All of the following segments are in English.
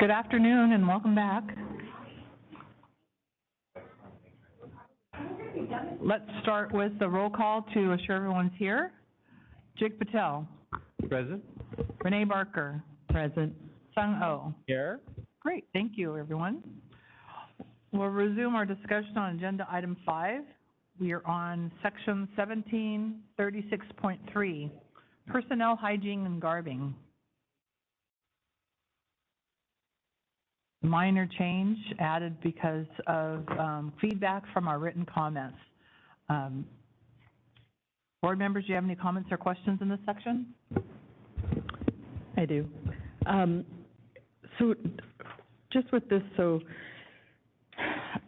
Good afternoon and welcome back. Let's start with the roll call to assure everyone's here. Jig Patel. Present. Renee Barker. Present. Sung Ho. Here. Great, thank you, everyone. We'll resume our discussion on agenda item 5. We are on section 1736.3, personnel hygiene and garbing. Minor change added because of feedback from our written comments. Board members, do you have any comments or questions in this section? I do. So just with this, so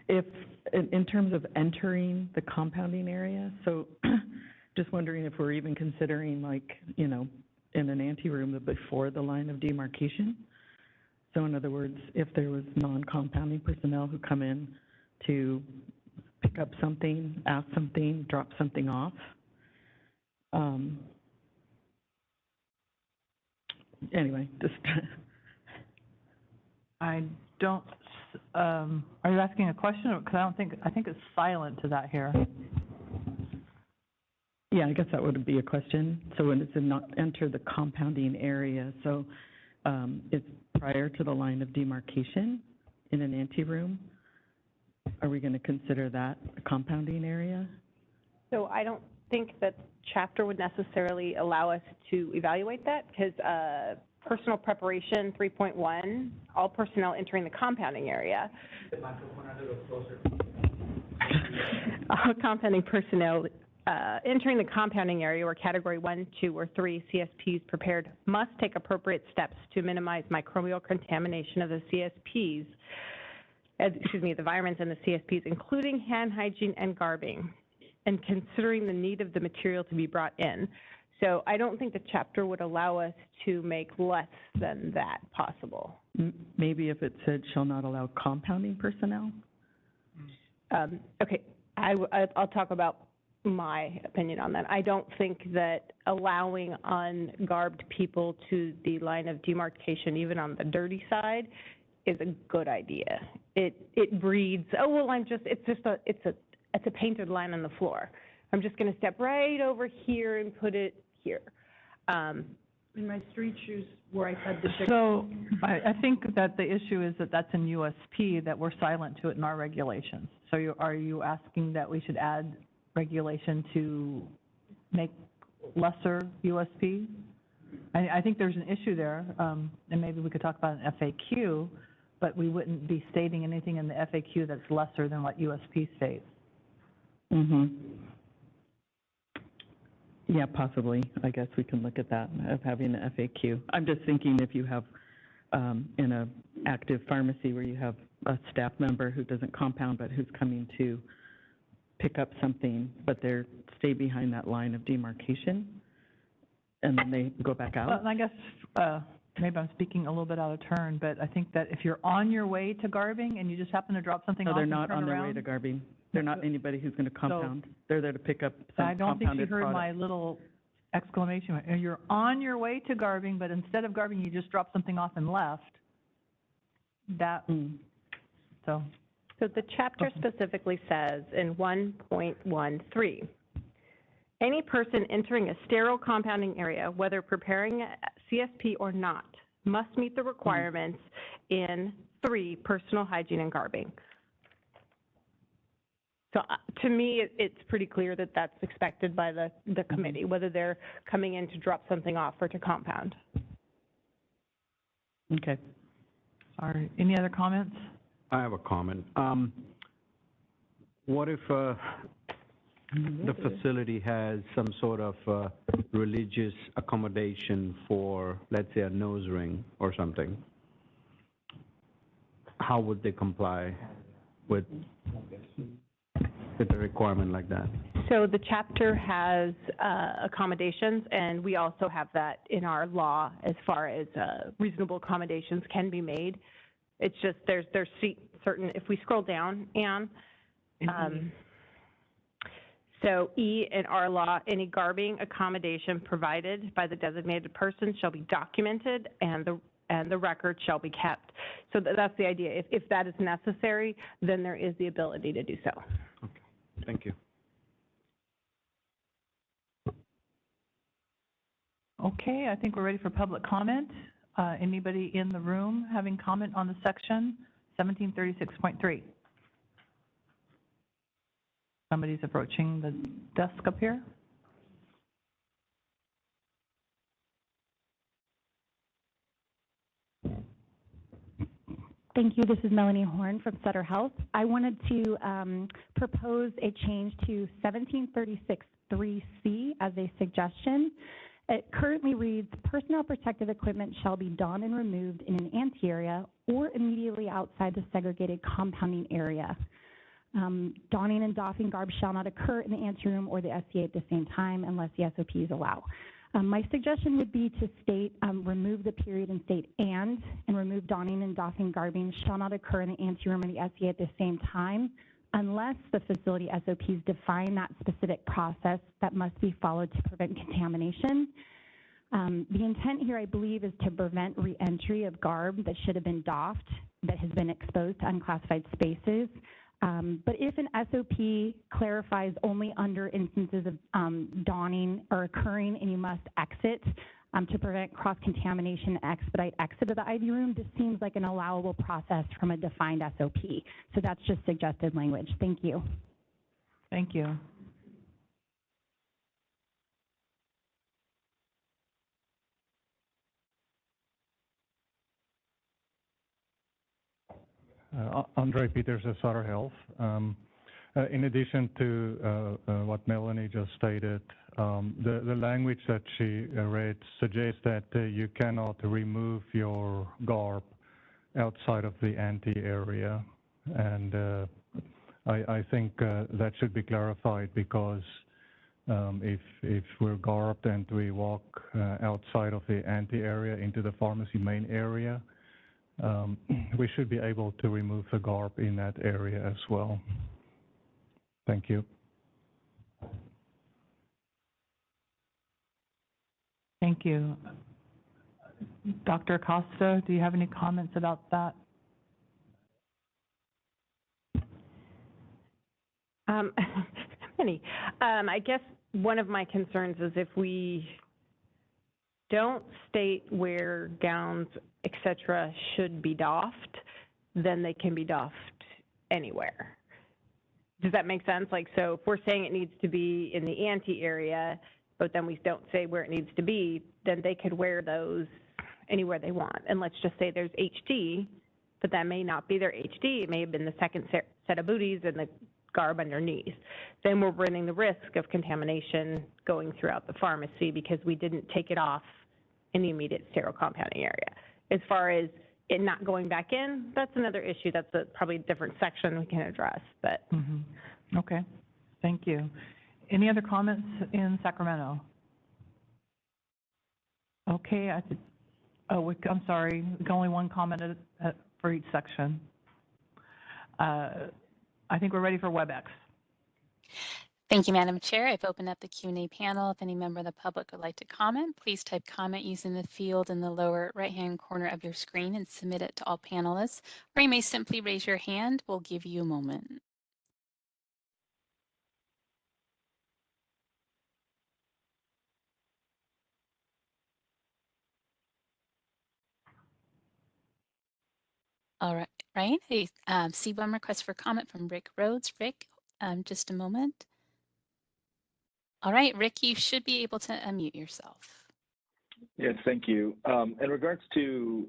if, in terms of entering the compounding area, so just wondering if we're even considering, like, you know, in an anteroom before the line of demarcation. So in other words, if there was non-compounding personnel who come in to pick up something, ask something, drop something off. Anyway, just. I don't, are you asking a question? Because I think it's silent to that here. Yeah, I guess that would be a question. So when it's not enter the compounding area, so it's prior to the line of demarcation in an anteroom, are we going to consider that a compounding area? So I don't think that chapter would necessarily allow us to evaluate that because personal preparation 3.1, all personnel entering the compounding area. All compounding personnel entering the compounding area where category 1, 2, or 3 CSPs prepared must take appropriate steps to minimize microbial contamination of the CSPs, the environments in the CSPs, including hand hygiene and garbing, and considering the need of the material to be brought in. So I don't think the chapter would allow us to make less than that possible. Maybe if it said shall not allow compounding personnel? Okay, I'll talk about my opinion on that. I don't think that allowing ungarbed people to the line of demarcation, even on the dirty side, is a good idea. It breeds, oh, well, it's a painted line on the floor. I'm just going to step right over here and put it here. In my street shoes where I had the chicken. So I think that the issue is that that's in USP, that we're silent to it in our regulations. So are you asking that we should add regulation to make lesser USP? I think there's an issue there, and maybe we could talk about an FAQ, but we wouldn't be stating anything in the FAQ that's lesser than what USP states. Mm-hmm. Yeah, possibly. I guess we can look at that, of having an FAQ. I'm just thinking if you have, in a active pharmacy where you have a staff member who doesn't compound but who's coming to pick up something, but they're stay behind that line of demarcation, and then they go back out. Well, and I guess maybe I'm speaking a little bit out of turn, but I think that if you're on your way to garbing and you just happen to drop something off, no, they're and not turn on their around, way to garbing. They're not anybody who's going to compound. So, they're there to pick up some I don't think you compounded heard product. my little exclamation. You're on your way to garbing, but instead of garbing, you just dropped something off and left. That, so. So the chapter specifically says in 1.13, any person entering a sterile compounding area, whether preparing a CSP or not, must meet the requirements in 3, personal hygiene and garbing. So to me, it's pretty clear that that's expected by the committee, whether they're coming in to drop something off or to compound. Okay. All right, any other comments? I have a comment. What if the facility has some sort of religious accommodation for, let's say, a nose ring or something? How would they comply with a requirement like that? So the chapter has accommodations, and we also have that in our law as far as reasonable accommodations can be made. It's just there's certain, if we scroll down, Anne, so E in our law, any garbing accommodation provided by the designated person shall be documented, and and the record shall be kept. So that's the idea. If that is necessary, then there is the ability to do so. Okay, thank you. Okay, I think we're ready for public comment. Anybody in the room having comment on the section 1736.3? Somebody's approaching the desk up here. Thank you. This is Melanie Horn from Sutter Health. I wanted to propose a change to 1736.3C as a suggestion. It currently reads, personnel protective equipment shall be donned and removed in an ante-area or immediately outside the segregated compounding area. Donning and doffing garb shall not occur in the anteroom or the SCA at the same time unless the SOPs allow. My suggestion would be to state, remove the period and state and remove donning and doffing garbing shall not occur in the anteroom or the SCA at the same time unless the facility SOPs define that specific process that must be followed to prevent contamination. The intent here, I believe, is to prevent re-entry of garb that should have been doffed that has been exposed to unclassified spaces. But if an SOP clarifies only under instances of donning or occurring and you must exit to prevent cross-contamination and expedite exit of the IV room, this seems like an allowable process from a defined SOP. So that's just suggested language. Thank you. Thank you. Andre Peters of Sutter Health. In addition to what Melanie just stated, the language that she read suggests that you cannot remove your garb outside of the ante area. And I think that should be clarified because if we're garbed and we walk outside of the ante area into the pharmacy main area, we should be able to remove the garb in that area as well. Thank you. Thank you. Dr. Acosta, do you have any comments about that? Many. I guess one of my concerns is if we don't state where gowns, et cetera, should be doffed, then they can be doffed anywhere. Does that make sense? Like, so if we're saying it needs to be in the ante area, but then we don't say where it needs to be, then they could wear those anywhere they want. And let's just say there's HD, but that may not be their HD. It may have been the second set of booties and the garb underneath. Then we're running the risk of contamination going throughout the pharmacy because we didn't take it off in the immediate sterile compounding area. As far as it not going back in, that's another issue. That's probably a different section we can address. But Okay, thank you. Any other comments in Sacramento? Okay, I'm sorry, only one comment for each section. I think we're ready for WebEx. Thank you, Madam Chair. I've opened up the Q&A panel. If any member of the public would like to comment, please type comment using the field in the lower right-hand corner of your screen and submit it to all panelists, or you may simply raise your hand. We'll give you a moment. All right, right. Hey, see one request for comment from Rick Rhodes. Rick, just a moment. All right, Rick, you should be able to unmute yourself. Yes, thank you. In regards to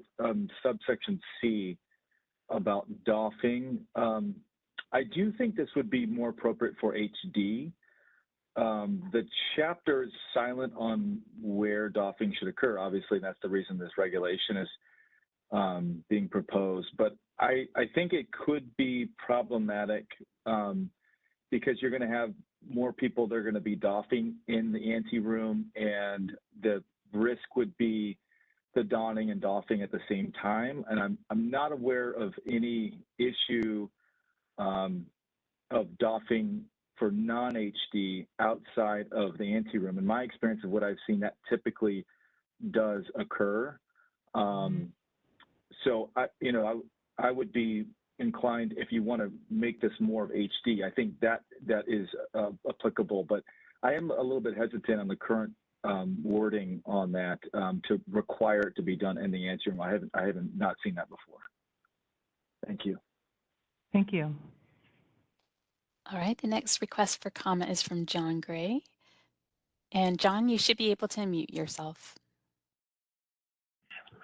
subsection C about doffing, I do think this would be more appropriate for HD. The chapter is silent on where doffing should occur. Obviously, that's the reason this regulation is being proposed. But I think it could be problematic because you're going to have more people that are going to be doffing in the ante room, and the risk would be the donning and doffing at the same time. And I'm not aware of any issue of doffing for non-HD outside of the ante room. In my experience of what I've seen, that typically does occur. So I would be inclined, if you want to make this more of HD, I think that is applicable. But I am a little bit hesitant on the current wording on that to require it to be done in the ante room. I haven't not seen that before. Thank you. Thank you. All right, the next request for comment is from John Gray. And John, you should be able to unmute yourself.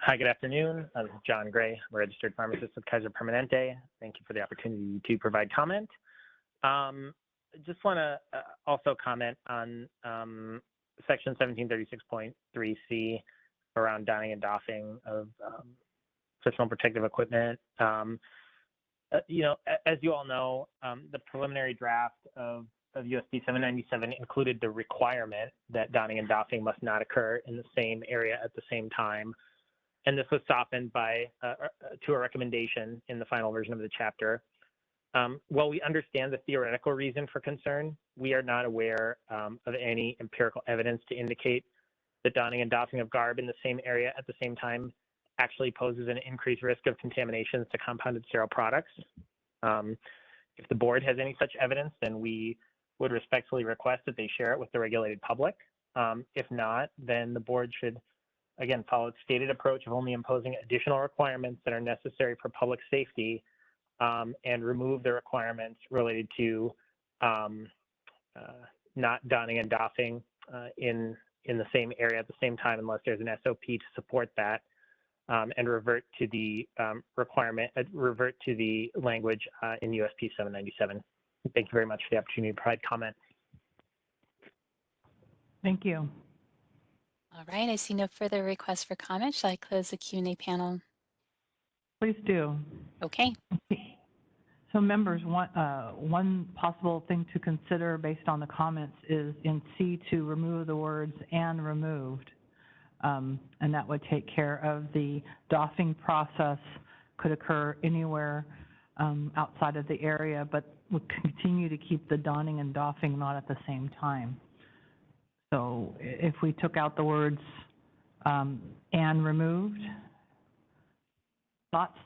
Hi, good afternoon. This is John Gray. I'm a registered pharmacist with Kaiser Permanente. Thank you for the opportunity to provide comment. Just want to also comment on Section 1736.3C around donning and doffing of personal protective equipment. You know, as you all know, the preliminary draft of USP 797 included the requirement that donning and doffing must not occur in the same area at the same time. And this was softened by to a recommendation in the final version of the chapter. While we understand the theoretical reason for concern, we are not aware of any empirical evidence to indicate that donning and doffing of garb in the same area at the same time actually poses an increased risk of contaminations to compounded sterile products. If the board has any such evidence, then we would respectfully request that they share it with the regulated public. If not, then the board should, again, follow its stated approach of only imposing additional requirements that are necessary for public safety and remove the requirements related to not donning and doffing in the same area at the same time unless there's an SOP to support that, and revert to the revert to the language in USP 797. Thank you very much for the opportunity to provide comment. Thank you. All right, I see no further requests for comment. Shall I close the Q&A panel? Please do. Okay. So members, one possible thing to consider based on the comments is in C to remove the words "and removed." And that would take care of the doffing process could occur anywhere outside of the area, but would continue to keep the donning and doffing not at the same time. So if we took out the words "and removed," thoughts?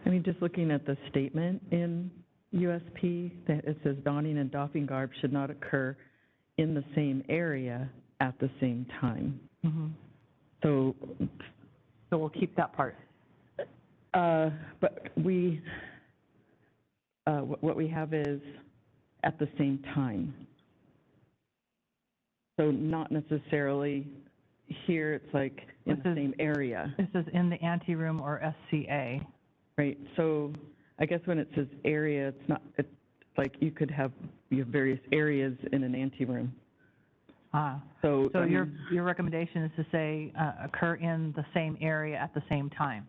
I mean, just looking at the statement in USP, that it says donning and doffing garb should not occur in the same area at the same time. Mm-hmm. So we'll keep that part. But we, what we have is at the same time. So not necessarily here, it's like in the same area. This is in the ante room or SCA. Right, so I guess when it says area, it's not, it's like you could have your various areas in an ante room. So your recommendation is to say occur in the same area at the same time?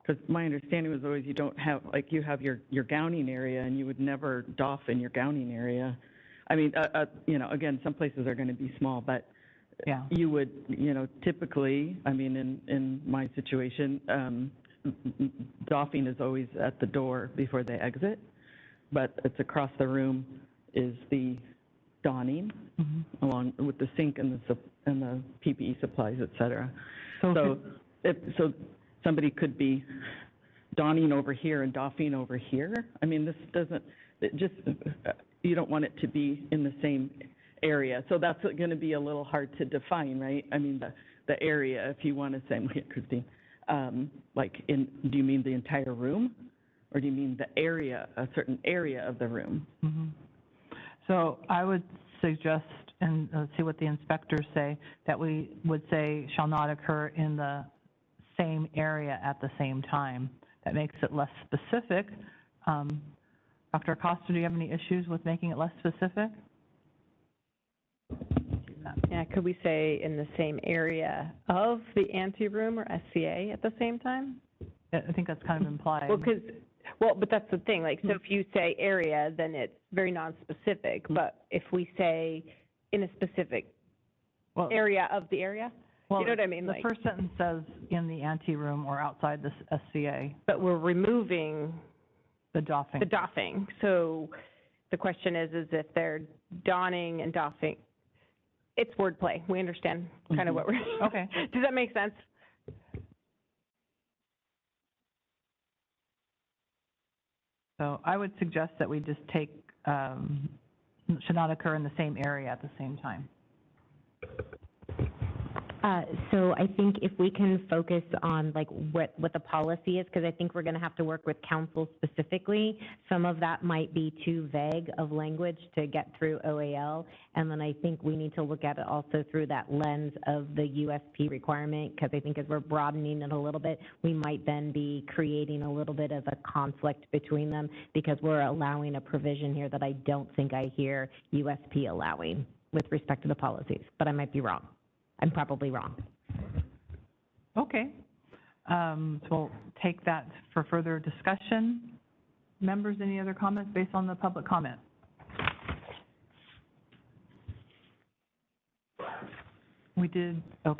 Because my understanding was always you don't have, like you have your gowning area and you would never doff in your gowning area. I mean, you know, again, some places are going to be small, but yeah, you would, you know, typically, I mean, in my situation, doffing is always at the door before they exit, but it's across the room is the donning, mm-hmm, along with the sink and the PPE supplies, et cetera. So somebody could be donning over here and doffing over here. I mean, this doesn't, you don't want it to be in the same area. So that's going to be a little hard to define, right? I mean, the area, if you want to say, Christine, like do you mean the entire room or do you mean the area, a certain area of the room? Mm-hmm. So I would suggest, and see what the inspectors say, that we would say shall not occur in the same area at the same time. That makes it less specific. Dr. Acosta, do you have any issues with making it less specific? Yeah, could we say in the same area of the ante room or SCA at the same time? I think that's kind of implied. Well, but that's the thing. Like, so if you say area, then it's very non-specific. But if we say in a specific area of the area, you know what I mean? The first sentence says in the ante room or outside the SCA. But we're removing the doffing. The doffing. So the question is if they're donning and doffing It's wordplay. We understand kind of what we're. Okay. Does that make sense? So I would suggest that we just take, should not occur in the same area at the same time. So I think if we can focus on like what the policy is, because I think we're going to have to work with council specifically. Some of that might be too vague of language to get through OAL. And then I think we need to look at it also through that lens of the USP requirement, because I think as we're broadening it a little bit, we might then be creating a little bit of a conflict between them, because we're allowing a provision here that I don't think I hear USP allowing with respect to the policies, but I might be wrong. I'm probably wrong. Okay. So we'll take that for further discussion. Members, any other comments based on the public comment? We did the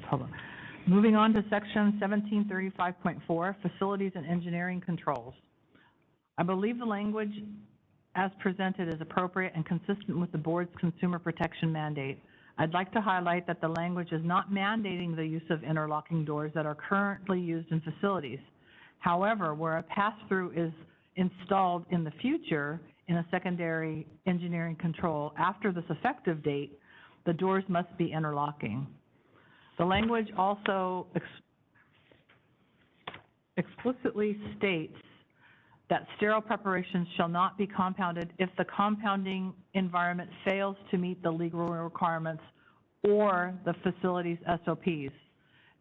public. Moving on to section 1735.4, facilities and engineering controls. I believe the language as presented is appropriate and consistent with the board's consumer protection mandate. I'd like to highlight that the language is not mandating the use of interlocking doors that are currently used in facilities. However, where a pass-through is installed in the future in a secondary engineering control after this effective date, the doors must be interlocking. The language also explicitly states that sterile preparations shall not be compounded if the compounding environment fails to meet the legal requirements or the facility's SOPs.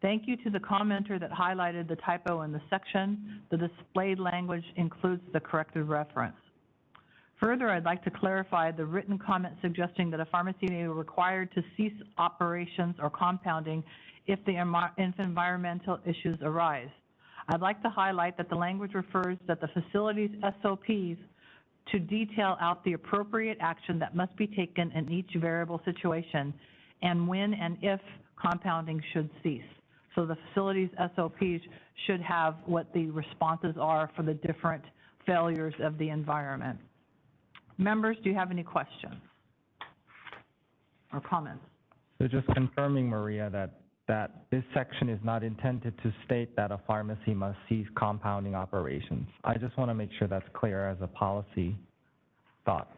Thank you to the commenter that highlighted the typo in the section. The displayed language includes the corrected reference. Further, I'd like to clarify the written comment suggesting that a pharmacy may be required to cease operations or compounding if environmental issues arise. I'd like to highlight that the language refers that the facility's SOPs to detail out the appropriate action that must be taken in each variable situation and when and if compounding should cease. So the facility's SOPs should have what the responses are for the different failures of the environment. Members, do you have any questions or comments? So just confirming, Maria, that this section is not intended to state that a pharmacy must cease compounding operations. I just want to make sure that's clear as a policy thought.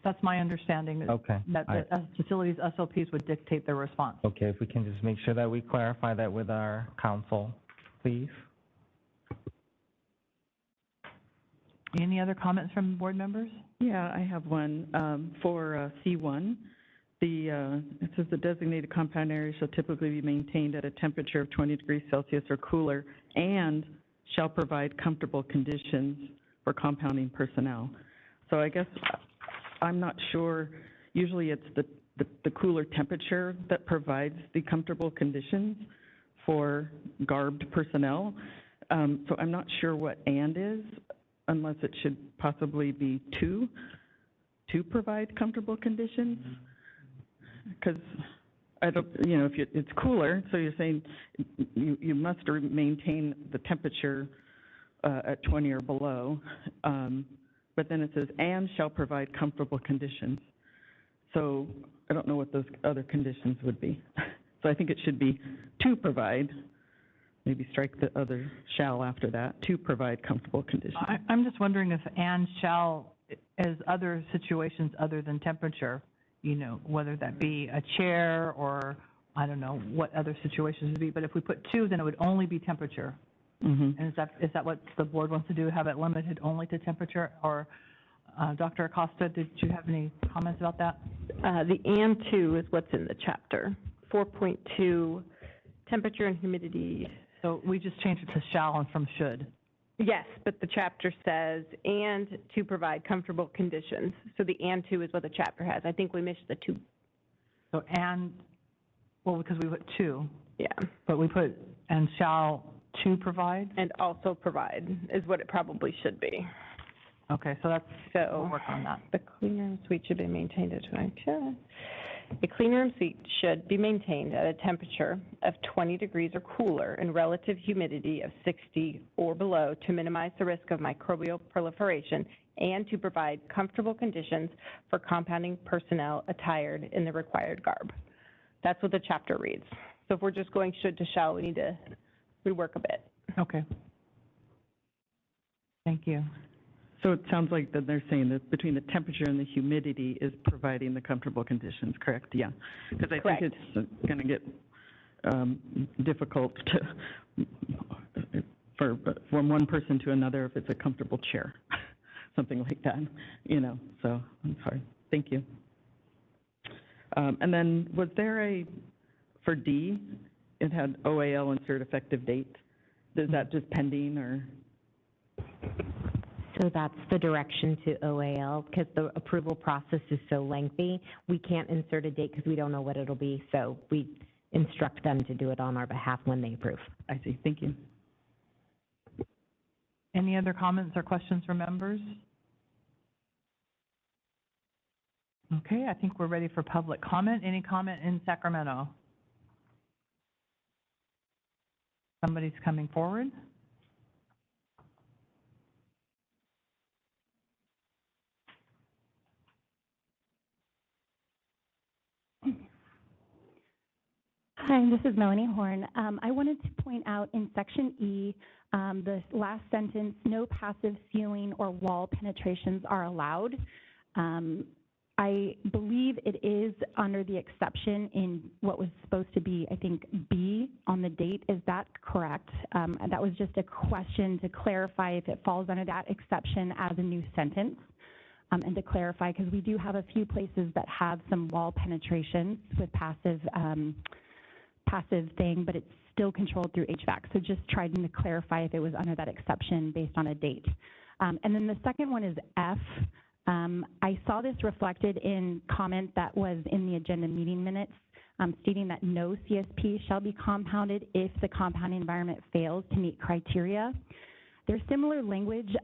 That's my understanding. Okay. That the facilities SOPs would dictate their response. Okay, if we can just make sure that we clarify that with our council, please. Any other comments from board members? Yeah, I have one. For C1, it says the designated compound area shall typically be maintained at a temperature of 20 degrees Celsius or cooler and shall provide comfortable conditions for compounding personnel. So I guess I'm not sure, usually it's the cooler temperature that provides the comfortable conditions for garbed personnel. So I'm not sure what "and" is, unless it should possibly be to provide comfortable conditions. Because I don't, if it's cooler, so you're saying you must maintain the temperature at 20 or below, but then it says, and shall provide comfortable conditions. So I don't know what those other conditions would be. So I think it should be to provide, maybe strike the other shall after that, to provide comfortable conditions. I'm just wondering if and shall is other situations other than temperature, whether that be a chair or I don't know what other situations would be. But if we put to, then it would only be temperature. Mm-hmm. And is that what the board wants to do, have it limited only to temperature? Or Dr. Acosta, did you have any comments about that? The and to is what's in the chapter. 4.2, temperature and humidity. So we just changed it to shall and from should. Yes, but the chapter says, and to provide comfortable conditions. So the and to is what the chapter has. I think we missed the to. So because we put to. Yeah. But we put and shall to provide? And also provide is what it probably should be. Okay, so we'll work on that. The clean room suite should be maintained at 22. A clean room suite should be maintained at a temperature of 20 degrees or cooler and relative humidity of 60 or below to minimize the risk of microbial proliferation and to provide comfortable conditions for compounding personnel attired in the required garb. That's what the chapter reads. So if we're just going should to shall, we need to rework a bit. Okay. Thank you. So it sounds like that they're saying that between the temperature and the humidity is providing the comfortable conditions, correct? Yeah. Because I Correct. think it's going to get difficult to, from one person to another if it's a comfortable chair, something like that, you know, so I'm sorry. Thank you. And then was there for D, it had OAL insert effective date. Is that just pending or? So that's the direction to OAL, because the approval process is so lengthy. We can't insert a date because we don't know what it'll be, so we instruct them to do it on our behalf when they approve. I see, thank you. Any other comments or questions from members? Okay, I think we're ready for public comment. Any comment in Sacramento? Somebody's coming forward. Hi, this is Melanie Horn. I wanted to point out in section E, the last sentence, no passive ceiling or wall penetrations are allowed. I believe it is under the exception in what was supposed to be, I think, B on the date. Is that correct? That was just a question to clarify if it falls under that exception as a new sentence. And to clarify, because we do have a few places that have some wall penetrations with passive thing, but it's still controlled through HVAC. So just trying to clarify if it was under that exception based on a date. And then the second one is F. I saw this reflected in comment that was in the agenda meeting minutes, stating that no CSP shall be compounded if the compounding environment fails to meet criteria. There's similar language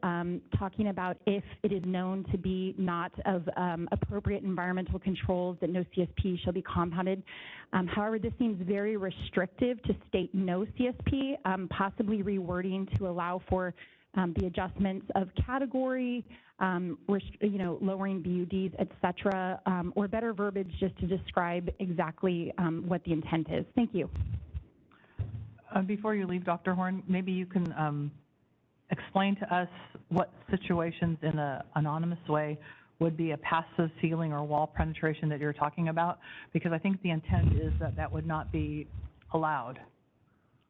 talking about if it is known to be not of appropriate environmental controls that no CSP shall be compounded. However, this seems very restrictive to state no CSP, possibly rewording to allow for the adjustments of category, lowering BUDs, et cetera, or better verbiage just to describe exactly what the intent is. Thank you. Before you leave, Dr. Horn, maybe you can explain to us what situations in an anonymous way would be a passive ceiling or wall penetration that you're talking about, because I think the intent is that that would not be allowed.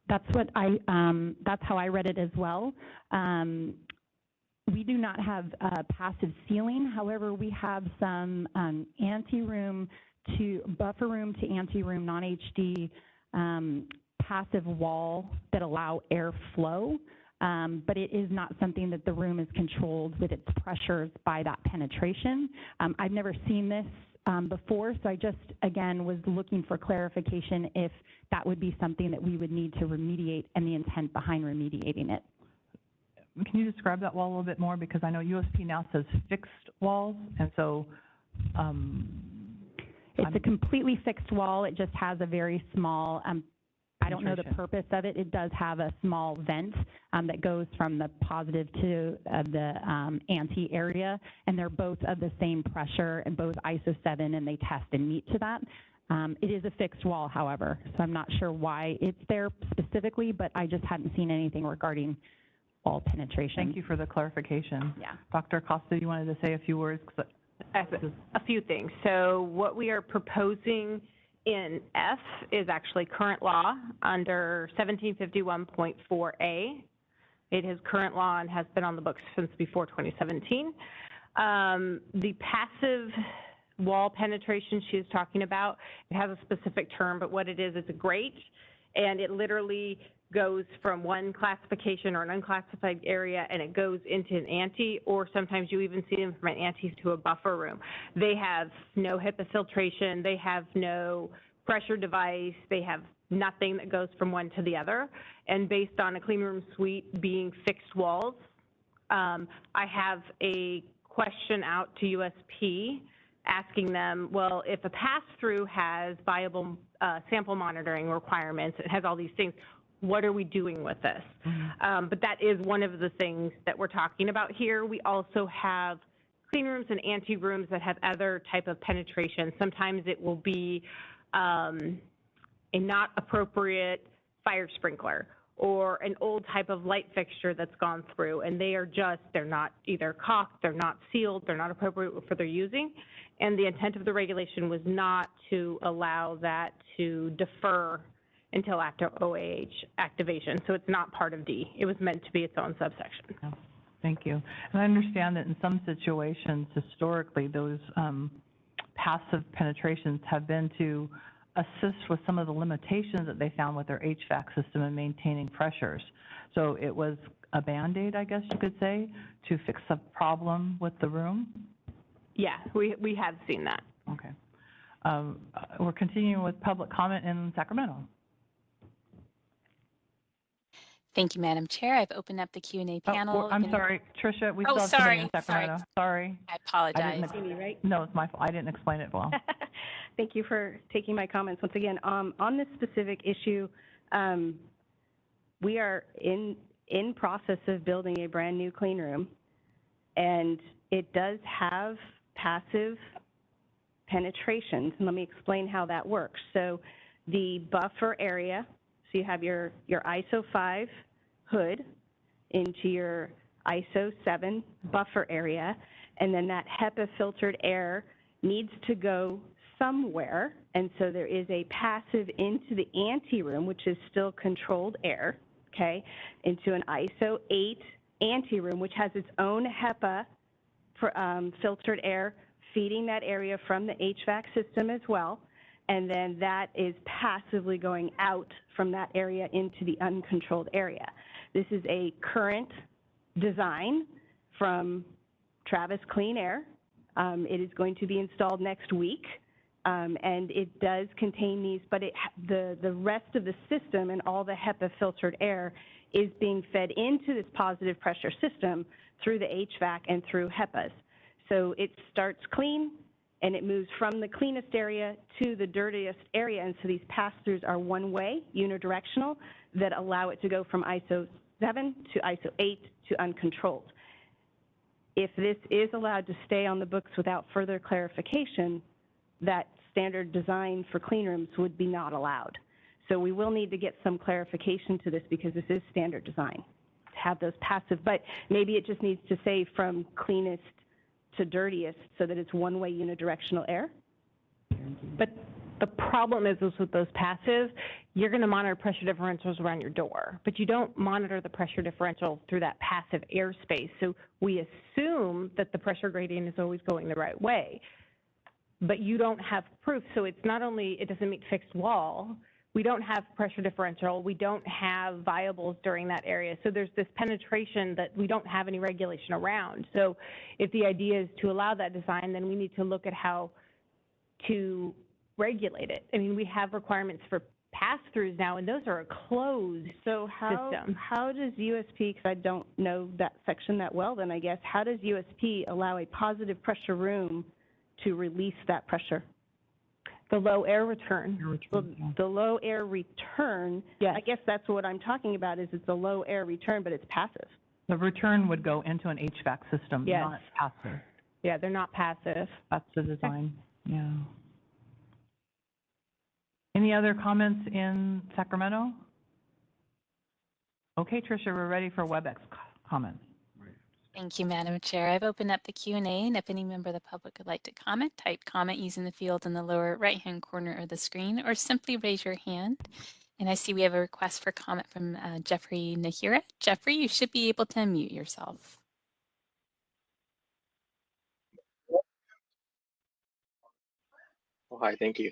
That's what that's how I read it as well. We do not have a passive ceiling. However, we have some ante-room to buffer room to ante-room non-HD passive wall that allow airflow. But it is not something that the room is controlled with its pressures by that penetration. I've never seen this before, so I just, again, was looking for clarification if that would be something that we would need to remediate and the intent behind remediating it. Can you describe that wall a little bit more? Because I know USP now says fixed walls, and so it's a completely fixed wall. It just has a very small I don't know the purpose of it. It does have a small vent that goes from the positive to the anti area, and they're both of the same pressure and both ISO 7, and they test and meet to that. It is a fixed wall, however, so I'm not sure why it's there specifically, but I just hadn't seen anything regarding wall penetration. Thank you for the clarification. Yeah. Dr. Acosta, you wanted to say a few words? A few things. So what we are proposing in F is actually current law under 1751.4A. It is current law and has been on the books since before 2017. The passive wall penetration she is talking about, it has a specific term, but what it is a grate, and it literally goes from one classification or an unclassified area and it goes into an ante, or sometimes you even see them from an ante to a buffer room. They have no HEPA filtration, they have no pressure device, they have nothing that goes from one to the other. And based on a clean room suite being fixed walls, I have a question out to USP asking them, well, if a pass-through has viable sample monitoring requirements, it has all these things, what are we doing with this? But that is one of the things that we're talking about here. We also have clean rooms and ante rooms that have other type of penetration. Sometimes it will be a not appropriate fire sprinkler or an old type of light fixture that's gone through, and they're not either caulked, they're not sealed, they're not appropriate for their using. And the intent of the regulation was not to allow that to defer until after OAH activation. So it's not part of D. It was meant to be its own subsection. Yeah, thank you. And I understand that in some situations, historically, those passive penetrations have been to assist with some of the limitations that they found with their HVAC system in maintaining pressures. So it was a Band-Aid, I guess you could say, to fix a problem with the room? Yeah, we have seen that. Okay. We're continuing with public comment in Sacramento. Thank you, Madam Chair. I've opened up the Q&A panel. I'm sorry, Tricia, we still have somebody in Sacramento. Sorry. I apologize. Right? No, it's my fault. I didn't explain it well. Thank you for taking my comments once again. On this specific issue, we are in process of building a brand new clean room, and it does have passive penetrations, and let me explain how that works. So the buffer area, so you have your ISO 5 hood into your ISO 7 buffer area, and then that HEPA filtered air needs to go somewhere, and so there is a passive into the ante room, which is still controlled air, okay, into an ISO 8 ante room, which has its own HEPA for, filtered air feeding that area from the HVAC system as well, and then that is passively going out from that area into the uncontrolled area. This is a current design from Travis Clean Air. It is going to be installed next week, and it does contain these, but the rest of the system and all the HEPA filtered air is being fed into this positive pressure system through the HVAC and through HEPAs. So it starts clean, and it moves from the cleanest area to the dirtiest area, and so these pass-throughs are one-way, unidirectional, that allow it to go from ISO 7 to ISO 8 to uncontrolled. If this is allowed to stay on the books without further clarification, that standard design for clean rooms would be not allowed. So we will need to get some clarification to this because this is standard design to have those passive, but maybe it just needs to say from cleanest to dirtiest so that it's one-way unidirectional air. But the problem is with those passive, you're going to monitor pressure differentials around your door, but you don't monitor the pressure differential through that passive airspace. So we assume that the pressure gradient is always going the right way, but you don't have proof. So it's not only it doesn't meet fixed wall, we don't have pressure differential, we don't have viables during that area. So there's this penetration that we don't have any regulation around. So if the idea is to allow that design, then we need to look at how to regulate it. I mean, we have requirements for pass-throughs now, and those are a closed system. How does USP, because I don't know that section that well, then I guess, how does USP allow a positive pressure room to release that pressure? The low air return. The low air return, yes. I guess that's what I'm talking about, is it's a low air return, but it's passive. The return would go into an HVAC system, Yes. not passive. Yeah, they're not passive. That's the design, yeah. Any other comments in Sacramento? Okay, Tricia, we're ready for WebEx comments. Thank you, Madam Chair. I've opened up the Q&A, and if any member of the public would like to comment, type comment using the field in the lower right-hand corner of the screen, or simply raise your hand. And I see we have a request for comment from Jeffrey Nahira. Jeffrey, you should be able to unmute yourself. Oh, hi, thank you.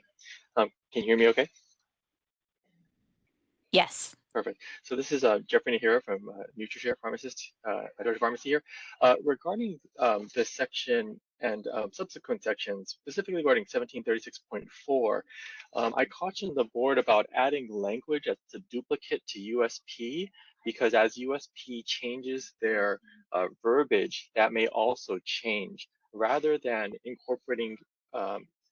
Can you hear me okay? Yes. Perfect. So this is Jeffrey Nahira from NutriShare Pharmacist, Adult Pharmacy here. Regarding this section and subsequent sections, specifically regarding 1736.4, I cautioned the board about adding language as a duplicate to USP, because as USP changes their verbiage, that may also change. Rather than incorporating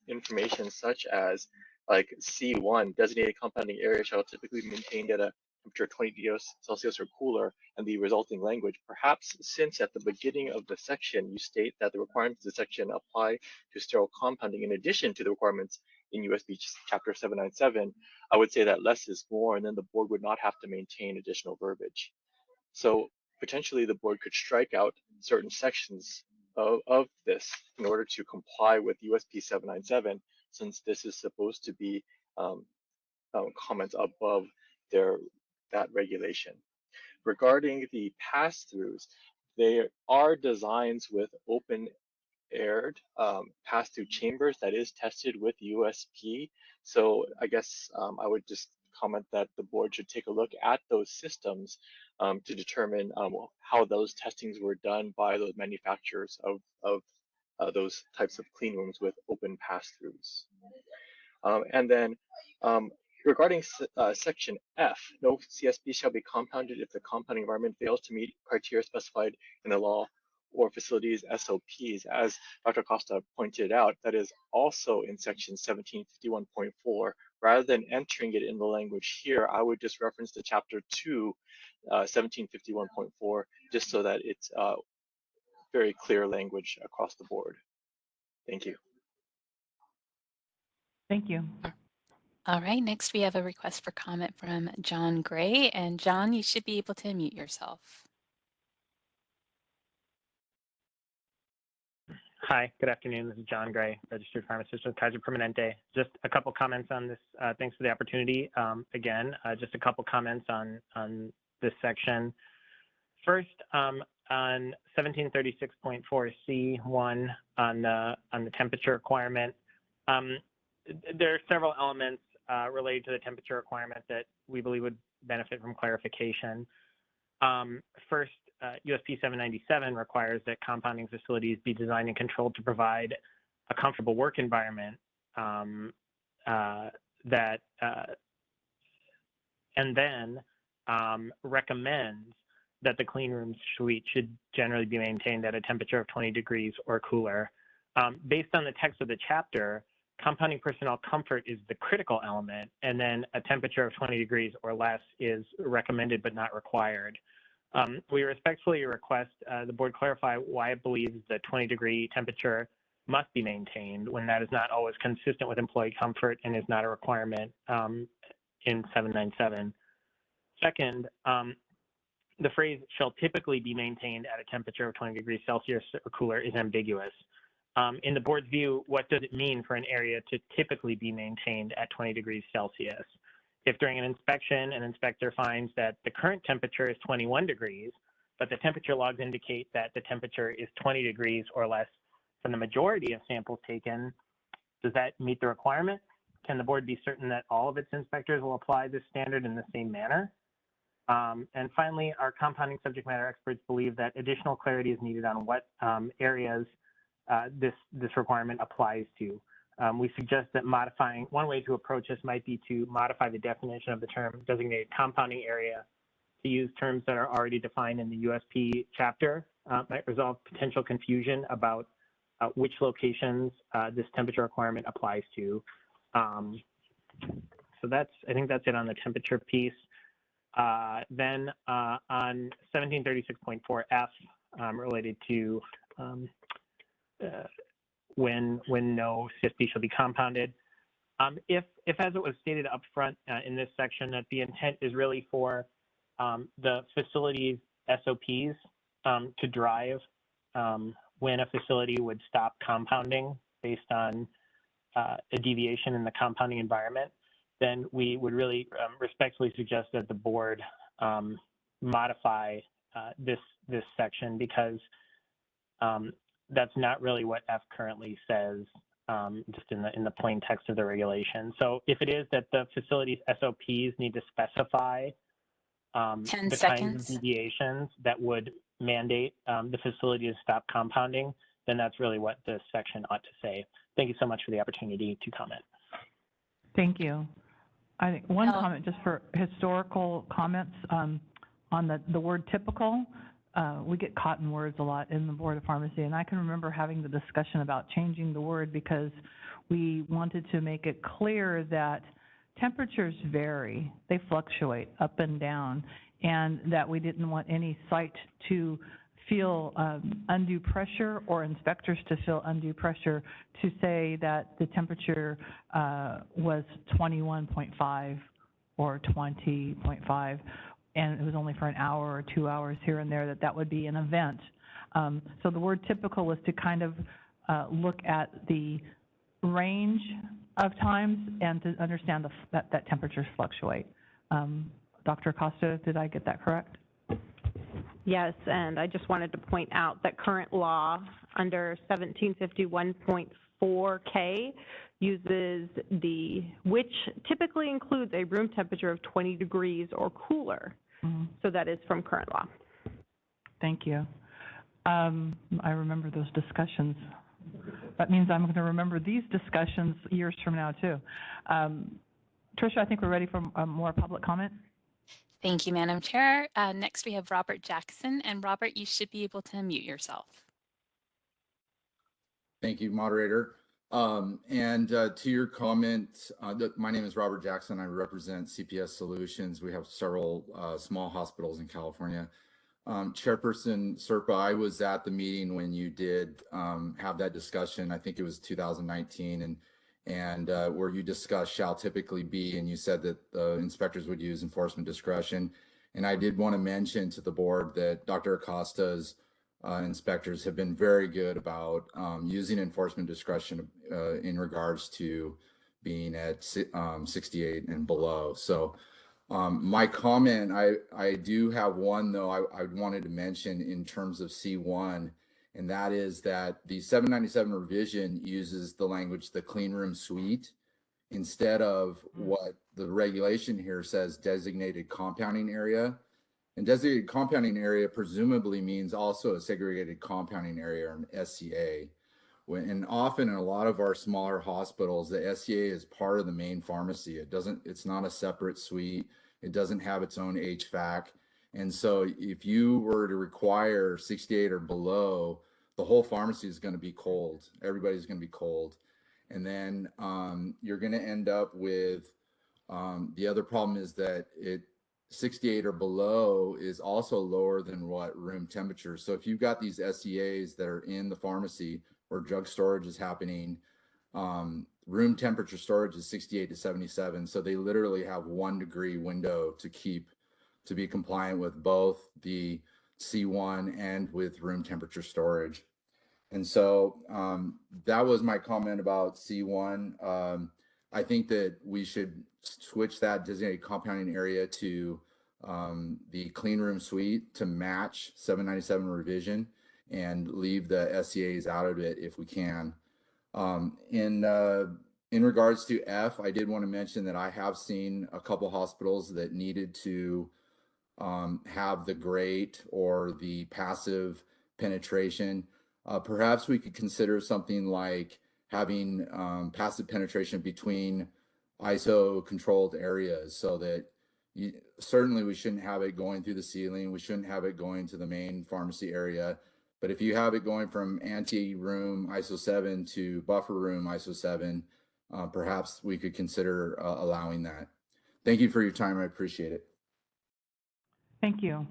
information such as like C1, designated compounding area shall typically be maintained at a temperature of 20 degrees Celsius or cooler, and the resulting language. Perhaps since at the beginning of the section you state that the requirements of the section apply to sterile compounding in addition to the requirements in USP Chapter 797, I would say that less is more, and then the board would not have to maintain additional verbiage. So potentially the board could strike out certain sections of this in order to comply with USP 797, since this is supposed to be comments above that regulation. Regarding the pass-throughs, they are designs with open-aired pass-through chambers that is tested with USP. So I guess I would just comment that the board should take a look at those systems to determine how those testings were done by those manufacturers of those types of clean rooms with open pass-throughs. And then regarding section F, no CSP shall be compounded if the compounding environment fails to meet criteria specified in the law or facilities SOPs. As Dr. Costa pointed out, that is also in section 1751.4. Rather than entering it in the language here, I would just reference the chapter 2, 1751.4, just so that it's very clear language across the board. Thank you. Thank you. All right, next we have a request for comment from John Gray. And John, you should be able to unmute yourself. Hi, good afternoon. This is John Gray, registered pharmacist with Kaiser Permanente. Just a couple comments on this. Thanks for the opportunity. Again, just a couple comments on this section. First, on 1736.4C1 on the temperature requirement, there are several elements related to the temperature requirement that we believe would benefit from clarification. First, USP 797 requires that compounding facilities be designed and controlled to provide a comfortable work environment and then recommends that the clean room suite should generally be maintained at a temperature of 20 degrees or cooler. Based on the text of the chapter, compounding personnel comfort is the critical element, and then a temperature of 20 degrees or less is recommended but not required. We respectfully request the board clarify why it believes the 20-degree temperature must be maintained when that is not always consistent with employee comfort and is not a requirement in 797. Second, the phrase shall typically be maintained at a temperature of 20 degrees Celsius or cooler is ambiguous. In the board's view, what does it mean for an area to typically be maintained at 20 degrees Celsius? If during an inspection, an inspector finds that the current temperature is 21 degrees, but the temperature logs indicate that the temperature is 20 degrees or less from the majority of samples taken, does that meet the requirement? Can the board be certain that all of its inspectors will apply this standard in the same manner? And finally, our compounding subject matter experts believe that additional clarity is needed on what areas this requirement applies to. We suggest that modifying, one way to approach this might be to modify the definition of the term designated compounding area to use terms that are already defined in the USP chapter. Might resolve potential confusion about which locations this temperature requirement applies to. So I think that's it on the temperature piece. Then on 1736.4F related to when no CSP shall be compounded. If as it was stated up front in this section, that the intent is really for the facility's SOPs to drive when a facility would stop compounding based on a deviation in the compounding environment, then we would really respectfully suggest that the board modify this section, because that's not really what F currently says, just in the plain text of the regulation. So if it is that the facility's SOPs need to specify 10 the seconds. kinds of deviations that would mandate the facility to stop compounding, then that's really what this section ought to say. Thank you so much for the opportunity to comment. Thank you. I think one comment just for historical comments on the word typical. we get caught in words a lot in the Board of Pharmacy, and I can remember having the discussion about changing the word because we wanted to make it clear that temperatures vary, they fluctuate up and down, and that we didn't want any site to feel undue pressure or inspectors to feel undue pressure to say that the temperature was 21.5 or 20.5, and it was only for an hour or 2 hours here and there, that would be an event. So the word typical was to kind of look at the range of times and to understand that temperatures fluctuate. Dr. Acosta, did I get that correct? Yes, and I just wanted to point out that current law under 1751.4K uses which typically includes a room temperature of 20 degrees or cooler. So that is from current law. Thank you. I remember those discussions. That means I'm going to remember these discussions years from now, too. Tricia, I think we're ready for more public comment. Thank you, Madam Chair. Next, we have Robert Jackson. And Robert, you should be able to unmute yourself. Thank you, moderator. To your comment, my name is Robert Jackson. I represent CPS Solutions. We have several small hospitals in California. Chairperson Serpa, I was at the meeting when you did have that discussion. I think it was 2019, and where you discussed shall typically be, and you said that the inspectors would use enforcement discretion. And I did want to mention to the board that Dr. Acosta's inspectors have been very good about using enforcement discretion in regards to being at 68 and below. So my comment, I do have one, though, I wanted to mention in terms of C1, and that is that the 797 revision uses the language, the clean room suite, instead of what the regulation here says, designated compounding area. And designated compounding area presumably means also a segregated compounding area, or an SCA. And often in a lot of our smaller hospitals, the SCA is part of the main pharmacy. It's not a separate suite. It doesn't have its own HVAC. And so if you were to require 68 or below, the whole pharmacy is going to be cold. Everybody's going to be cold. And then you're going to end up with, the other problem is that 68 or below is also lower than what room temperature. So if you've got these SCAs that are in the pharmacy where drug storage is happening, room temperature storage is 68 to 77. So they literally have 1 degree window to be compliant with both the C1 and with room temperature storage. And so that was my comment about C1. I think that we should switch that designated compounding area to the clean room suite to match 797 revision and leave the SCAs out of it if we can. In regards to F, I did want to mention that I have seen a couple hospitals that needed to have the grate or the passive penetration. Perhaps we could consider something like having passive penetration between ISO controlled areas, so that certainly we shouldn't have it going through the ceiling. We shouldn't have it going to the main pharmacy area. But if you have it going from ante-room ISO 7 to buffer room ISO 7, perhaps we could consider allowing that. Thank you for your time. I appreciate it. Thank you.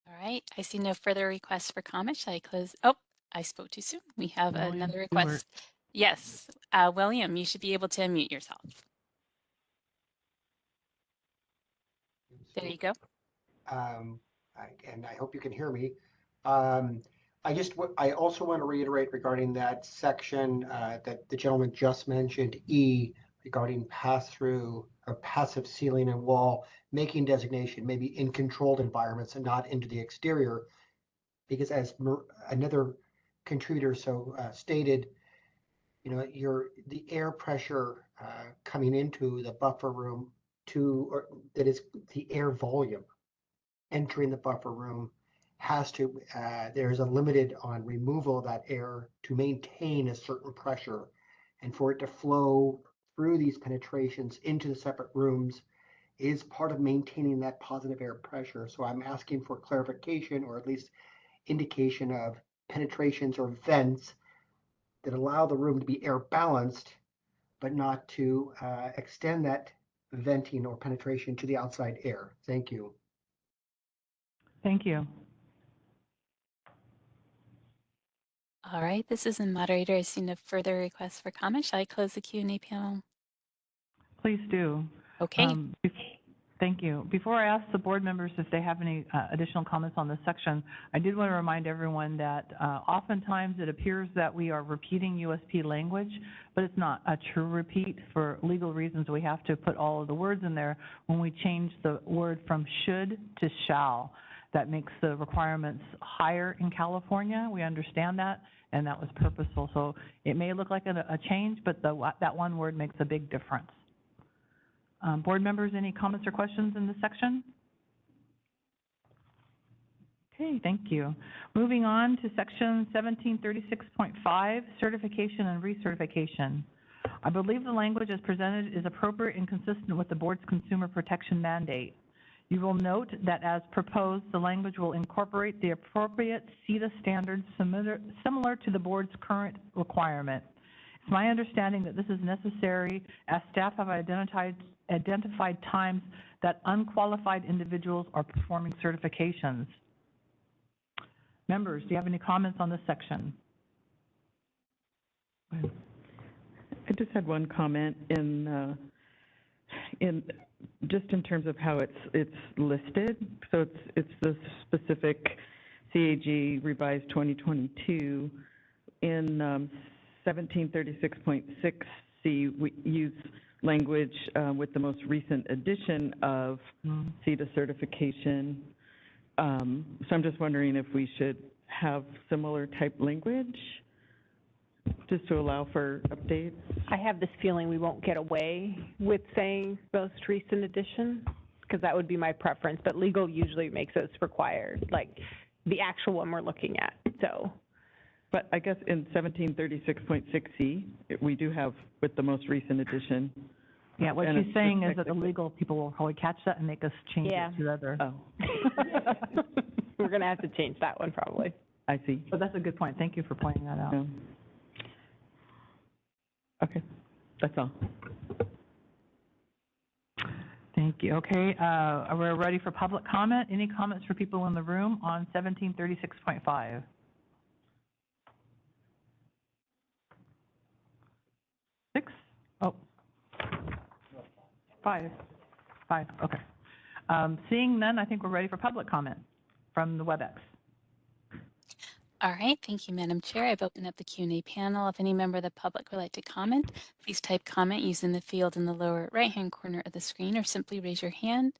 All right, I see no further requests for comment. Shall I close? Oh, I spoke too soon. We have another request. Yes, William, you should be able to unmute yourself. There you go. And I hope you can hear me. I also want to reiterate regarding that section that the gentleman just mentioned, E, regarding pass-through or passive ceiling and wall, making designation maybe in controlled environments and not into the exterior, because as another contributor stated, the air pressure coming into the buffer room that is the air volume entering the buffer room has to, there's a limited on removal of that air to maintain a certain pressure, and for it to flow through these penetrations into the separate rooms is part of maintaining that positive air pressure. So I'm asking for clarification or at least indication of penetrations or vents that allow the room to be air balanced, but not to extend that venting or penetration to the outside air. Thank you. Thank you. All right, this is the moderator. I see no further requests for comment. Shall I close the Q&A panel? Please do. Okay. Thank you. Before I ask the board members if they have any additional comments on this section, I did want to remind everyone that oftentimes it appears that we are repeating USP language, but it's not a true repeat. For legal reasons, we have to put all of the words in there when we change the word from should to shall. That makes the requirements higher in California. We understand that, and that was purposeful. So it may look like a change, but that one word makes a big difference. Board members, any comments or questions in this section? Okay, thank you. Moving on to section 1736.5, certification and recertification. I believe the language as presented is appropriate and consistent with the board's consumer protection mandate. You will note that as proposed, the language will incorporate the appropriate CETA standards similar to the board's current requirement. It's my understanding that this is necessary as staff have identified times that unqualified individuals are performing certifications. Members, do you have any comments on this section? I just had one comment in terms of how it's listed. So it's the specific CAG revised 2022 in 1736.6C. We use language with the most recent edition of CETA certification. So I'm just wondering if we should have similar type language just to allow for updates. I have this feeling we won't get away with saying most recent edition, because that would be my preference, but legal usually makes us required, like the actual one we're looking at, so. But I guess in 1736.6C, we do have with the most recent edition. Yeah, what she's saying is that the legal people will probably catch that and make us change it to the other. Oh. We're going to have to change that one probably. I see. But that's a good point. Thank you for pointing that out. Yeah. Okay, that's all. Thank you. Okay, we're ready for public comment. Any comments for people in the room on 1736.5? Five, okay. Seeing none, I think we're ready for public comment from the WebEx. All right, thank you, Madam Chair. I've opened up the Q&A panel. If any member of the public would like to comment, please type comment using the field in the lower right-hand corner of the screen, or simply raise your hand.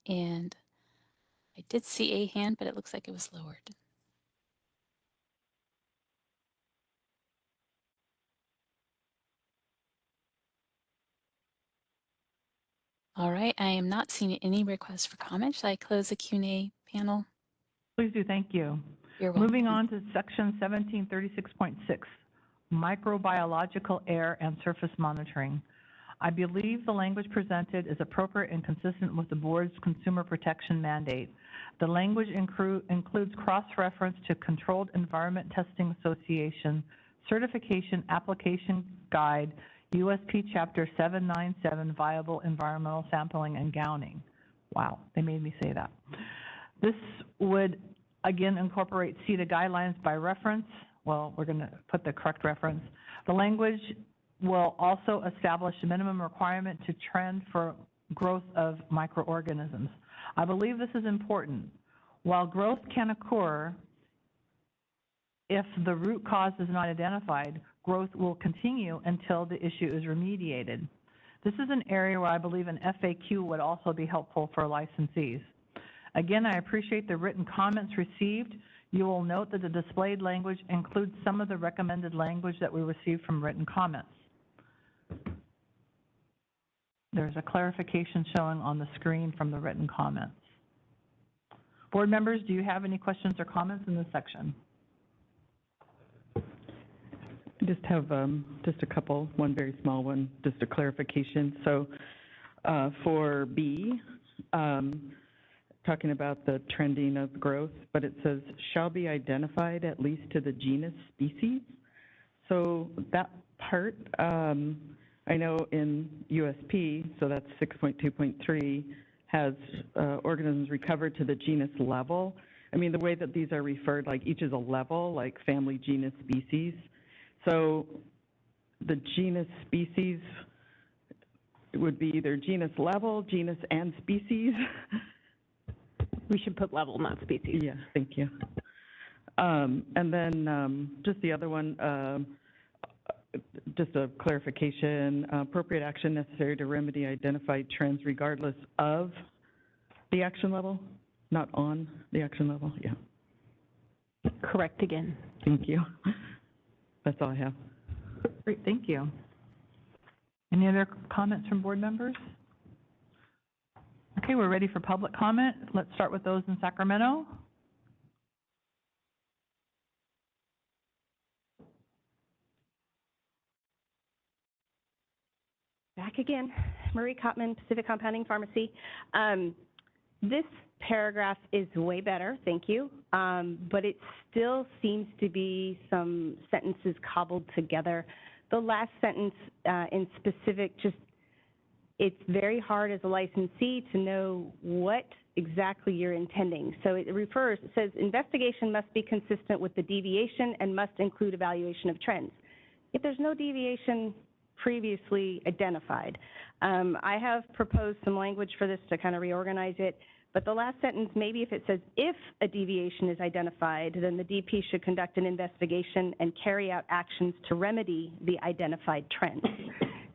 And I did see a hand, but it looks like it was lowered. All right, I am not seeing any requests for comment. Shall I close the Q&A panel? Please do, thank you. You're welcome. Moving on to section 1736.6, microbiological air and surface monitoring. I believe the language presented is appropriate and consistent with the board's consumer protection mandate. The language includes cross-reference to Controlled Environment Testing Association Certification Application Guide, USP Chapter 797, Viable Environmental Sampling and Gowning. Wow, they made me say that. This would, again, incorporate CETA guidelines by reference. Well, we're going to put the correct reference. The language will also establish a minimum requirement to trend for growth of microorganisms. I believe this is important. While growth can occur, if the root cause is not identified, growth will continue until the issue is remediated. This is an area where I believe an FAQ would also be helpful for licensees. Again, I appreciate the written comments received. You will note that the displayed language includes some of the recommended language that we received from written comments. There's a clarification showing on the screen from the written comments. Board members, do you have any questions or comments in this section? I just have just a couple, one very small one, just a clarification. So For B, talking about the trending of growth, but it says shall be identified at least to the genus species. So that part, I know in USP, so that's 6.2.3, has organisms recovered to the genus level. I mean, the way that these are referred, like each is a level, like family, genus, species. So the genus species would be either genus level, genus and species. We should put level, not species. Yeah, thank you. And then just the other one, just a clarification, appropriate action necessary to remedy identified trends regardless of the action level, not on the action level, yeah. Correct again. Thank you. That's all I have. Great, thank you. Any other comments from board members? Okay, we're ready for public comment. Let's start with those in Sacramento. Back again, Marie Kottman, Pacific Compounding Pharmacy. This paragraph is way better, thank you, but it still seems to be some sentences cobbled together. The last sentence in specific, just it's very hard as a licensee to know what exactly you're intending. So it says investigation must be consistent with the deviation and must include evaluation of trends. If there's no deviation previously identified, I have proposed some language for this to kind of reorganize it, but the last sentence, maybe if it says if a deviation is identified, then the DP should conduct an investigation and carry out actions to remedy the identified trends.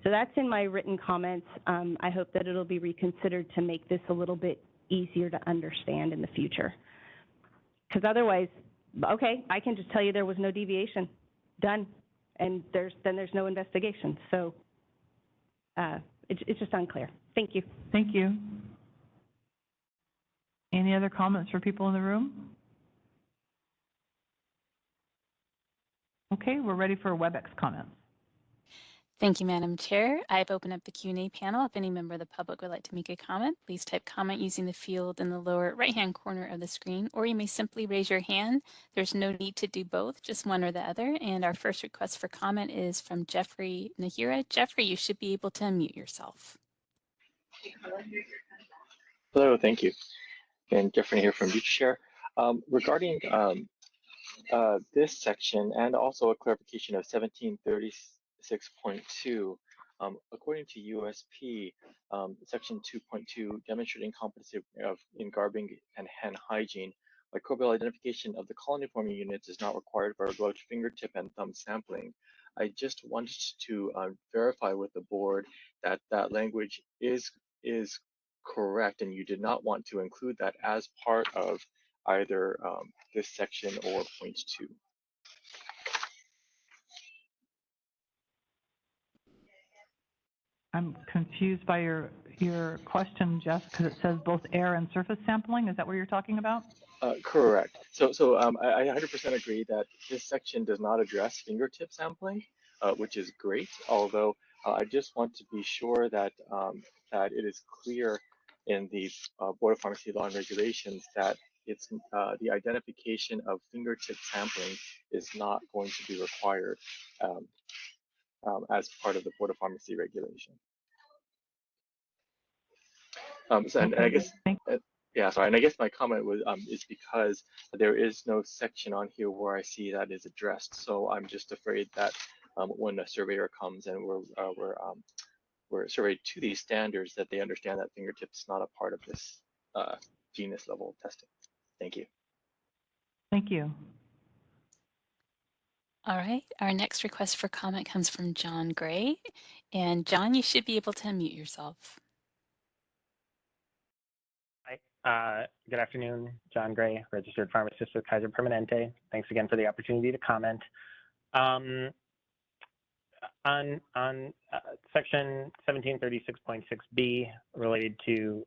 So that's in my written comments. I hope that it'll be reconsidered to make this a little bit easier to understand in the future. Because otherwise, okay, I can just tell you there was no deviation, done, and then there's no investigation. So it's just unclear. Thank you. Thank you. Any other comments for people in the room? Okay, we're ready for WebEx comments. Thank you, Madam Chair. I've opened up the Q&A panel. If any member of the public would like to make a comment, please type comment using the field in the lower right-hand corner of the screen, or you may simply raise your hand. There's no need to do both, just one or the other. And our first request for comment is from Jeffrey Nahira. Jeffrey, you should be able to unmute yourself. Hello, thank you. And Jeffrey here from NutriShare. Regarding this section and also a clarification of 1736.2, according to USP, section 2.2, demonstrating competency in garbing and hand hygiene, microbial identification of the colony forming units is not required for both fingertip and thumb sampling. I just wanted to verify with the board that that language is correct, and you did not want to include that as part of either this section or point 2. I'm confused by your question, Jeff, because it says both air and surface sampling. Is that what you're talking about? Correct. So I 100% agree that this section does not address fingertip sampling, which is great. Although I just want to be sure that that it is clear in the Board of Pharmacy Law and Regulations that it's the identification of fingertip sampling is not going to be required as part of the Board of Pharmacy regulation. And I guess, yeah, sorry, and I guess my comment was is because there is no section on here where I see that is addressed. So I'm just afraid that when a surveyor comes and we're surveyed to these standards, that they understand that fingertips is not a part of this genus level testing. Thank you. Thank you. All right, our next request for comment comes from John Gray. And John, you should be able to unmute yourself. Hi, good afternoon, John Gray, registered pharmacist with Kaiser Permanente. Thanks again for the opportunity to comment. On section 1736.6b related to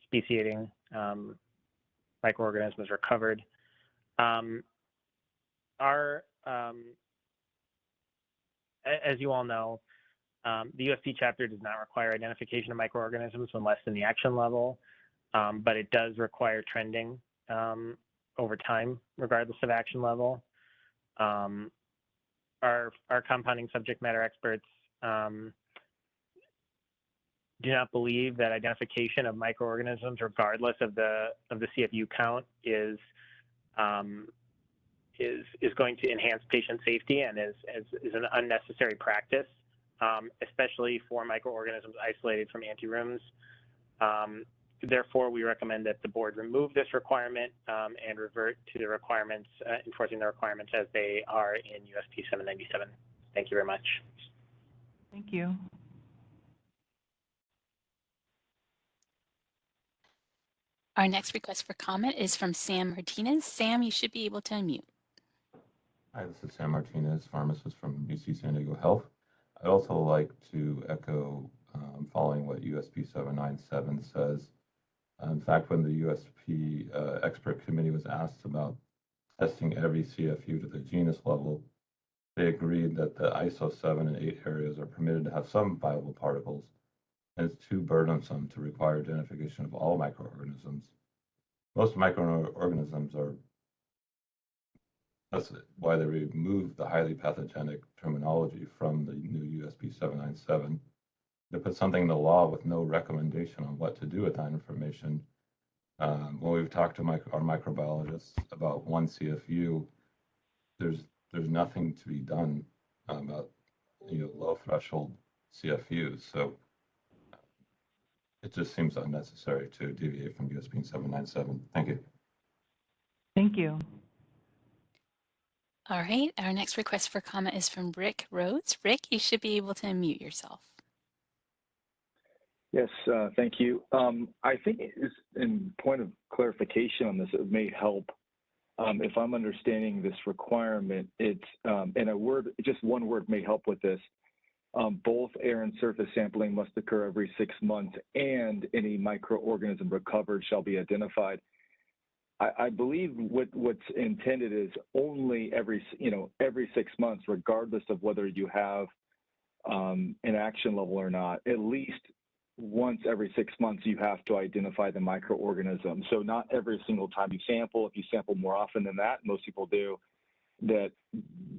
speciating microorganisms recovered, as you all know, The USP chapter does not require identification of microorganisms when less than the action level, but it does require trending over time, regardless of action level. Our compounding subject matter experts do not believe that identification of microorganisms, regardless of the CFU count, is going to enhance patient safety and is an unnecessary practice, especially for microorganisms isolated from anterooms. Therefore, we recommend that the board remove this requirement and revert to the requirements, enforcing the requirements as they are in USP 797. Thank you very much. Thank you. Our next request for comment is from Sam Martinez. Sam, you should be able to unmute. Hi, this is Sam Martinez, pharmacist from UC San Diego Health. I'd also like to echo following what USP 797 says. In fact, when the USP expert committee was asked about testing every CFU to the genus level, they agreed that the ISO 7 and 8 areas are permitted to have some viable particles, and it's too burdensome to require identification of all microorganisms. Most microorganisms are, that's why they removed the highly pathogenic terminology from the new USP 797. They put something in the law with no recommendation on what to do with that information. When we've talked to our microbiologists about one CFU, there's nothing to be done about low threshold CFUs. So it just seems unnecessary to deviate from USP 797. Thank you. Thank you. All right, our next request for comment is from Rick Rhodes. Rick, you should be able to unmute yourself. Yes, thank you. I think in point of clarification on this, it may help if I'm understanding this requirement. It's and a word, just one word may help with this. Both air and surface sampling must occur every 6 months, and any microorganism recovered shall be identified. I believe what's intended is only every 6 months, regardless of whether you have an action level or not. At least once every 6 months, you have to identify the microorganism. So not every single time you sample. If you sample more often than that, most people do, that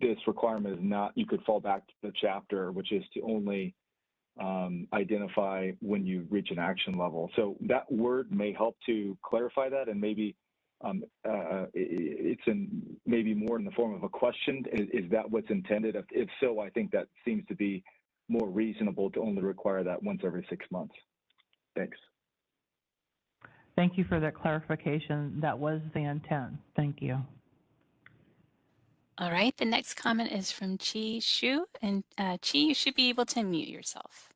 this requirement is not, you could fall back to the chapter, which is to only identify when you reach an action level. So that word may help to clarify that, and maybe it's maybe more in the form of a question. Is that what's intended? If so, I think that seems to be more reasonable to only require that once every 6 months. Thanks. Thank you for that clarification. That was the intent. Thank you. All right, the next comment is from Chi Shu, and Chi, you should be able to unmute yourself.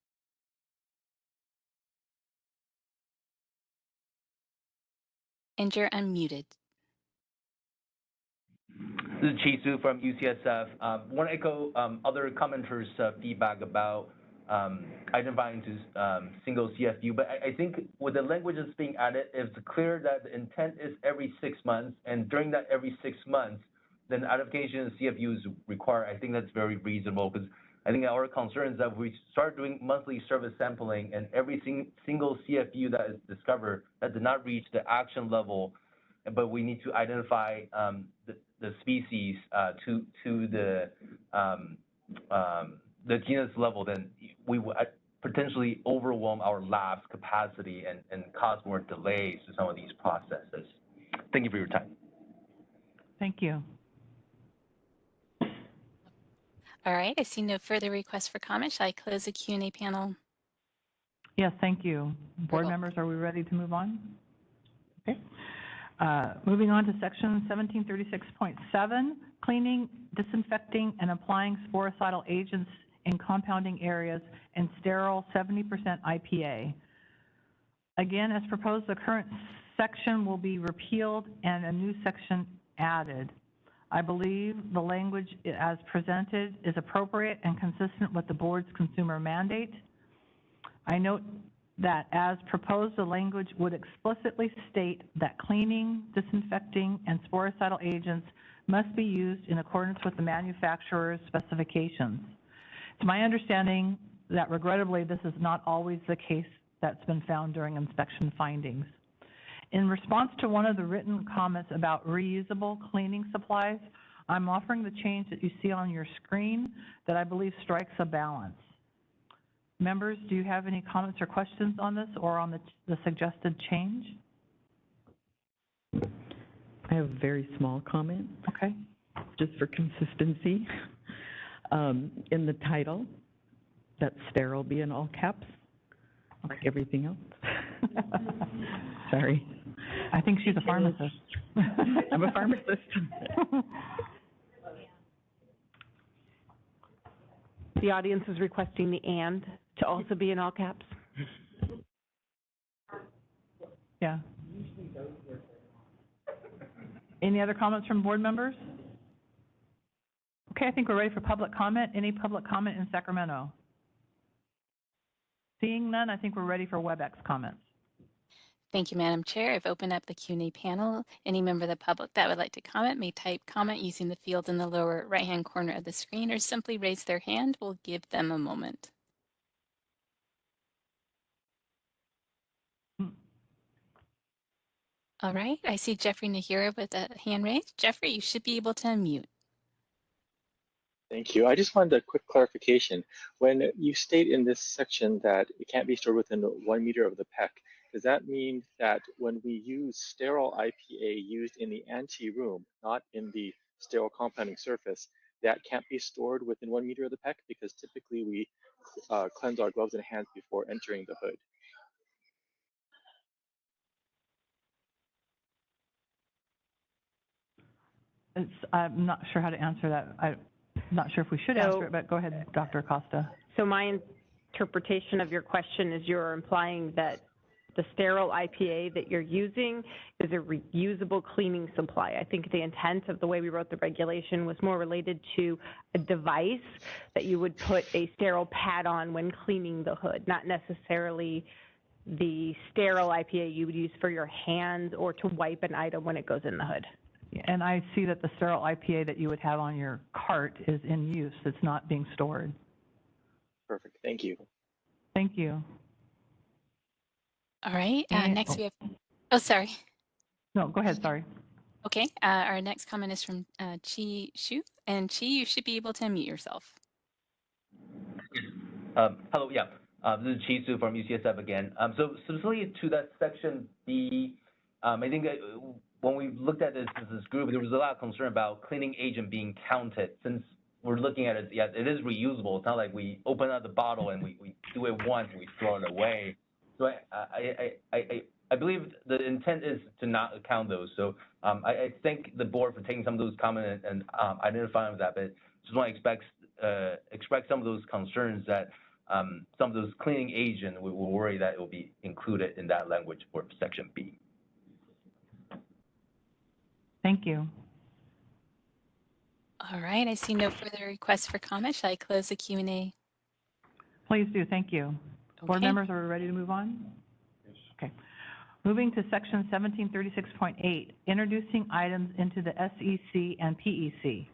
And you're unmuted. This is Chi Su from UCSF. Want to echo other commenters' feedback about identifying to single CFU, but I think with the language that's being added, it's clear that the intent is every 6 months, and during that every 6 months, then identification of CFU is required. I think that's very reasonable, because I think our concern is that we start doing monthly service sampling, and every single CFU that is discovered that did not reach the action level, but we need to identify the species to the genus level, then we would potentially overwhelm our lab's capacity and cause more delays to some of these processes. Thank you for your time. Thank you. All right, I see no further requests for comment. Shall I close the Q&A panel? Yes, thank you. Board members, are we ready to move on? Okay. Moving on to section 1736.7, cleaning, disinfecting, and applying sporicidal agents in compounding areas and sterile 70% IPA. Again, as proposed, the current section will be repealed and a new section added. I believe the language as presented is appropriate and consistent with the board's consumer mandate. I note that as proposed, the language would explicitly state that cleaning, disinfecting, and sporicidal agents must be used in accordance with the manufacturer's specifications. It's my understanding that regrettably, this is not always the case that's been found during inspection findings. In response to one of the written comments about reusable cleaning supplies, I'm offering the change that you see on your screen that I believe strikes a balance. Members, do you have any comments or questions on this or on the suggested change? I have a very small comment. Okay. Just for consistency. In the title, that sterile be in all caps, like everything else. Sorry. I think she's a pharmacist. I'm a pharmacist. The audience is requesting the "and" to also be in all caps. Yeah. Any other comments from board members? Okay, I think we're ready for public comment. Any public comment in Sacramento? Seeing none, I think we're ready for WebEx comments. Thank you, Madam Chair. I've opened up the Q&A panel. Any member of the public that would like to comment may type comment using the field in the lower right-hand corner of the screen or simply raise their hand. We'll give them a moment. All right, I see Jeffrey Nahira with a hand raised. Jeffrey, you should be able to unmute. Thank you. I just wanted a quick clarification. When you state in this section that it can't be stored within 1 meter of the PEC, does that mean that when we use sterile IPA used in the ante room, not in the sterile compounding surface, that can't be stored within 1 meter of the PEC? Because typically we cleanse our gloves and hands before entering the hood. I'm not sure how to answer that. I'm not sure if we should answer it, but go ahead, Dr. Acosta. So my interpretation of your question is you're implying that the sterile IPA that you're using is a reusable cleaning supply. I think the intent of the way we wrote the regulation was more related to a device that you would put a sterile pad on when cleaning the hood, not necessarily the sterile IPA you would use for your hands or to wipe an item when it goes in the hood. And I see that the sterile IPA that you would have on your cart is in use. It's not being stored. Perfect. Thank you. Thank you. All right, next we have, oh, sorry. No, go ahead, sorry. Okay, our next comment is from Chi Shu. And Chi, you should be able to unmute yourself. Hello, yeah. This is Chi Shu from UCSF again. So specifically to that section B, I think when we looked at this group, there was a lot of concern about cleaning agent being counted. Since we're looking at it, yeah, it is reusable. It's not like we open up the bottle and we do it once and we throw it away. So I believe the intent is to not count those. So I thank the board for taking some of those comments and identifying that, but just want to express some of those concerns that some of those cleaning agents, we will worry that it will be included in that language for section B. Thank you. All right, I see no further requests for comment. Shall I close the Q&A? Please do, thank you. Board Okay. members, are we ready to move on? Yes. Okay. Moving to section 1736.8, introducing items into the SEC and PEC.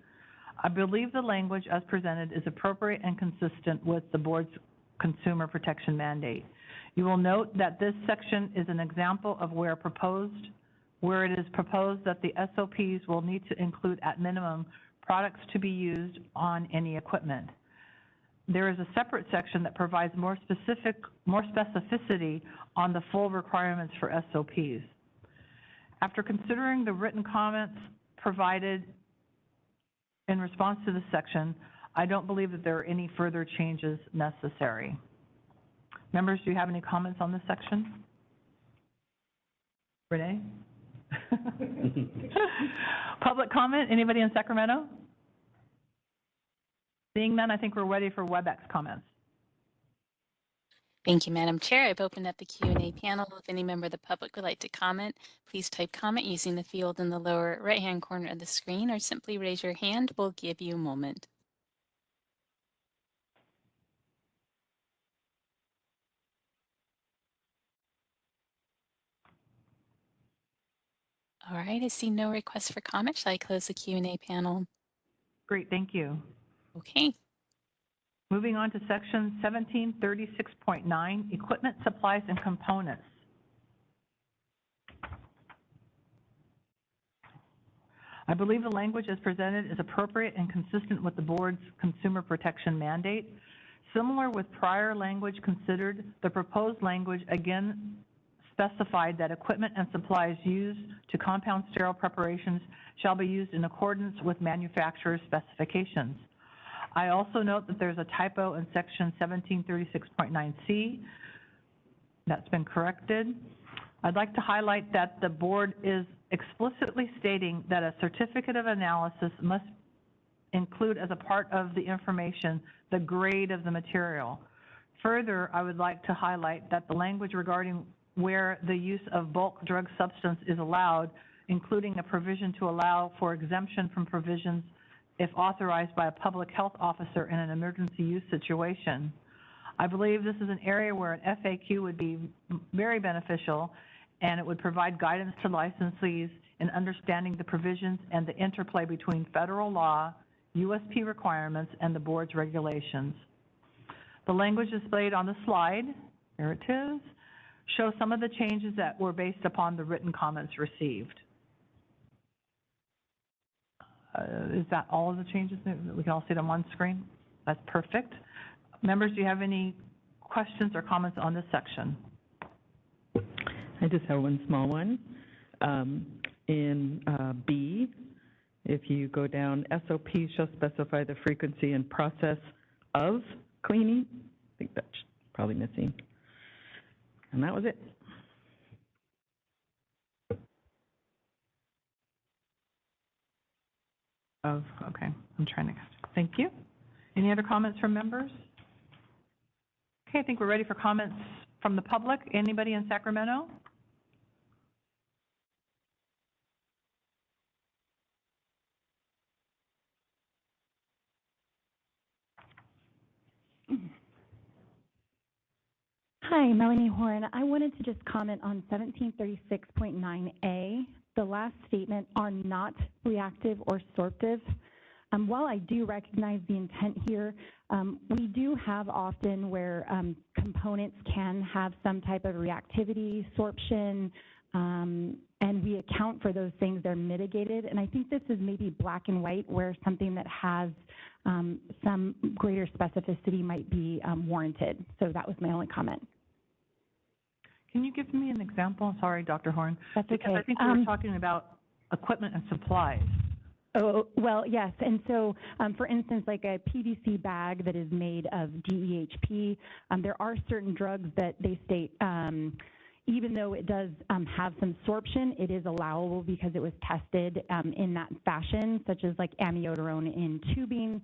I believe the language as presented is appropriate and consistent with the board's consumer protection mandate. You will note that this section is an example of where it is proposed that the SOPs will need to include at minimum products to be used on any equipment. There is a separate section that provides more specificity on the full requirements for SOPs. After considering the written comments provided in response to this section, I don't believe that there are any further changes necessary. Members, do you have any comments on this section? Renee? Public comment? Anybody in Sacramento? Seeing none, I think we're ready for WebEx comments. Thank you, Madam Chair. I've opened up the Q&A panel. If any member of the public would like to comment, please type comment using the field in the lower right-hand corner of the screen or simply raise your hand. We'll give you a moment. All right, I see no requests for comment. Shall I close the Q&A panel? Great, thank you. Okay. Moving on to section 1736.9, equipment, supplies, and components. I believe the language as presented is appropriate and consistent with the board's consumer protection mandate. Similar with prior language considered, the proposed language again specified that equipment and supplies used to compound sterile preparations shall be used in accordance with manufacturer's specifications. I also note that there's a typo in section 1736.9C. That's been corrected. I'd like to highlight that the board is explicitly stating that a certificate of analysis must include as a part of the information the grade of the material. Further, I would like to highlight that the language regarding where the use of bulk drug substance is allowed, including a provision to allow for exemption from provisions if authorized by a public health officer in an emergency use situation. I believe this is an area where an FAQ would be very beneficial, and it would provide guidance to licensees in understanding the provisions and the interplay between federal law, USP requirements, and the board's regulations. The language displayed on the slide, here it is, shows some of the changes that were based upon the written comments received. Is that all of the changes that we can all see it on one screen? That's perfect. Members, do you have any questions or comments on this section? I just have one small one. In B, if you go down, SOP shall specify the frequency and process of cleaning. I think that's probably missing. And that was it. Okay, I'm trying to, thank you. Any other comments from members? Okay, I think we're ready for comments from the public. Anybody in Sacramento? Hi, Melanie Horn. I wanted to just comment on 1736.9A. The last statement are not reactive or sorptive. While I do recognize the intent here, we do have often where components can have some type of reactivity, sorption, and we account for those things. They're mitigated. And I think this is maybe black and white where something that has some greater specificity might be warranted. So that was my only comment. Can you give me an example? Sorry, Dr. Horn. That's okay. Because I think we were talking about equipment and supplies. Oh, well, yes. And so, for instance, like a PVC bag that is made of DEHP, there are certain drugs that they state, even though it does have some sorption, it is allowable because it was tested in that fashion, such as like amiodarone in tubing.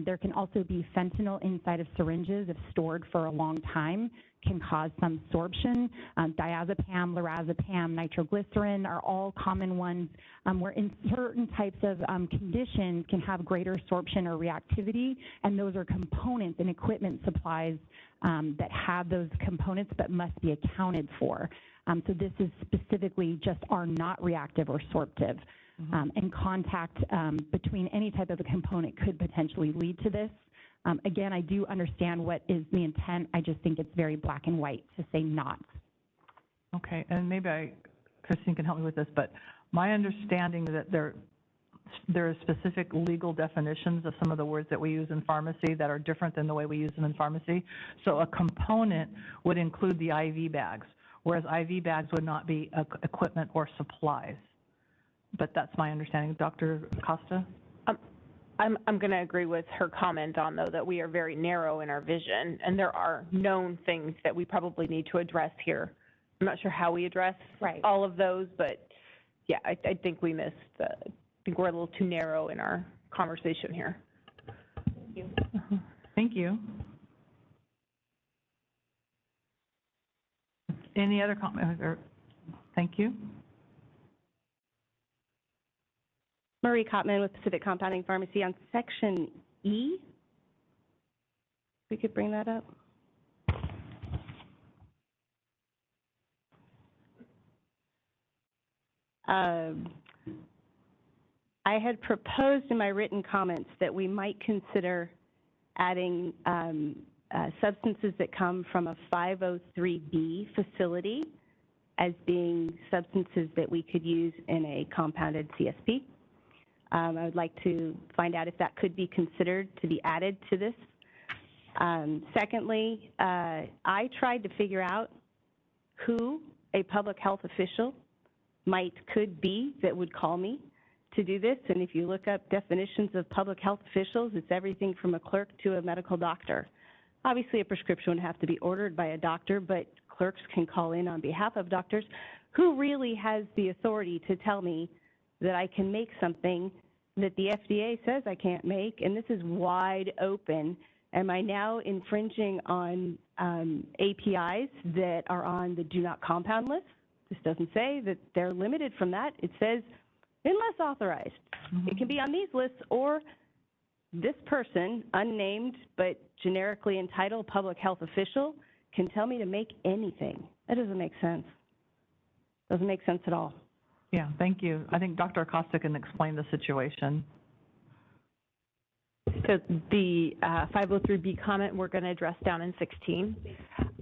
There can also be fentanyl inside of syringes if stored for a long time, can cause some sorption. Diazepam, lorazepam, nitroglycerin are all common ones where in certain types of conditions can have greater sorption or reactivity, and those are components and equipment supplies that have those components but must be accounted for. So this is specifically just are not reactive or sorptive. And contact between any type of a component could potentially lead to this. Again, I do understand what is the intent. I just think it's very black and white to say not. Okay, and maybe Christine can help me with this, but my understanding that there are specific legal definitions of some of the words that we use in pharmacy that are different than the way we use them in pharmacy. So a component would include the IV bags, whereas IV bags would not be equipment or supplies. But that's my understanding. Dr. Costa? I'm going to agree with her comment on, though, that we are very narrow in our vision, and there are known things that we probably need to address here. I'm not sure how we address all of those, but yeah, I think we missed I think we're a little too narrow in our conversation here. Thank you. Thank you. Any other comments? Thank you. Marie Kottman with Pacific Compounding Pharmacy on Section E. We could bring that up. I had proposed in my written comments that we might consider adding substances that come from a 503B facility as being substances that we could use in a compounded CSP. I would like to find out if that could be considered to be added to this. Secondly, I tried to figure out who a public health official could be that would call me to do this. And if you look up definitions of public health officials, it's everything from a clerk to a medical doctor. Obviously, a prescription would have to be ordered by a doctor, but clerks can call in on behalf of doctors. Who really has the authority to tell me that I can make something that the FDA says I can't make? And this is wide open. Am I now infringing on APIs that are on the do not compound list? This doesn't say that they're limited from that. It says, unless authorized. It can be on these lists, or this person, unnamed but generically entitled public health official, can tell me to make anything. That doesn't make sense. Doesn't make sense at all. Yeah, thank you. I think Dr. Acosta can explain the situation. So the 503B comment we're going to address down in 16.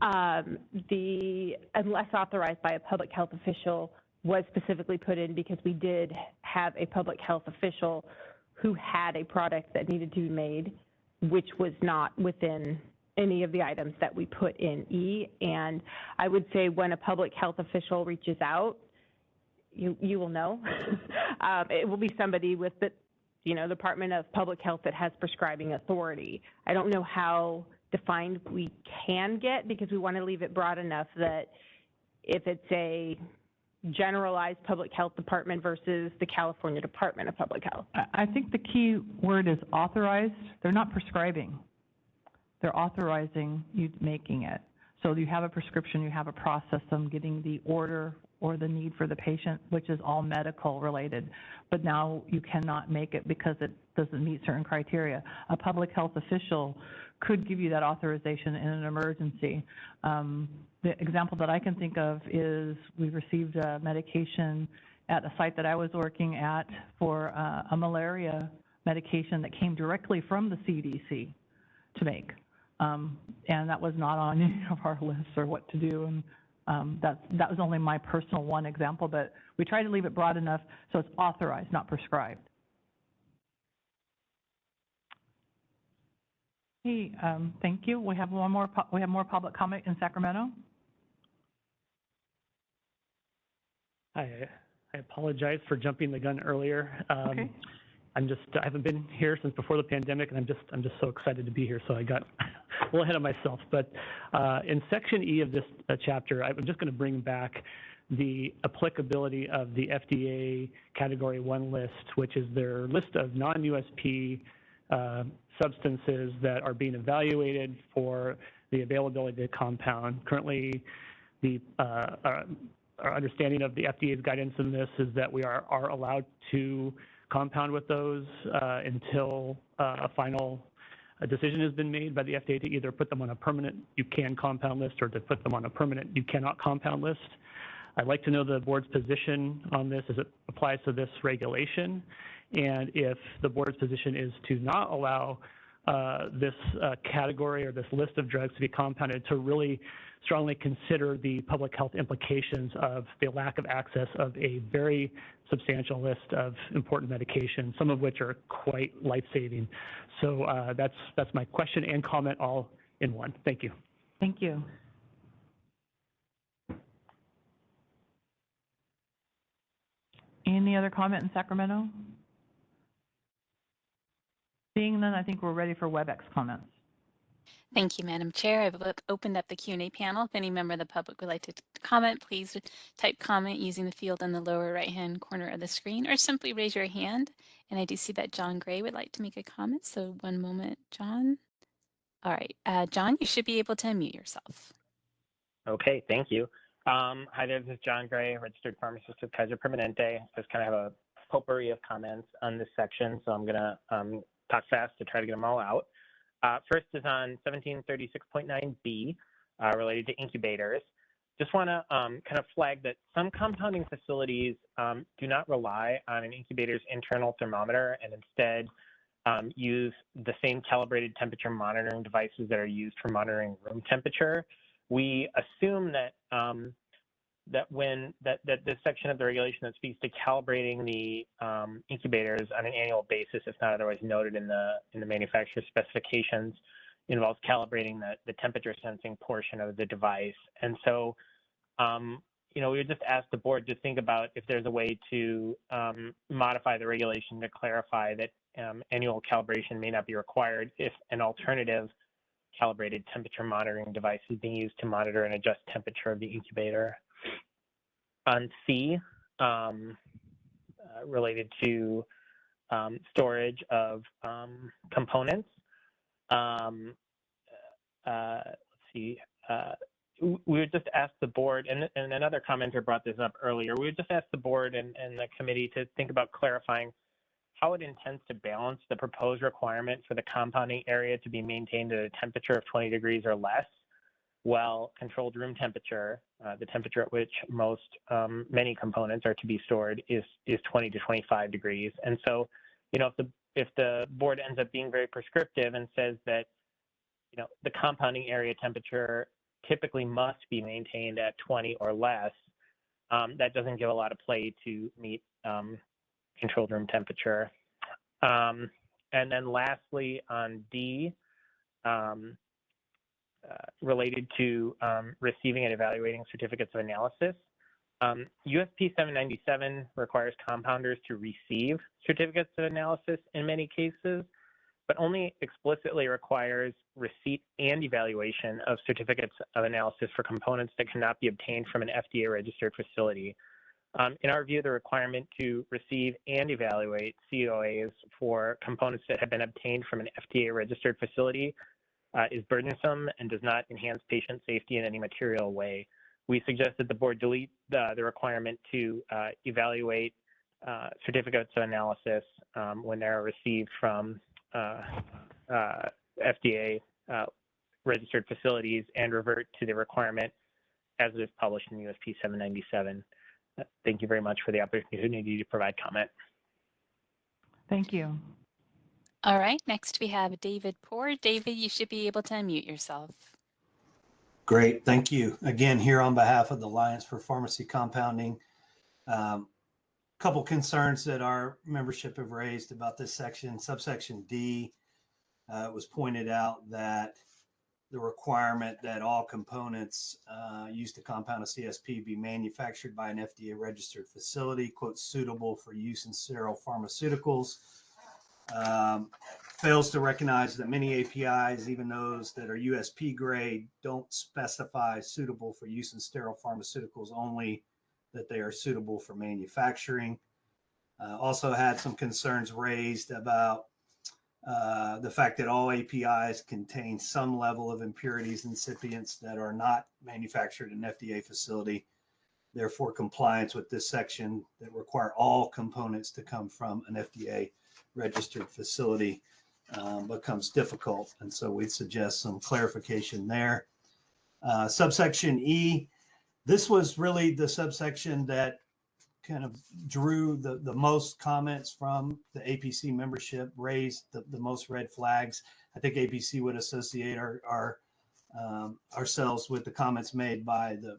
The unless authorized by a public health official was specifically put in because we did have a public health official who had a product that needed to be made, which was not within any of the items that we put in E. And I would say when a public health official reaches out, you will know. It will be somebody with the Department of Public Health that has prescribing authority. I don't know how defined we can get, because we want to leave it broad enough that if it's a generalized public health department versus the California Department of Public Health. I think the key word is authorized. They're not prescribing. They're authorizing you making it. So you have a prescription, you have a process, them getting the order or the need for the patient, which is all medical related. But now you cannot make it because it doesn't meet certain criteria. A public health official could give you that authorization in an emergency. The example that I can think of is we received a medication at a site that I was working at for a malaria medication that came directly from the CDC to make. And that was not on any of our lists or what to do. And that was only my personal one example, but we try to leave it broad enough so it's authorized, not prescribed. Hey, thank you. We have one more. We have more public comment in Sacramento. Hi, I apologize for jumping the gun earlier. Okay. I haven't been here since before the pandemic, and I'm just so excited to be here. So I got a little ahead of myself. But in Section E of this chapter, I'm just going to bring back the applicability of the FDA Category 1 list, which is their list of non-USP substances that are being evaluated for the availability to compound. Currently, our understanding of the FDA's guidance in this is that we are allowed to compound with those until a final decision has been made by the FDA to either put them on a permanent you can compound list or to put them on a permanent you cannot compound list. I'd like to know the board's position on this as it applies to this regulation, and if the board's position is to not allow this category or this list of drugs to be compounded, to really strongly consider the public health implications of the lack of access of a very substantial list of important medications, some of which are quite life-saving. So that's my question and comment all in one. Thank you. Thank you. Any other comment in Sacramento? Seeing none, I think we're ready for WebEx comments. Thank you, Madam Chair. I've opened up the Q&A panel. If any member of the public would like to comment, please type comment using the field in the lower right-hand corner of the screen, or simply raise your hand. And I do see that John Gray would like to make a comment, so one moment, John. All right, John, you should be able to unmute yourself. Okay, thank you. Hi there, this is John Gray, registered pharmacist with Kaiser Permanente. I just kind of have a potpourri of comments on this section, so I'm going to talk fast to try to get them all out. First is on 1736.9B related to incubators. Just want to kind of flag that some compounding facilities do not rely on an incubator's internal thermometer and instead use the same calibrated temperature monitoring devices that are used for monitoring room temperature. We assume that that this section of the regulation that speaks to calibrating the incubators on an annual basis, if not otherwise noted in the manufacturer's specifications, involves calibrating the temperature sensing portion of the device. And so, we would just ask the board to think about if there's a way to modify the regulation to clarify that annual calibration may not be required if an alternative calibrated temperature monitoring device is being used to monitor and adjust temperature of the incubator. On C, related to storage of components, let's see, we would just ask the board, and another commenter brought this up earlier, we would just ask the board and the committee to think about clarifying how it intends to balance the proposed requirement for the compounding area to be maintained at a temperature of 20 degrees or less, while controlled room temperature, the temperature at which many components are to be stored, is 20 to 25 degrees. And so, if the board ends up being very prescriptive and says that, the compounding area temperature typically must be maintained at 20 or less, that doesn't give a lot of play to meet controlled room temperature. And then lastly, on D, related to receiving and evaluating certificates of analysis, USP 797 requires compounders to receive certificates of analysis in many cases, but only explicitly requires receipt and evaluation of certificates of analysis for components that cannot be obtained from an FDA-registered facility. In our view, the requirement to receive and evaluate COAs for components that have been obtained from an FDA-registered facility is burdensome and does not enhance patient safety in any material way. We suggest that the board delete the requirement to evaluate certificates of analysis when they're received from FDA registered facilities and revert to the requirement as it is published in USP 797. Thank you very much for the opportunity to provide comment. Thank you. All right, next we have David Poor. David, you should be able to unmute yourself. Great, thank you. Again, here on behalf of the Alliance for Pharmacy Compounding, couple concerns that our membership have raised about this section. Subsection D, it was pointed out that the requirement that all components used to compound a CSP be manufactured by an FDA-registered facility, quote, suitable for use in sterile pharmaceuticals, fails to recognize that many APIs, even those that are USP grade, don't specify suitable for use in sterile pharmaceuticals, only that they are suitable for manufacturing. Also had some concerns raised about the fact that all APIs contain some level of impurities and excipients that are not manufactured in an FDA facility. Therefore, compliance with this section that require all components to come from an FDA registered facility becomes difficult. And so we'd suggest some clarification there. Subsection E, this was really the subsection that kind of drew the most comments from the APC membership, raised the most red flags. I think APC would associate ourselves with the comments made by the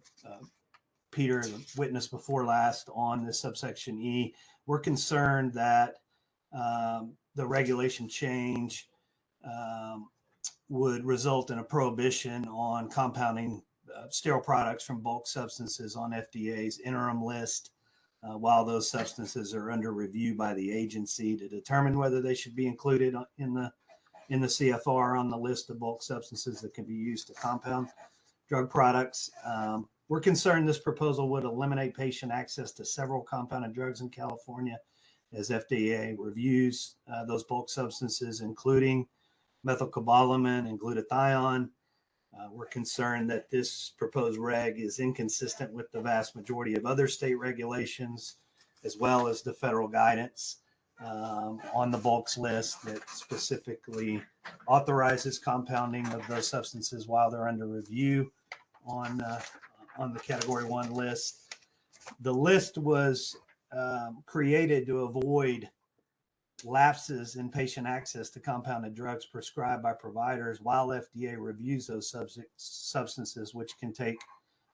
Peter, the witness before last, on this subsection E. We're concerned that the regulation change would result in a prohibition on compounding sterile products from bulk substances on FDA's interim list while those substances are under review by the agency to determine whether they should be included in the CFR on the list of bulk substances that can be used to compound drug products. We're concerned this proposal would eliminate patient access to several compounded drugs in California as FDA reviews those bulk substances, including methylcobalamin and glutathione. We're concerned that this proposed reg is inconsistent with the vast majority of other state regulations, as well as the federal guidance on the bulks list that specifically authorizes compounding of those substances while they're under review on the Category 1 list. The list was created to avoid lapses in patient access to compounded drugs prescribed by providers while FDA reviews those substances, which can take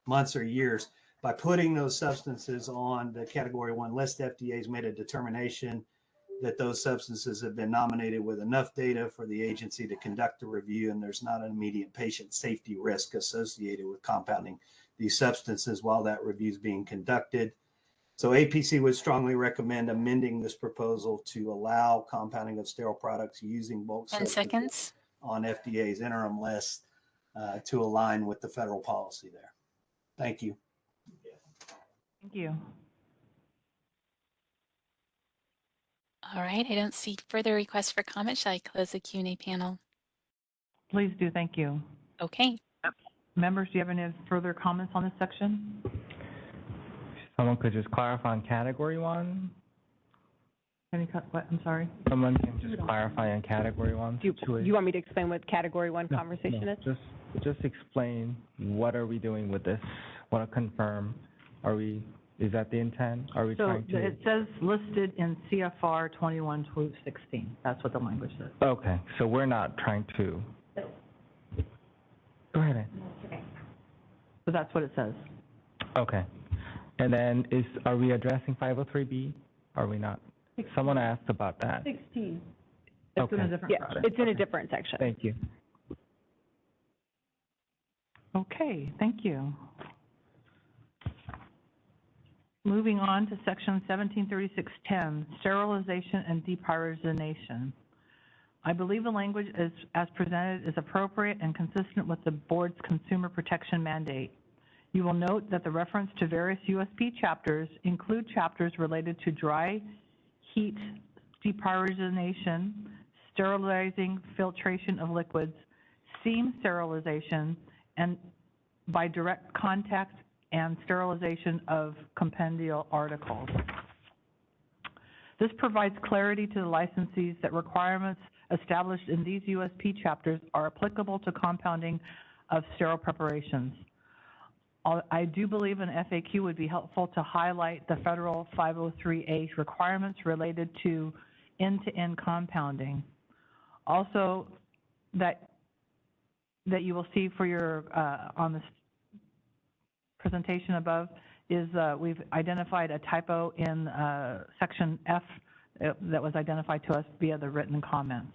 months or years. By putting those substances on the Category 1 list, FDA has made a determination that those substances have been nominated with enough data for the agency to conduct a review, and there's not an immediate patient safety risk associated with compounding these substances while that review is being conducted. So APC would strongly recommend amending this proposal to allow compounding of sterile products using bulk 10 seconds on FDA's interim list to align with the federal policy there. Thank you. Thank you. All right, I don't see further requests for comment. Shall I close the Q&A panel? Please do, thank you. Okay. Members, do you have any further comments on this section? Someone could just clarify on Category 1? What? I'm sorry? Someone can just clarify on Category 1? Do you want me to explain what Category 1 conversation is? Just explain, what are we doing with this? Want to confirm, is that the intent? Are we trying to? It says listed in CFR 21-16. That's what the language says. Okay, so we're not trying to. Go ahead. So that's what it says. Okay. And then are we addressing 503B? Are we not? Someone asked about that. 16. It's in a different product. It's in a different section. Thank you. Okay, thank you. Moving on to section 1736.10, sterilization and depyrogenation. I believe the language as presented is appropriate and consistent with the board's consumer protection mandate. You will note that the reference to various USP chapters include chapters related to dry heat depyrogenation, sterilizing filtration of liquids, steam sterilization, and by direct contact and sterilization of compendial articles. This provides clarity to the licensees that requirements established in these USP chapters are applicable to compounding of sterile preparations. I do believe an FAQ would be helpful to highlight the federal 503A requirements related to end-to-end compounding. Also, that you will see for your on this presentation above is we've identified a typo in section F that was identified to us via the written comments.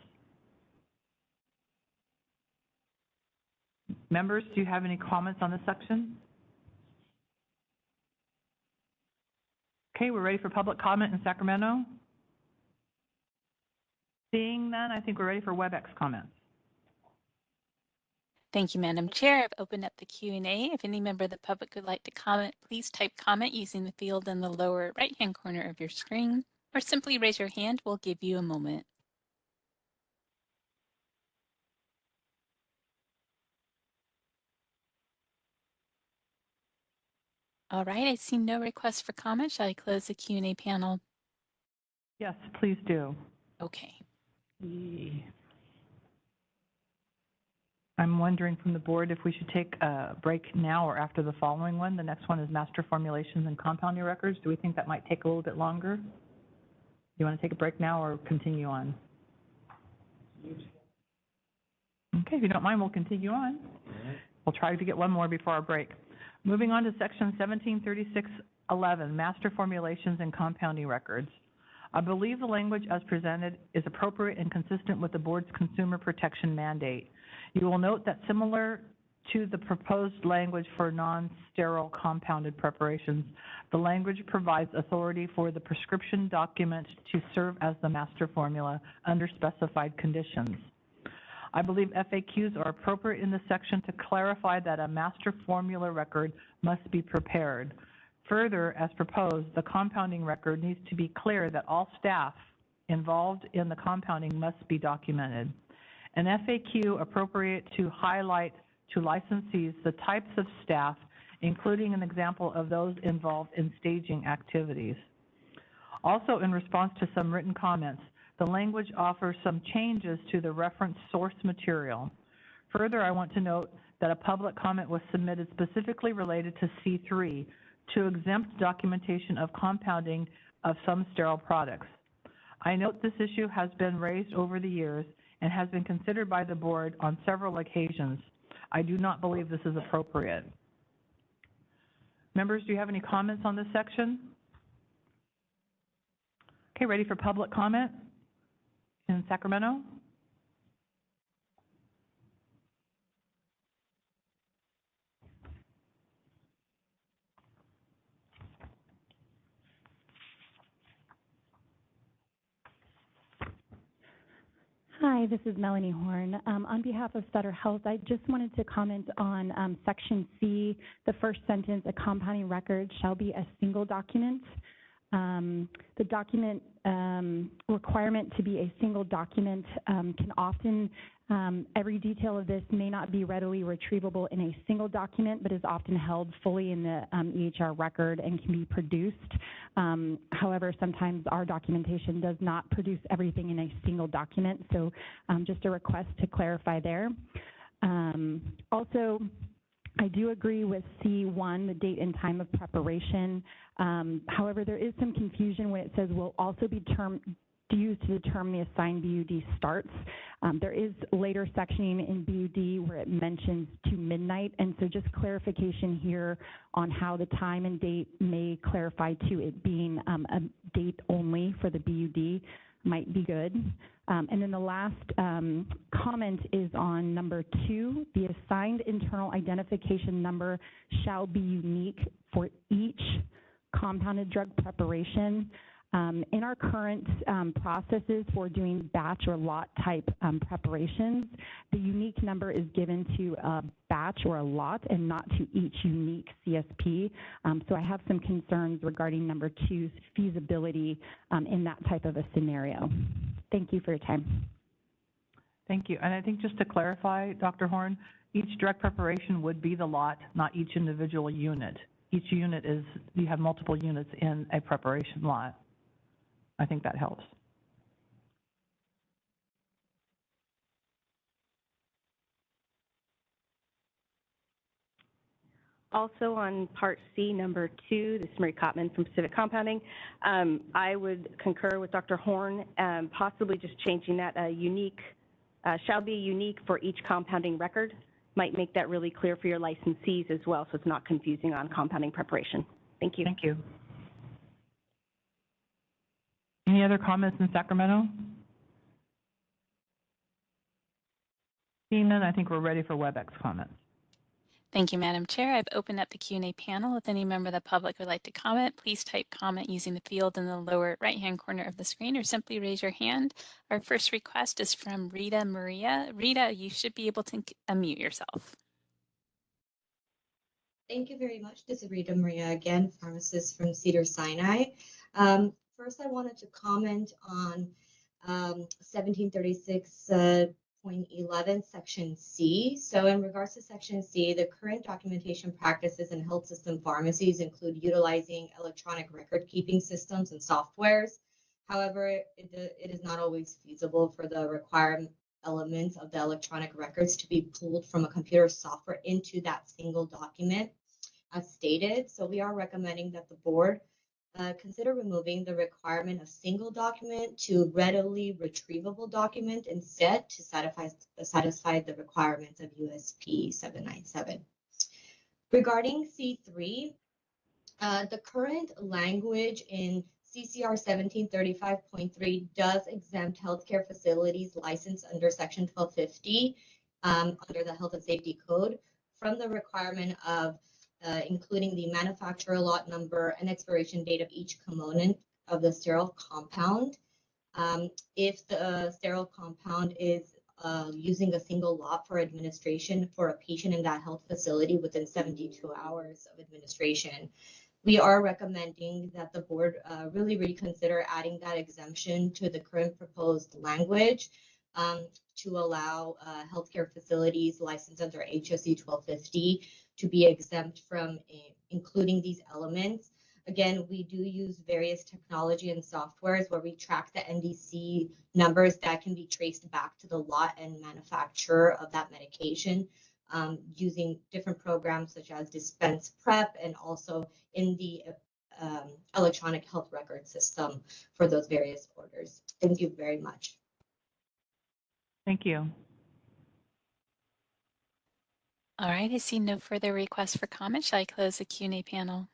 Members, do you have any comments on this section? Okay, we're ready for public comment in Sacramento. Seeing none, I think we're ready for WebEx comments. Thank you, Madam Chair. I've opened up the Q&A. If any member of the public would like to comment, please type comment using the field in the lower right-hand corner of your screen, or simply raise your hand. We'll give you a moment. All right, I see no requests for comment. Shall I close the Q&A panel? Yes, please do. Okay. I'm wondering from the board if we should take a break now or after the following one. The next one is master formulations and compounding records. Do we think that might take a little bit longer? Do you want to take a break now or continue on? Okay, if you don't mind, we'll continue on. We'll try to get one more before our break. Moving on to section 1736.11, master formulations and compounding records. I believe the language as presented is appropriate and consistent with the board's consumer protection mandate. You will note that similar to the proposed language for non-sterile compounded preparations, the language provides authority for the prescription document to serve as the master formula under specified conditions. I believe FAQs are appropriate in this section to clarify that a master formula record must be prepared. Further, as proposed, the compounding record needs to be clear that all staff involved in the compounding must be documented. An FAQ appropriate to highlight to licensees the types of staff, including an example of those involved in staging activities. Also, in response to some written comments, the language offers some changes to the reference source material. Further, I want to note that a public comment was submitted specifically related to C3 to exempt documentation of compounding of some sterile products. I note this issue has been raised over the years and has been considered by the board on several occasions. I do not believe this is appropriate. Members, do you have any comments on this section? Okay, ready for public comment in Sacramento? Hi, this is Melanie Horn. On behalf of Sutter Health, I just wanted to comment on Section C, the first sentence, a compounding record shall be a single document. The document requirement to be a single document can often, every detail of this may not be readily retrievable in a single document, but is often held fully in the EHR record and can be produced. However, sometimes our documentation does not produce everything in a single document, so just a request to clarify there. Also, I do agree with C1, the date and time of preparation. However, there is some confusion when it says will also be used to determine the assigned BUD starts. There is later sectioning in BUD where it mentions to midnight, and so just clarification here on how the time and date may clarify to it being a date only for the BUD might be good. And then the last comment is on number 2. The assigned internal identification number shall be unique for each compounded drug preparation. In our current processes for doing batch or lot type preparations, the unique number is given to a batch or a lot and not to each unique CSP. So I have some concerns regarding number 2's feasibility in that type of a scenario. Thank you for your time. Thank you. And I think just to clarify, Dr. Horn, each drug preparation would be the lot, not each individual unit. Each unit is, you have multiple units in a preparation lot. I think that helps. Also on Part C, number 2, this is Marie Kottman from Pacific Compounding. I would concur with Dr. Horn, possibly just changing that unique, shall be unique for each compounding record. Might make that really clear for your licensees as well, so it's not confusing on compounding preparation. Thank you. Thank you. Any other comments in Sacramento? Seeing none, I think we're ready for WebEx comments. Thank you, Madam Chair. I've opened up the Q&A panel. If any member of the public would like to comment, please type comment using the field in the lower right-hand corner of the screen or simply raise your hand. Our first request is from Rita Maria. Rita, you should be able to unmute yourself. Thank you very much. This is Rita Maria again, pharmacist from Cedars-Sinai. First, I wanted to comment on 1736.11, Section C. So in regards to Section C, the current documentation practices in health system pharmacies include utilizing electronic record-keeping systems and softwares. However, it is not always feasible for the required elements of the electronic records to be pulled from a computer software into that single document as stated. So we are recommending that the board consider removing the requirement of single document to readily retrievable document instead to satisfy the requirements of USP 797. Regarding C3, the current language in CCR 1735.3 does exempt healthcare facilities licensed under Section 1250 under the Health and Safety Code from the requirement of including the manufacturer lot number and expiration date of each component of the sterile compound. If the sterile compound is using a single lot for administration for a patient in that health facility within 72 hours of administration, we are recommending that the board really reconsider adding that exemption to the current proposed language to allow healthcare facilities licensed under HSC 1250 to be exempt from including these elements. Again, we do use various technology and softwares where we track the NDC numbers that can be traced back to the lot and manufacturer of that medication using different programs such as Dispense Prep, and also in the electronic health record system for those various orders. Thank you very much. Thank you. All right, I see no further requests for comment. Shall I close the Q&A panel?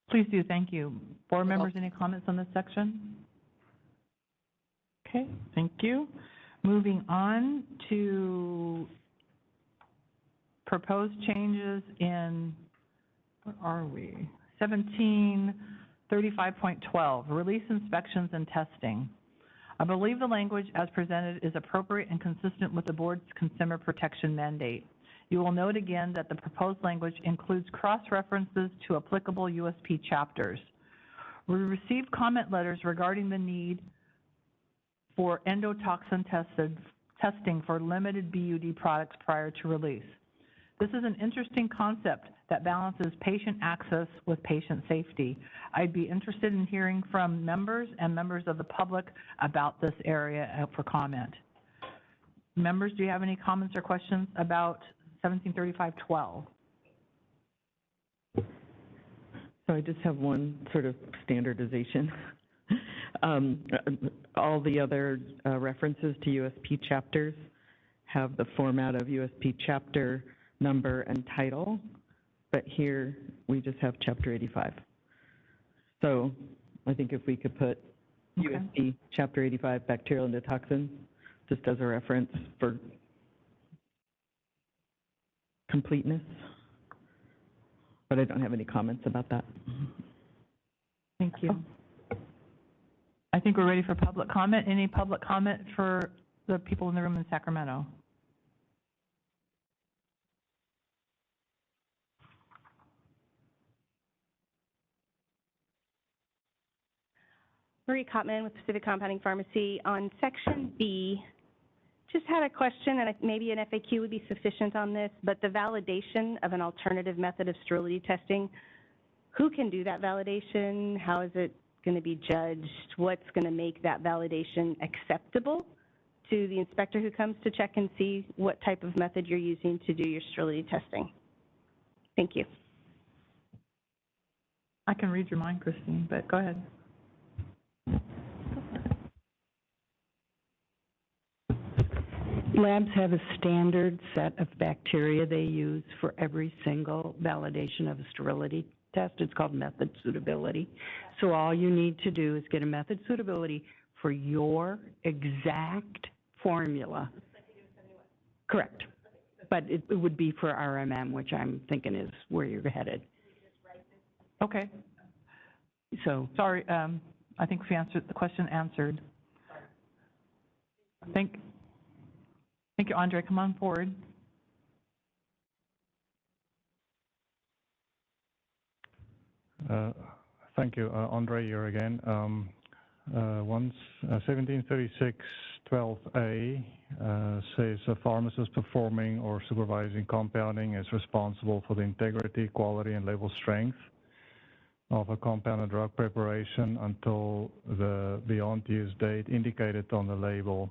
Please do, thank you. Board members, any comments on this section? Okay, thank you. Moving on to proposed changes in, what are we? 1735.12, release inspections and testing. I believe the language as presented is appropriate and consistent with the board's consumer protection mandate. You will note again that the proposed language includes cross-references to applicable USP chapters. We received comment letters regarding the need for endotoxin testing for limited BUD products prior to release. This is an interesting concept that balances patient access with patient safety. I'd be interested in hearing from members and members of the public about this area for comment. Members, do you have any comments or questions about 1735.12? So I just have one sort of standardization. All the other references to USP chapters have the format of USP chapter, number, and title, but here we just have Chapter 85. So I think if we could put USP Chapter 85, bacterial endotoxin, just as a reference for completeness, but I don't have any comments about that. Thank you. I think we're ready for public comment. Any public comment for the people in the room in Sacramento? Marie Kottman with Pacific Compounding Pharmacy. On Section B, just had a question, and maybe an FAQ would be sufficient on this, but the validation of an alternative method of sterility testing, who can do that validation? How is it going to be judged? What's going to make that validation acceptable to the inspector who comes to check and see what type of method you're using to do your sterility testing? Thank you. I can read your mind, Christine, but go ahead. Labs have a standard set of bacteria they use for every single validation of a sterility test. It's called method suitability. So all you need to do is get a method suitability for your exact formula. Correct. But it would be for RMM, which I'm thinking is where you're headed. Okay. So. Sorry, I think we answered the question answered. Thank you, Andre. Come on forward. Thank you, Andre, here again. 1736.12a says a pharmacist performing or supervising compounding is responsible for the integrity, quality, and label strength of a compounded drug preparation until the beyond use date indicated on the label,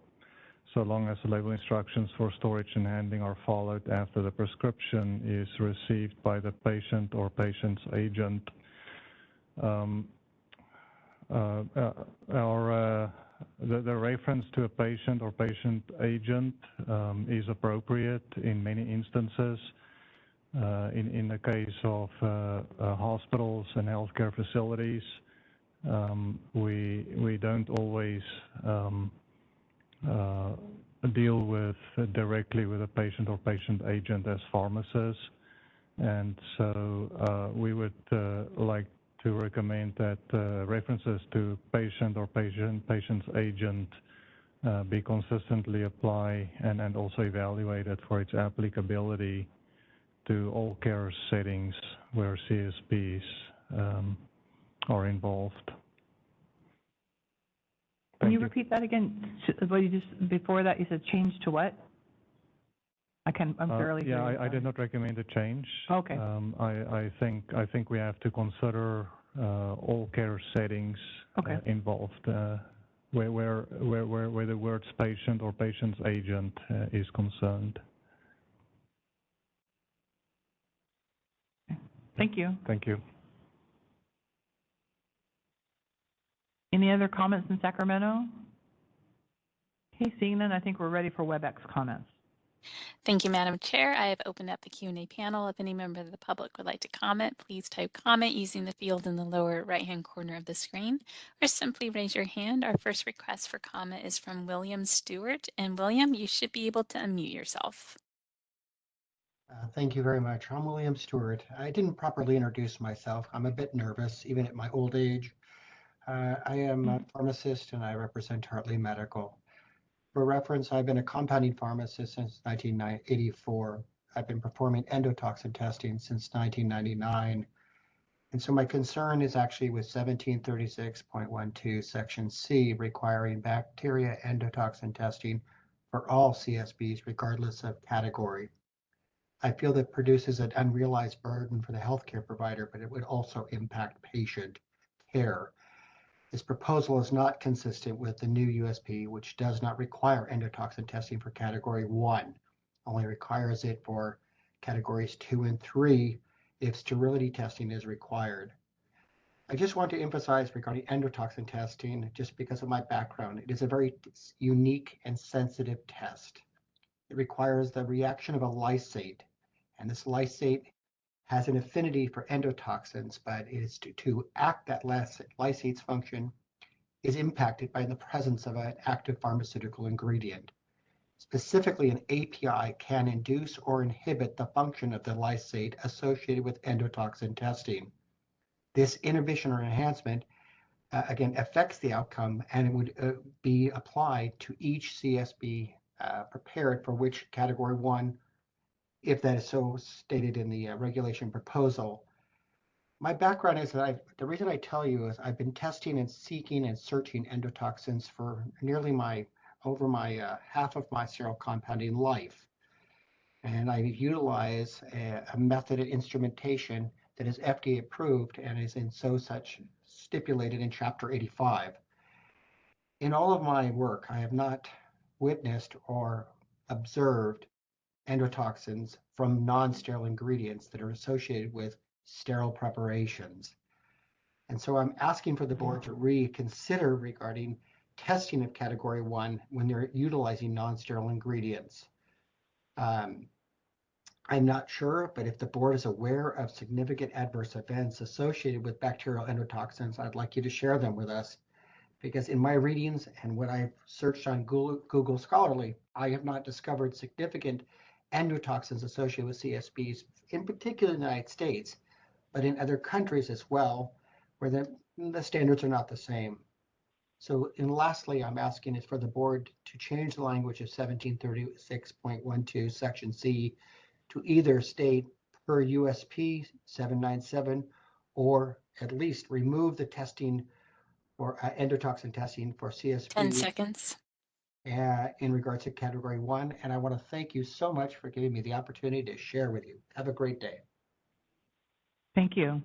so long as the label instructions for storage and handling are followed after the prescription is received by the patient or patient's agent. The reference to a patient or patient agent is appropriate in many instances. In the case of hospitals and healthcare facilities, we don't always deal with directly with a patient or patient agent as pharmacists, and so we would like to recommend that references to patient or patient's agent be consistently applied and also evaluated for its applicability to all care settings where CSPs are involved. Can you repeat that again? What you just before that you said change to what? I'm barely hearing. Yeah, I did not recommend a change. Okay. I think we have to consider all care settings involved where the words patient or patient's agent is concerned. Thank you. Thank you. Any other comments in Sacramento? Okay, seeing none, I think we're ready for WebEx comments. Thank you, Madam Chair. I have opened up the Q&A panel. If any member of the public would like to comment, please type comment using the field in the lower right-hand corner of the screen, or simply raise your hand. Our first request for comment is from William Stewart. And William, you should be able to unmute yourself. Thank you very much. I'm William Stewart. I didn't properly introduce myself. I'm a bit nervous, even at my old age. I am a pharmacist and I represent Hartley Medical. For reference, I've been a compounding pharmacist since 1984. I've been performing endotoxin testing since 1999. And so my concern is actually with 1736.12 Section C, requiring bacteria endotoxin testing for all CSPs, regardless of category. I feel that produces an unrealized burden for the healthcare provider, but it would also impact patient care. This proposal is not consistent with the new USP, which does not require endotoxin testing for category 1, only requires it for categories 2 and 3 if sterility testing is required. I just want to emphasize regarding endotoxin testing, just because of my background, it is a very unique and sensitive test. It requires the reaction of a lysate, and this lysate has an affinity for endotoxins, but it is to act that lysate's function is impacted by the presence of an active pharmaceutical ingredient. Specifically, an API can induce or inhibit the function of the lysate associated with endotoxin testing. This inhibition or enhancement, again, affects the outcome and it would be applied to each CSP prepared for which category 1, if that is so stated in the regulation proposal. My background is that the reason I tell you is I've been testing and seeking and searching endotoxins for nearly over my half of my sterile compounding life. And I utilize a method of instrumentation that is FDA approved and is in such stipulated in Chapter 85. In all of my work, I have not witnessed or observed endotoxins from non-sterile ingredients that are associated with sterile preparations. And so I'm asking for the board to reconsider regarding testing of category 1 when they're utilizing non-sterile ingredients. I'm not sure, but if the board is aware of significant adverse events associated with bacterial endotoxins, I'd like you to share them with us. Because in my readings and what I've searched on Google Scholarly, I have not discovered significant endotoxins associated with CSPs, in particular in the United States, but in other countries as well, where the standards are not the same. So, and lastly, I'm asking is for the board to change the language of 1736.12 Section C to either state per USP 797 or at least remove the testing or endotoxin testing for CSP. 10 seconds. In regards to category 1. And I want to thank you so much for giving me the opportunity to share with you. Have a great day. Thank you.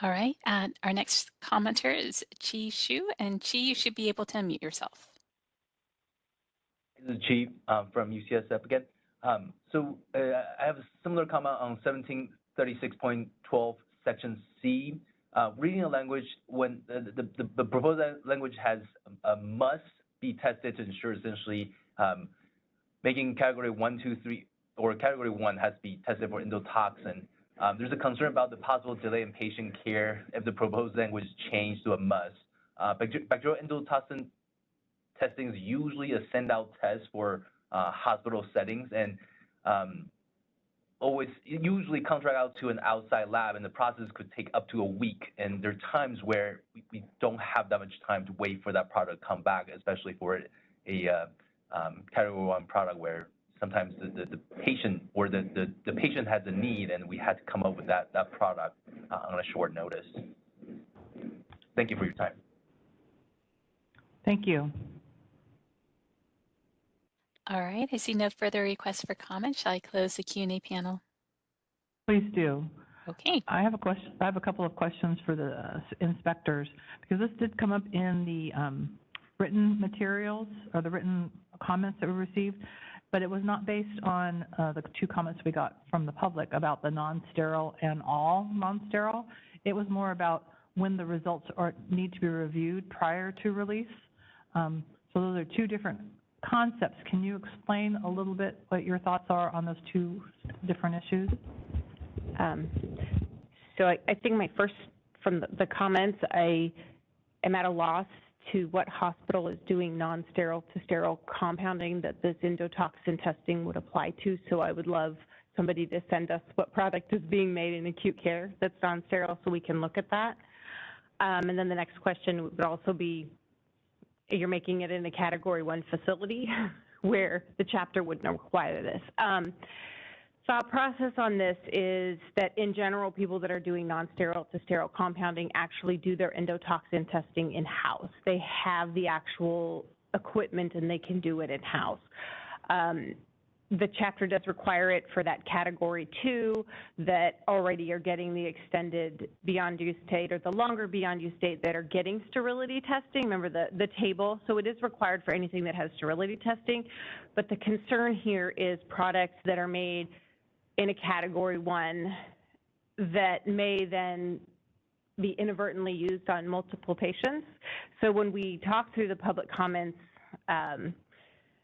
All right, our next commenter is Chi Shu, and Chi, you should be able to unmute yourself. This is Chi from UCSF again. So I have a similar comment on 1736.12 Section C. Reading the language, when the proposed language has must be tested to ensure essentially making category 1, 2, 3, or category 1 has to be tested for endotoxin. There's a concern about the possible delay in patient care if the proposed language changed to a must. Bacterial endotoxin testing is usually a send-out test for hospital settings, and usually contract out to an outside lab, and the process could take up to a week. And there are times where we don't have that much time to wait for that product to come back, especially for a category 1 product where sometimes the patient or the patient has a need and we had to come up with that product on a short notice. Thank you for your time. Thank you. All right, I see no further requests for comment. Shall I close the Q&A panel? Please do. Okay. I have a couple of questions for the inspectors, because this did come up in the written materials or the written comments that we received, but it was not based on the 2 comments we got from the public about the non-sterile and all non-sterile. It was more about when the results need to be reviewed prior to release. So those are two different concepts. Can you explain a little bit what your thoughts are on those two different issues? So I think from the comments, I am at a loss to what hospital is doing non-sterile to sterile compounding that this endotoxin testing would apply to. So I would love somebody to send us what product is being made in acute care that's non-sterile so we can look at that. And then the next question would also be, you're making it in a Category 1 facility where the chapter wouldn't require this. Thought process on this is that in general, people that are doing non-sterile to sterile compounding actually do their endotoxin testing in-house. They have the actual equipment and they can do it in-house. The chapter does require it for that Category 2 that already are getting the extended beyond use date or the longer beyond use date that are getting sterility testing. Remember the table? So it is required for anything that has sterility testing. But the concern here is products that are made in a Category 1 that may then be inadvertently used on multiple patients. So when we talked through the public comments,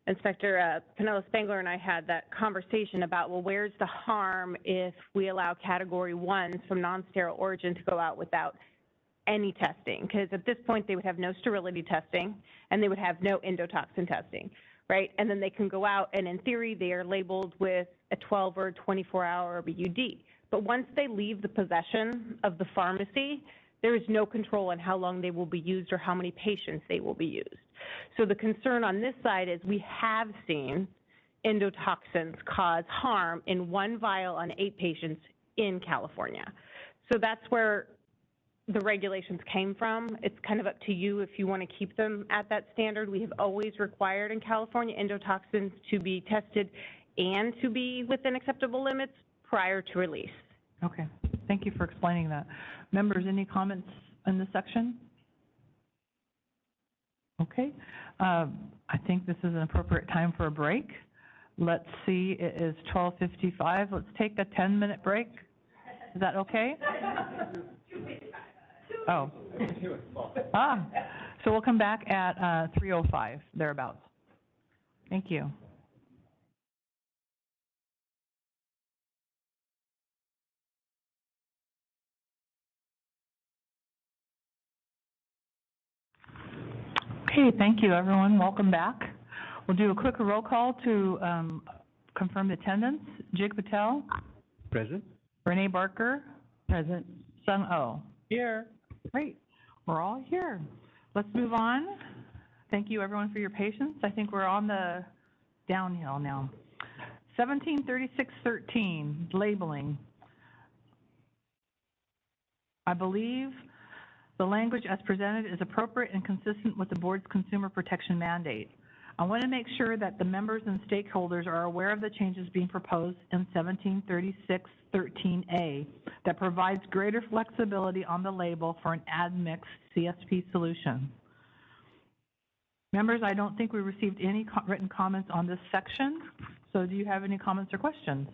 Inspector Penella Spangler and I had that conversation about, well, where's the harm if we allow Category 1s from non-sterile origin to go out without any testing? Because at this point, they would have no sterility testing and they would have no endotoxin testing, right? And then they can go out and in theory, they are labeled with a 12 or 24-hour BUD. But once they leave the possession of the pharmacy, there is no control on how long they will be used or how many patients they will be used. So the concern on this side is we have seen endotoxins cause harm in 1 vial on 8 patients in California. So that's where the regulations came from. It's kind of up to you if you want to keep them at that standard. We have always required in California endotoxins to be tested and to be within acceptable limits prior to release. Okay, thank you for explaining that. Members, any comments in this section? Okay, I think this is an appropriate time for a break. Let's see, it is 12:55. Let's take a 10-minute break. Is that okay? Oh. So we'll come back at 3:05, thereabouts. Thank you. Okay, thank you, everyone. Welcome back. We'll do a quick roll call to confirm the attendance. Jig Patel. Present. Renee Barker. Present. Sung Oh. Here. Great. We're all here. Let's move on. Thank you, everyone, for your patience. I think we're on the downhill now. 173613, labeling. I believe the language as presented is appropriate and consistent with the board's consumer protection mandate. I want to make sure that the members and stakeholders are aware of the changes being proposed in 173613A that provides greater flexibility on the label for an admixed CSP solution. Members, I don't think we received any written comments on this section, so do you have any comments or questions?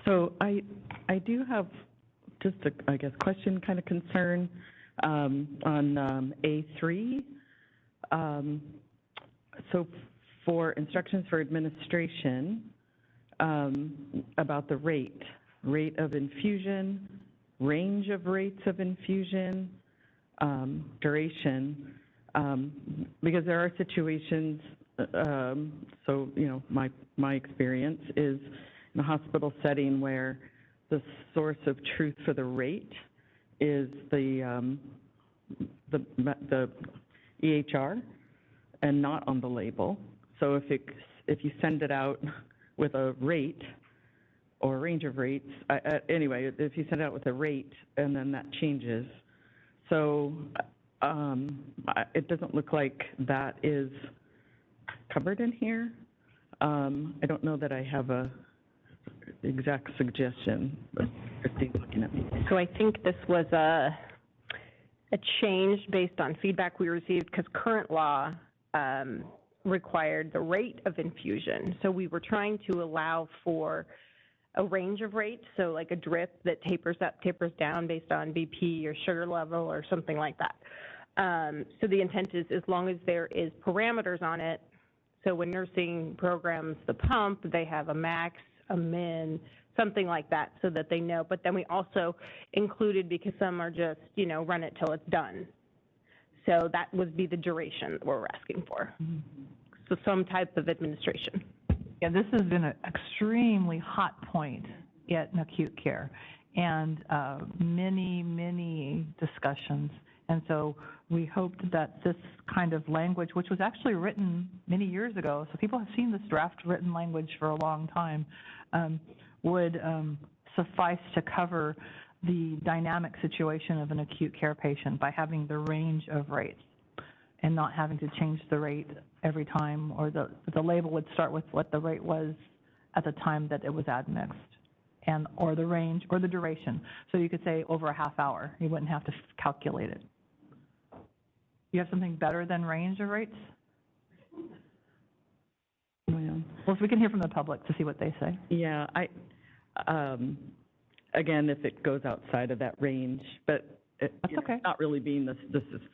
So I do have just a, I guess, question, kind of concern on A3. So for instructions for administration about the rate of infusion, range of rates of infusion, duration, because there are situations, so, you know, my experience is in a hospital setting where the source of truth for the rate is the EHR and not on the label. So if you send it out with a rate or a range of rates, anyway, if you send it out with a rate and then that changes, so it doesn't look like that is covered in here. I don't know that I have a exact suggestion, but Christine's looking at me. So I think this was a change based on feedback we received because current law required the rate of infusion. So we were trying to allow for a range of rates, so like a drip that tapers up, tapers down based on BP or sugar level or something like that. So the intent is, as long as there is parameters on it, so when nursing programs the pump, they have a max, a min, something like that, so that they know. But then we also included, because some are just, you know, run it till it's done. So that would be the duration that we're asking for. So some type of administration. Yeah, this has been an extremely hot point in acute care, and many discussions. And so we hoped that this kind of language, which was actually written many years ago, so people have seen this draft written language for a long time, would suffice to cover the dynamic situation of an acute care patient by having the range of rates and not having to change the rate every time, or the label would start with what the rate was at the time that it was admixed, and or the range or the duration. So you could say over a half hour. You wouldn't have to calculate it. You have something better than range of rates? Well, if we can hear from the public to see what they say. Yeah, again, if it goes outside of that range, but it's not really being the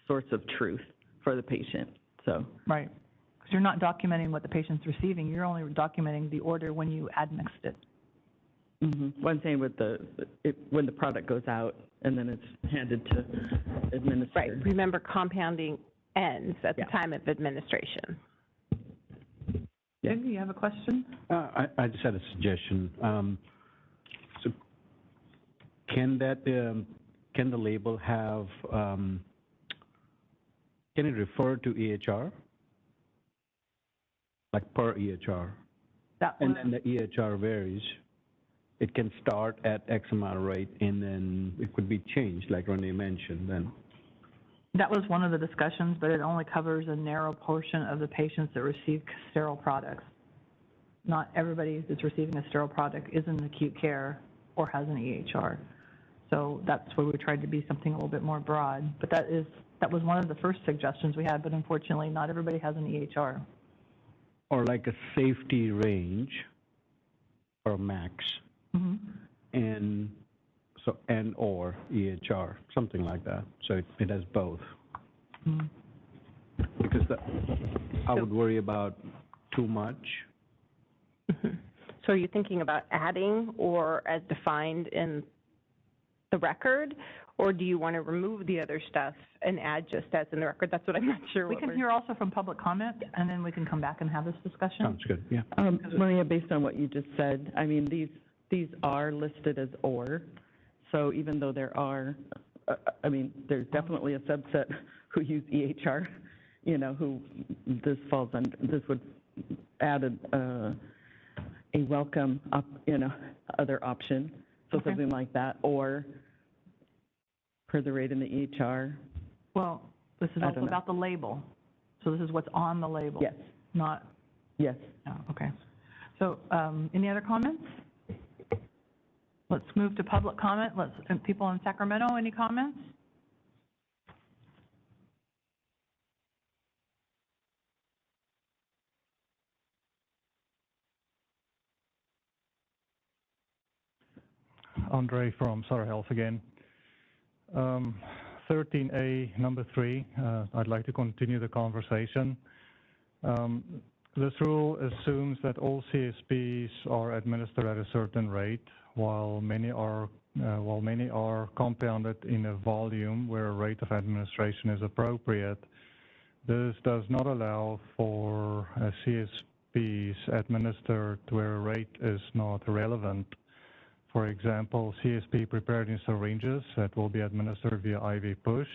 source of truth for the patient, so. Right, because you're not documenting what the patient's receiving, you're only documenting the order when you admixed it. One thing with when the product goes out and then it's handed to administer. Right, remember compounding ends at the time of administration. Yeah. You have a question? I just had a suggestion. So can the label have, can it refer to EHR? Like per EHR? And then the EHR varies. It can start at X amount of rate, and then it could be changed, like Renee mentioned, then. That was one of the discussions, but it only covers a narrow portion of the patients that receive sterile products. Not everybody that's receiving a sterile product is in acute care or has an EHR. So that's where we tried to be something a little bit more broad. But that was one of the first suggestions we had, but unfortunately not everybody has an EHR. Or like a safety range or max. And so, and or EHR, something like that. So it has both. Because I would worry about too much. So are you thinking about adding or as defined in the record, or do you want to remove the other stuff and add just as in the record? That's what I'm not sure. We can hear also from public comment, and then we can come back and have this discussion. Sounds good, yeah. Maria, based on what you just said, I mean, these are listed as or, so even though there are, I mean, there's definitely a subset who use EHR, you know, who this falls under, this would add a welcome up, you know, other option, so something like that, or per the rate in the EHR. Well, this is also about the label, so this is what's on the label. Yes. Not. Yes. Oh, okay. So, any other comments? Let's move to public comment. People in Sacramento, any comments? Andre from Sutter Health again. 13A, number 3, I'd like to continue the conversation. This rule assumes that all CSPs are administered at a certain rate, while many are compounded in a volume where a rate of administration is appropriate. This does not allow for CSPs administered where a rate is not relevant. For example, CSP prepared in syringes that will be administered via IV push,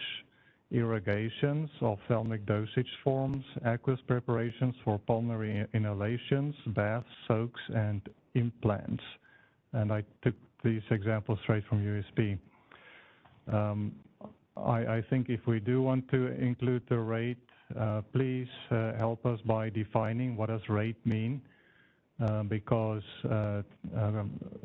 irrigations, ophthalmic dosage forms, aqueous preparations for pulmonary inhalations, baths, soaks, and implants. And I took these examples straight from USP. I think if we do want to include the rate, please help us by defining what does rate mean. Because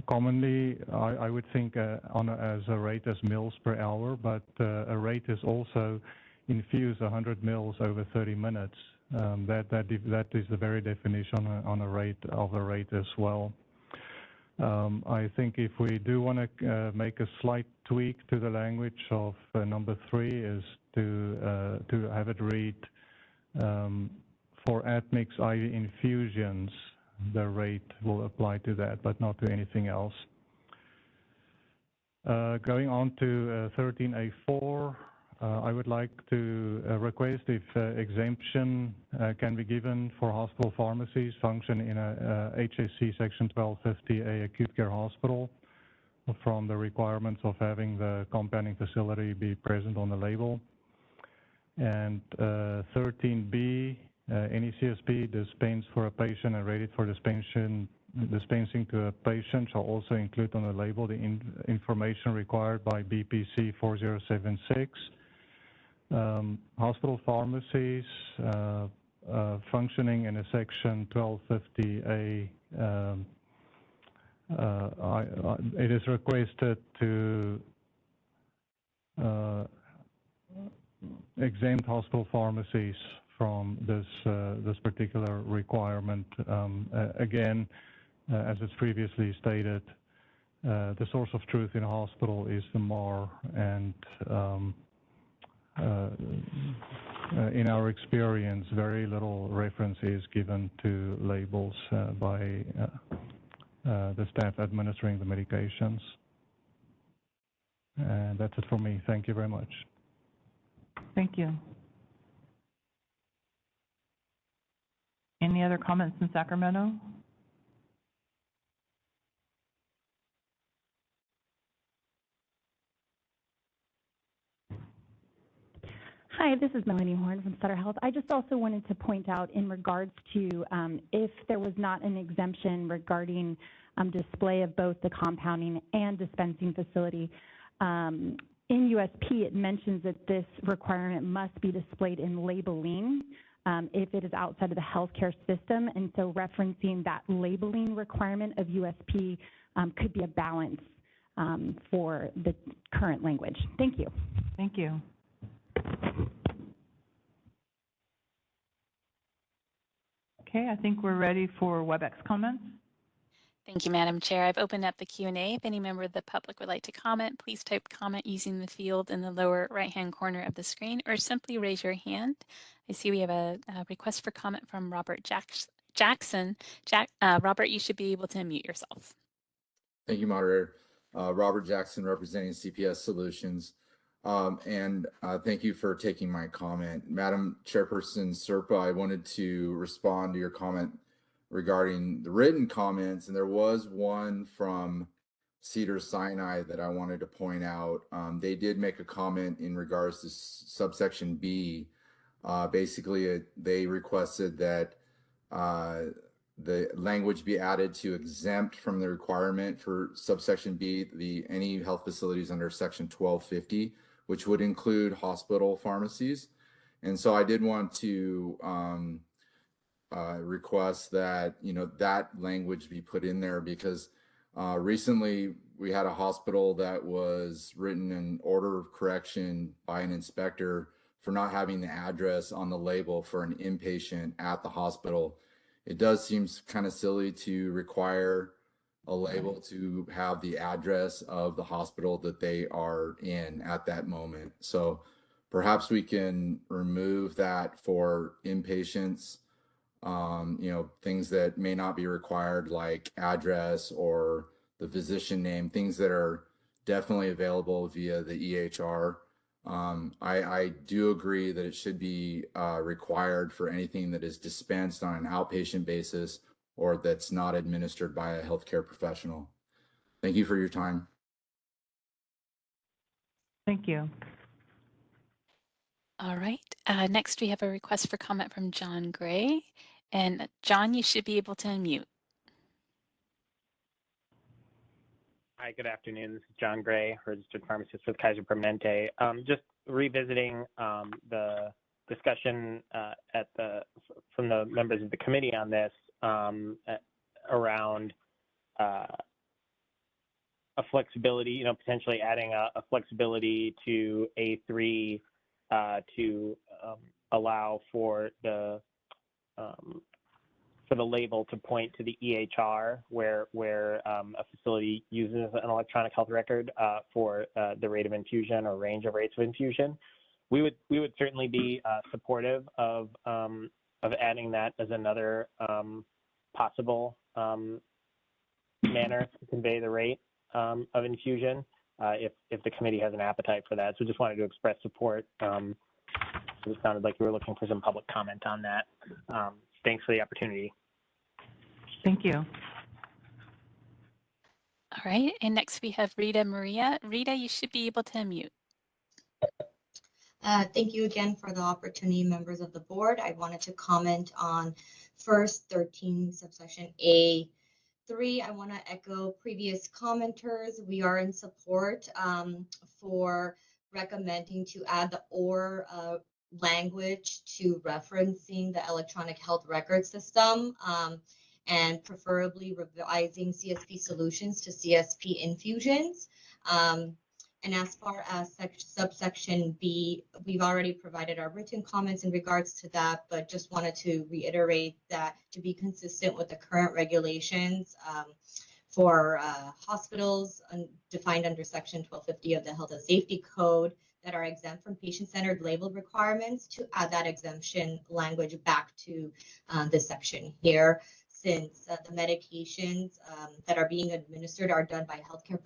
commonly I would think as a rate as mils per hour, but a rate is also infuse 100 mils over 30 minutes. That is the very definition on a rate of a rate as well. I think if we do want to make a slight tweak to the language of number 3 is to have it read for admix IV infusions, the rate will apply to that, but not to anything else. Going on to 13A4, I would like to request if exemption can be given for hospital pharmacies function in a HAC section 1250A acute care hospital from the requirements of having the compounding facility be present on the label. And 13B, any CSP dispensed for a patient and rated for dispensing to a patient shall also include on the label the information required by BPC 4076. Hospital pharmacies functioning in a section 1250A, it is requested to exempt hospital pharmacies from this particular requirement. Again, as it's previously stated, the source of truth in a hospital is the MAR, and in our experience, very little reference is given to labels by the staff administering the medications. And that's it for me. Thank you very much. Thank you. Any other comments in Sacramento? Hi, this is Melanie Horn from Sutter Health. I just also wanted to point out in regards to if there was not an exemption regarding display of both the compounding and dispensing facility. In USP, it mentions that this requirement must be displayed in labeling if it is outside of the healthcare system, and so referencing that labeling requirement of USP could be a balance for the current language. Thank you. Thank you. Okay, I think we're ready for WebEx comments. Thank you, Madam Chair. I've opened up the Q&A. If any member of the public would like to comment, please type comment using the field in the lower right-hand corner of the screen, or simply raise your hand. I see we have a request for comment from Robert Jackson. Robert, you should be able to unmute yourself. Thank you, moderator. Robert Jackson, representing CPS Solutions. Thank you for taking my comment. Madam Chairperson Serpa, I wanted to respond to your comment regarding the written comments, and there was one from Cedars-Sinai that I wanted to point out. They did make a comment in regards to subsection B. Basically, they requested that the language be added to exempt from the requirement for subsection B, any health facilities under section 1250, which would include hospital pharmacies. And so I did want to request that, that language be put in there, because recently we had a hospital that was written an order of correction by an inspector for not having the address on the label for an inpatient at the hospital. It does seem kind of silly to require a label to have the address of the hospital that they are in at that moment. So perhaps we can remove that for inpatients, things that may not be required, like address or the physician name, things that are definitely available via the EHR. I do agree that it should be required for anything that is dispensed on an outpatient basis or that's not administered by a healthcare professional. Thank you for your time. Thank you. All right. Next, we have a request for comment from John Gray. And John, you should be able to unmute. Hi, good afternoon. This is John Gray, registered pharmacist with Kaiser Permanente. Just revisiting the discussion from the members of the committee on this around a flexibility, potentially adding a flexibility to A3 to allow for the for the label to point to the EHR where a facility uses an electronic health record for the rate of infusion or range of rates of infusion. We would certainly be supportive of adding that as another possible manner to convey the rate of infusion if the committee has an appetite for that. So just wanted to express support. It sounded like you were looking for some public comment on that. Thanks for the opportunity. Thank you. All right, and next we have Rita Maria. Rita, you should be able to unmute. Thank you again for the opportunity, members of the board. I wanted to comment on first 13 subsection A3. I want to echo previous commenters. We are in support for recommending to add the or language to referencing the electronic health record system and preferably revising CSP solutions to CSP infusions. And as far as subsection B, we've already provided our written comments in regards to that, but just wanted to reiterate that to be consistent with the current regulations for hospitals defined under section 1250 of the Health and Safety Code that are exempt from patient-centered label requirements, to add that exemption language back to this section here, since the medications that are being administered are done by healthcare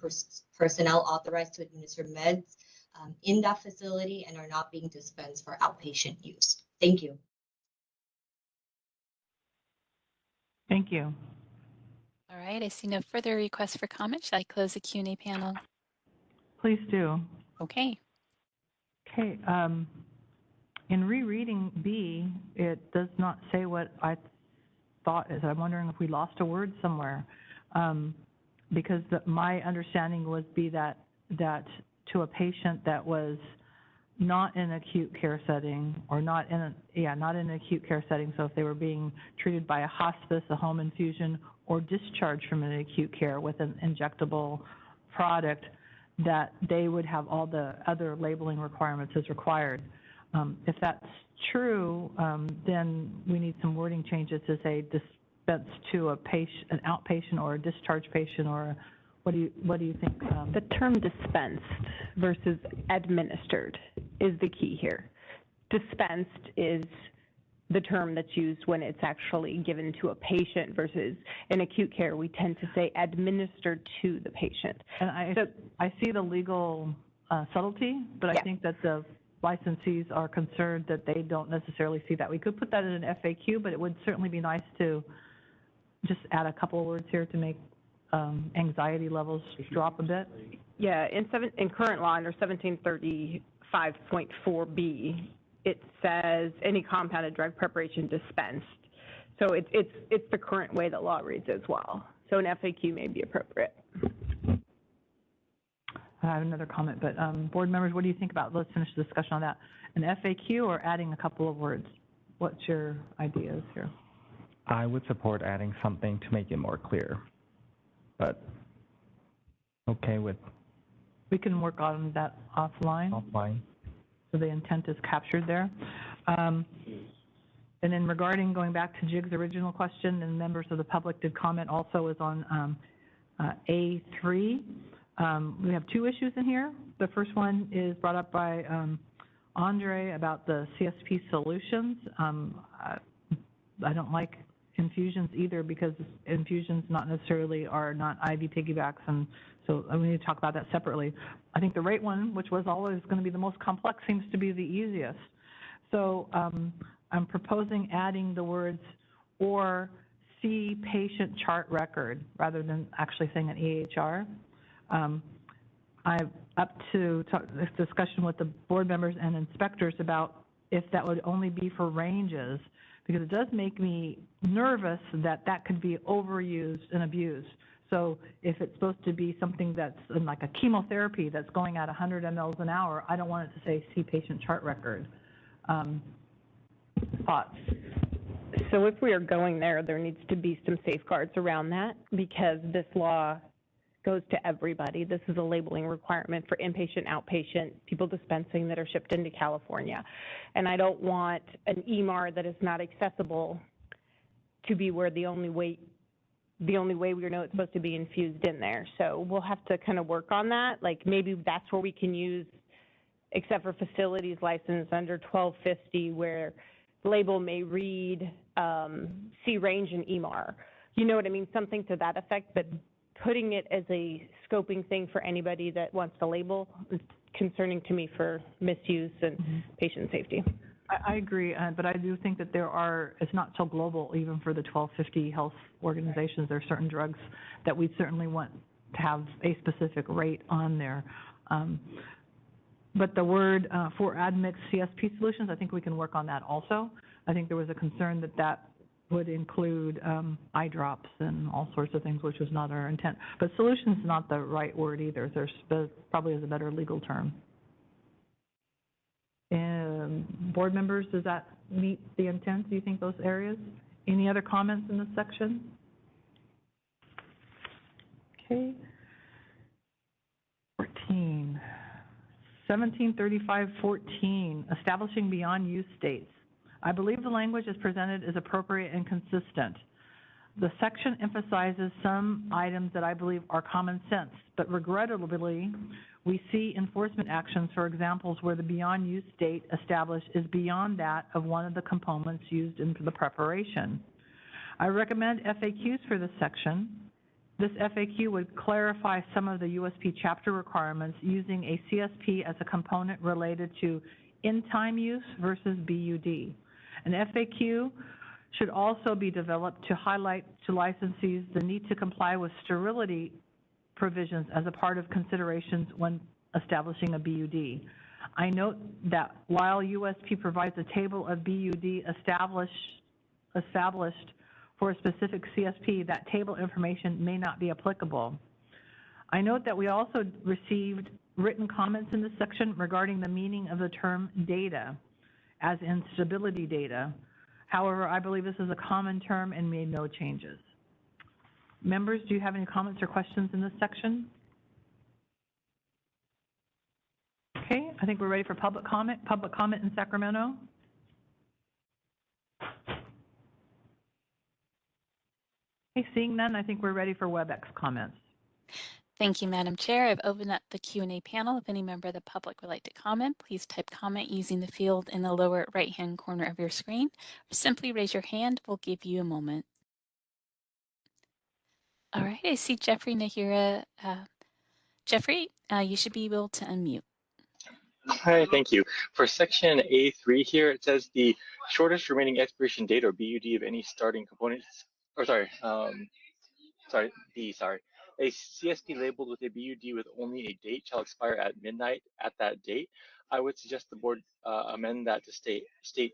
personnel authorized to administer meds in that facility and are not being dispensed for outpatient use. Thank you. Thank you. All right, I see no further requests for comment. Shall I close the Q&A panel? Please do. Okay. Okay. In rereading B, it does not say what I thought is. I'm wondering if we lost a word somewhere, because my understanding would be that to a patient that was not in acute care setting or not in an acute care setting. So if they were being treated by a hospice, a home infusion, or discharged from an acute care with an injectable product, that they would have all the other labeling requirements as required. If that's true, then we need some wording changes to say dispense to a patient, an outpatient, or a discharged patient, or what do you think? The term dispensed versus administered is the key here. Dispensed is the term that's used when it's actually given to a patient, versus in acute care we tend to say administered to the patient. And I see the legal subtlety, but I think that the licensees are concerned that they don't necessarily see that. We could put that in an FAQ, but it would certainly be nice to just add a couple of words here to make anxiety levels drop a bit. Yeah, in current law under 1735.4B, it says any compounded drug preparation dispensed. So it's the current way the law reads as well. So an FAQ may be appropriate. I have another comment, but board members, what do you think about, let's finish the discussion on that. An FAQ or adding a couple of words? What's your ideas here? I would support adding something to make it more clear, but okay with. We can work on that offline. Offline. So the intent is captured there. And then regarding going back to Jig's original question, and members of the public did comment also, is on A3. We have two issues in here. The first one is brought up by Andre about the CSP solutions. I don't like infusions either, because infusions not necessarily are not IV piggybacks, and so we need to talk about that separately. I think the rate one, which was always going to be the most complex, seems to be the easiest. So I'm proposing adding the words or see patient chart record rather than actually saying an EHR. I'm up to this discussion with the board members and inspectors about if that would only be for ranges, because it does make me nervous that that could be overused and abused. So if it's supposed to be something that's like a chemotherapy that's going at 100 mLs an hour, I don't want it to say see patient chart record. Thoughts? So if we are going there, there needs to be some safeguards around that, because this law goes to everybody. This is a labeling requirement for inpatient, outpatient, people dispensing that are shipped into California. And I don't want an EMR that is not accessible to be where the only way we know it's supposed to be infused in there. So we'll have to kind of work on that. Like maybe that's where we can use, except for facilities licensed under 1250, where the label may read C range and EMAR. You know what I mean? Something to that effect, but putting it as a scoping thing for anybody that wants to label is concerning to me for misuse and patient safety. I agree, but I do think that it's not so global even for the 1250 health organizations. There are certain drugs that we certainly want to have a specific rate on there. But the word for admixed CSP solutions, I think we can work on that also. I think there was a concern that would include eye drops and all sorts of things, which was not our intent. But solutions is not the right word either. There probably is a better legal term. Board members, does that meet the intent, do you think, those areas? Any other comments in this section? Okay. 14. 1735-14, establishing beyond use states. I believe the language as presented is appropriate and consistent. The section emphasizes some items that I believe are common sense, but regrettably, we see enforcement actions, for examples, where the beyond use state established is beyond that of one of the components used in the preparation. I recommend FAQs for this section. This FAQ would clarify some of the USP chapter requirements using a CSP as a component related to in-time use versus BUD. An FAQ should also be developed to highlight to licensees the need to comply with sterility provisions as a part of considerations when establishing a BUD. I note that while USP provides a table of BUD established for a specific CSP, that table information may not be applicable. I note that we also received written comments in this section regarding the meaning of the term data, as in stability data. However, I believe this is a common term and made no changes. Members, do you have any comments or questions in this section? Okay, I think we're ready for public comment. Public comment in Sacramento. Okay, seeing none, I think we're ready for WebEx comments. Thank you, Madam Chair. I've opened up the Q&A panel. If any member of the public would like to comment, please type comment using the field in the lower right-hand corner of your screen, or simply raise your hand. We'll give you a moment. All right, I see Jeffrey Nahira. Jeffrey, you should be able to unmute. Hi, thank you. For section A3 here, it says the shortest remaining expiration date or BUD of any starting components, or sorry, B, sorry. A CSP labeled with a BUD with only a date shall expire at midnight at that date. I would suggest the board amend that to state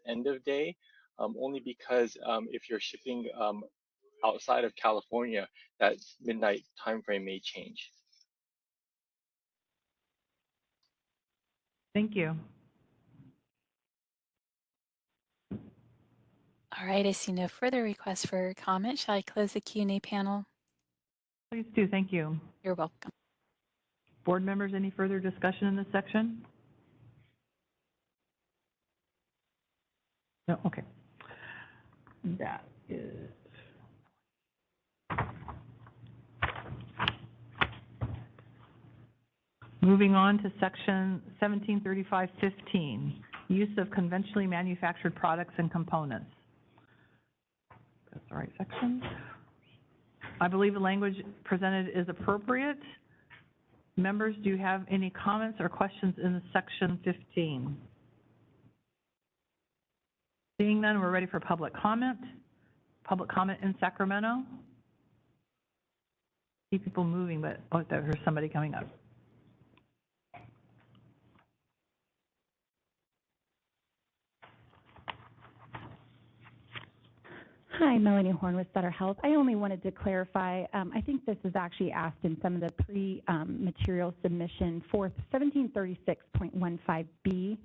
end of day, only because if you're shipping outside of California, that midnight time frame may change. Thank you. All right, I see no further requests for comment. Shall I close the Q&A panel? Please do, thank you. You're welcome. Board members, any further discussion in this section? No, okay. That is... Moving on to section 1735-15, use of conventionally manufactured products and components. That's the right section. I believe the language presented is appropriate. Members, do you have any comments or questions in section 15? Seeing none, we're ready for public comment. Public comment in Sacramento. Keep people moving, but oh, there's somebody coming up. Hi, Melanie Horn with Sutter Health. I only wanted to clarify, I think this is actually asked in some of the pre-material submission for 1736.15B.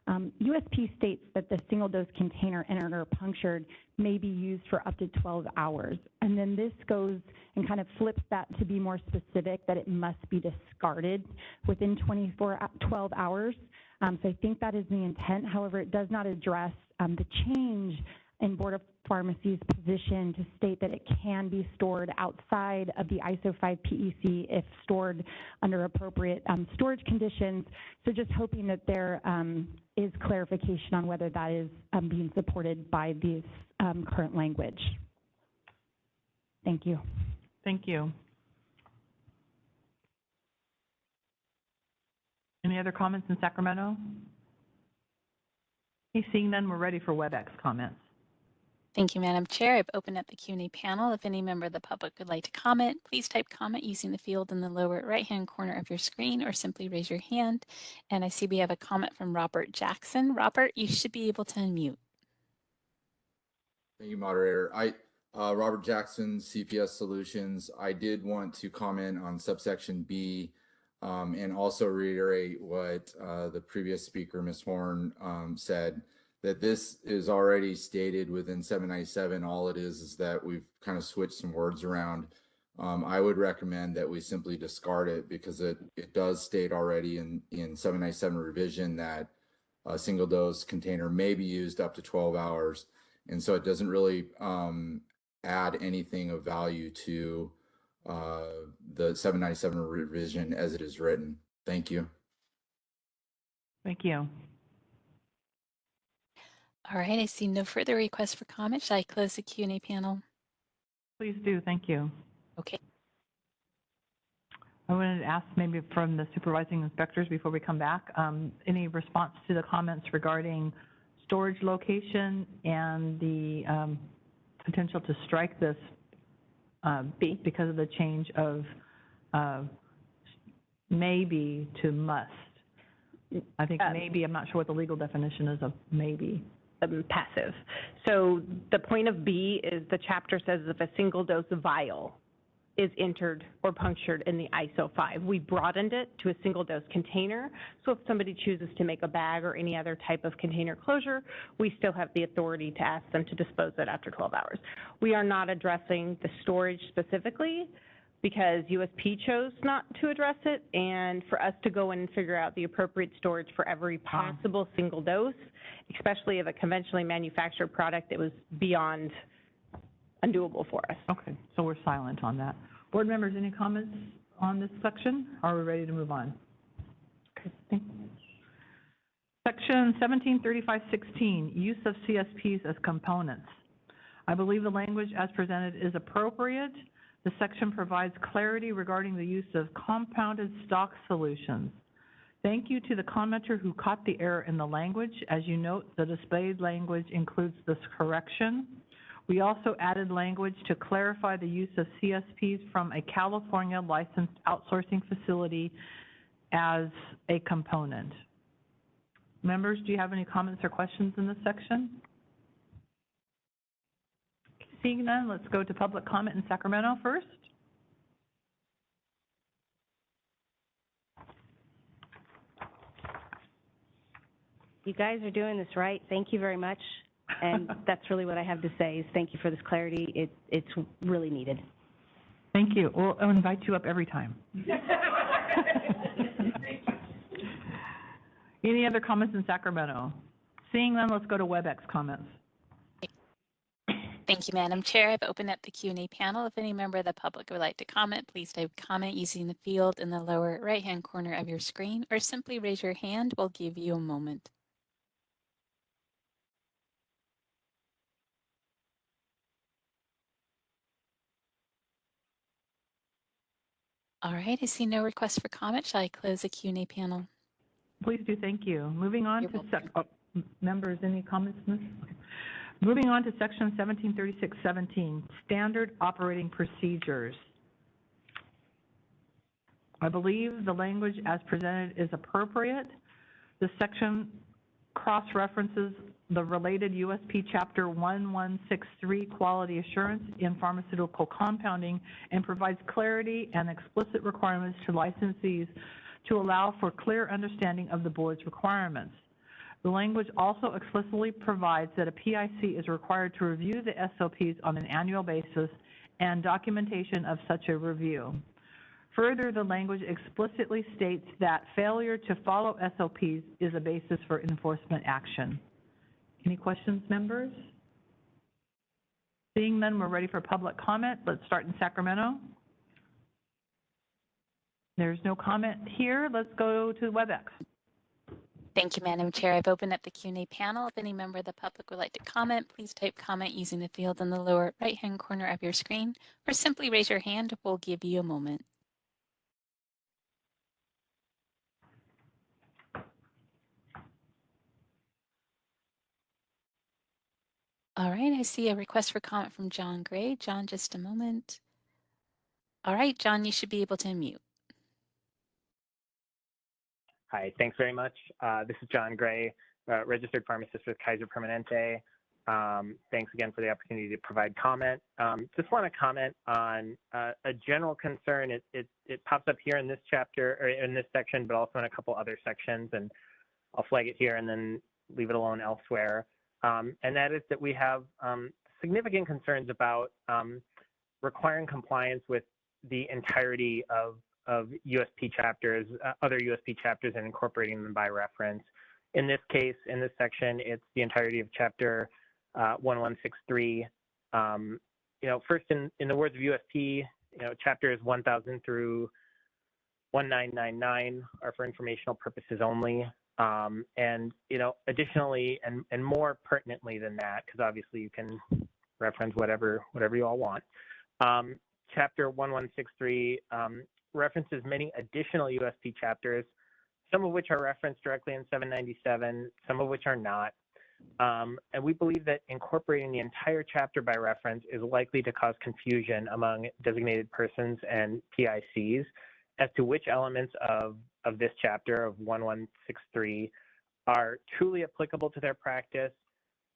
USP states that the single-dose container entered or punctured may be used for up to 12 hours. And then this goes and kind of flips that to be more specific, that it must be discarded within 12 hours. So I think that is the intent. However, it does not address the change in Board of Pharmacy's position to state that it can be stored outside of the ISO 5 PEC if stored under appropriate storage conditions. So just hoping that there is clarification on whether that is being supported by this current language. Thank you. Thank you. Any other comments in Sacramento? Okay, seeing none, we're ready for WebEx comments. Thank you, Madam Chair. I've opened up the Q&A panel. If any member of the public would like to comment, please type comment using the field in the lower right-hand corner of your screen or simply raise your hand. And I see we have a comment from Robert Jackson. Robert, you should be able to unmute. Thank you, moderator. Robert Jackson, CPS Solutions. I did want to comment on subsection B and also reiterate what the previous speaker, Ms. Horn, said, that this is already stated within 797. All it is that we've kind of switched some words around. I would recommend that we simply discard it because it does state already in 797 revision that a single dose container may be used up to 12 hours. And so it doesn't really add anything of value to the 797 revision as it is written. Thank you. Thank you. All right, I see no further requests for comment. Shall I close the Q&A panel? Please do, thank you. Okay. I wanted to ask maybe from the supervising inspectors before we come back, any response to the comments regarding storage location and the potential to strike this B because of the change of maybe to must. I think maybe, I'm not sure what the legal definition is of maybe. Passive. So the point of B is the chapter says if a single dose vial is entered or punctured in the ISO 5. We broadened it to a single dose container. So if somebody chooses to make a bag or any other type of container closure, we still have the authority to ask them to dispose it after 12 hours. We are not addressing the storage specifically because USP chose not to address it, and for us to go in and figure out the appropriate storage for every possible single dose, especially of a conventionally manufactured product, it was beyond undoable for us. Okay, so we're silent on that. Board members, any comments on this section? Are we ready to move on? Okay, thank you. Section 1735-16, use of CSPs as components. I believe the language as presented is appropriate. The section provides clarity regarding the use of compounded stock solutions. Thank you to the commenter who caught the error in the language. As you note, the displayed language includes this correction. We also added language to clarify the use of CSPs from a California licensed outsourcing facility as a component. Members, do you have any comments or questions in this section? Seeing none, let's go to public comment in Sacramento first. You guys are doing this right. Thank you very much. And that's really what I have to say is thank you for this clarity. It's really needed. Thank you. I'll invite you up every time. Any other comments in Sacramento? Seeing none, let's go to WebEx comments. Thank you, Madam Chair. I've opened up the Q&A panel. If any member of the public would like to comment, please type comment using the field in the lower right-hand corner of your screen, or simply raise your hand. We'll give you a moment. All right, I see no requests for comment. Shall I close the Q&A panel? Please do, thank you. Moving on to members, any comments on this? Okay. Moving on to section 1736-17, standard operating procedures. I believe the language as presented is appropriate. The section cross-references the related USP Chapter 1163 Quality Assurance in Pharmaceutical Compounding and provides clarity and explicit requirements to licensees to allow for clear understanding of the board's requirements. The language also explicitly provides that a PIC is required to review the SOPs on an annual basis and documentation of such a review. Further, the language explicitly states that failure to follow SOPs is a basis for enforcement action. Any questions, members? Seeing none, we're ready for public comment. Let's start in Sacramento. There's no comment here. Let's go to WebEx. Thank you, Madam Chair. I've opened up the Q&A panel. If any member of the public would like to comment, please type comment using the field in the lower right-hand corner of your screen, or simply raise your hand. We'll give you a moment. All right, I see a request for comment from John Gray. John, just a moment. All right, John, you should be able to unmute. Hi, thanks very much. This is John Gray, registered pharmacist with Kaiser Permanente. Thanks again for the opportunity to provide comment. Just want to comment on a general concern. It pops up here in this chapter, or in this section, but also in a couple other sections, and I'll flag it here and then leave it alone elsewhere. And that is that we have significant concerns about requiring compliance with the entirety of USP chapters, other USP chapters, and incorporating them by reference. In this case, in this section, it's the entirety of chapter 1163. First, in the words of USP, chapters 1000 through 1999 are for informational purposes only. And additionally, and more pertinently than that, because obviously you can reference whatever you all want. Chapter 1163 references many additional USP chapters, some of which are referenced directly in 797, some of which are not. And we believe that incorporating the entire chapter by reference is likely to cause confusion among designated persons and PICs as to which elements of this chapter of 1163 are truly applicable to their practice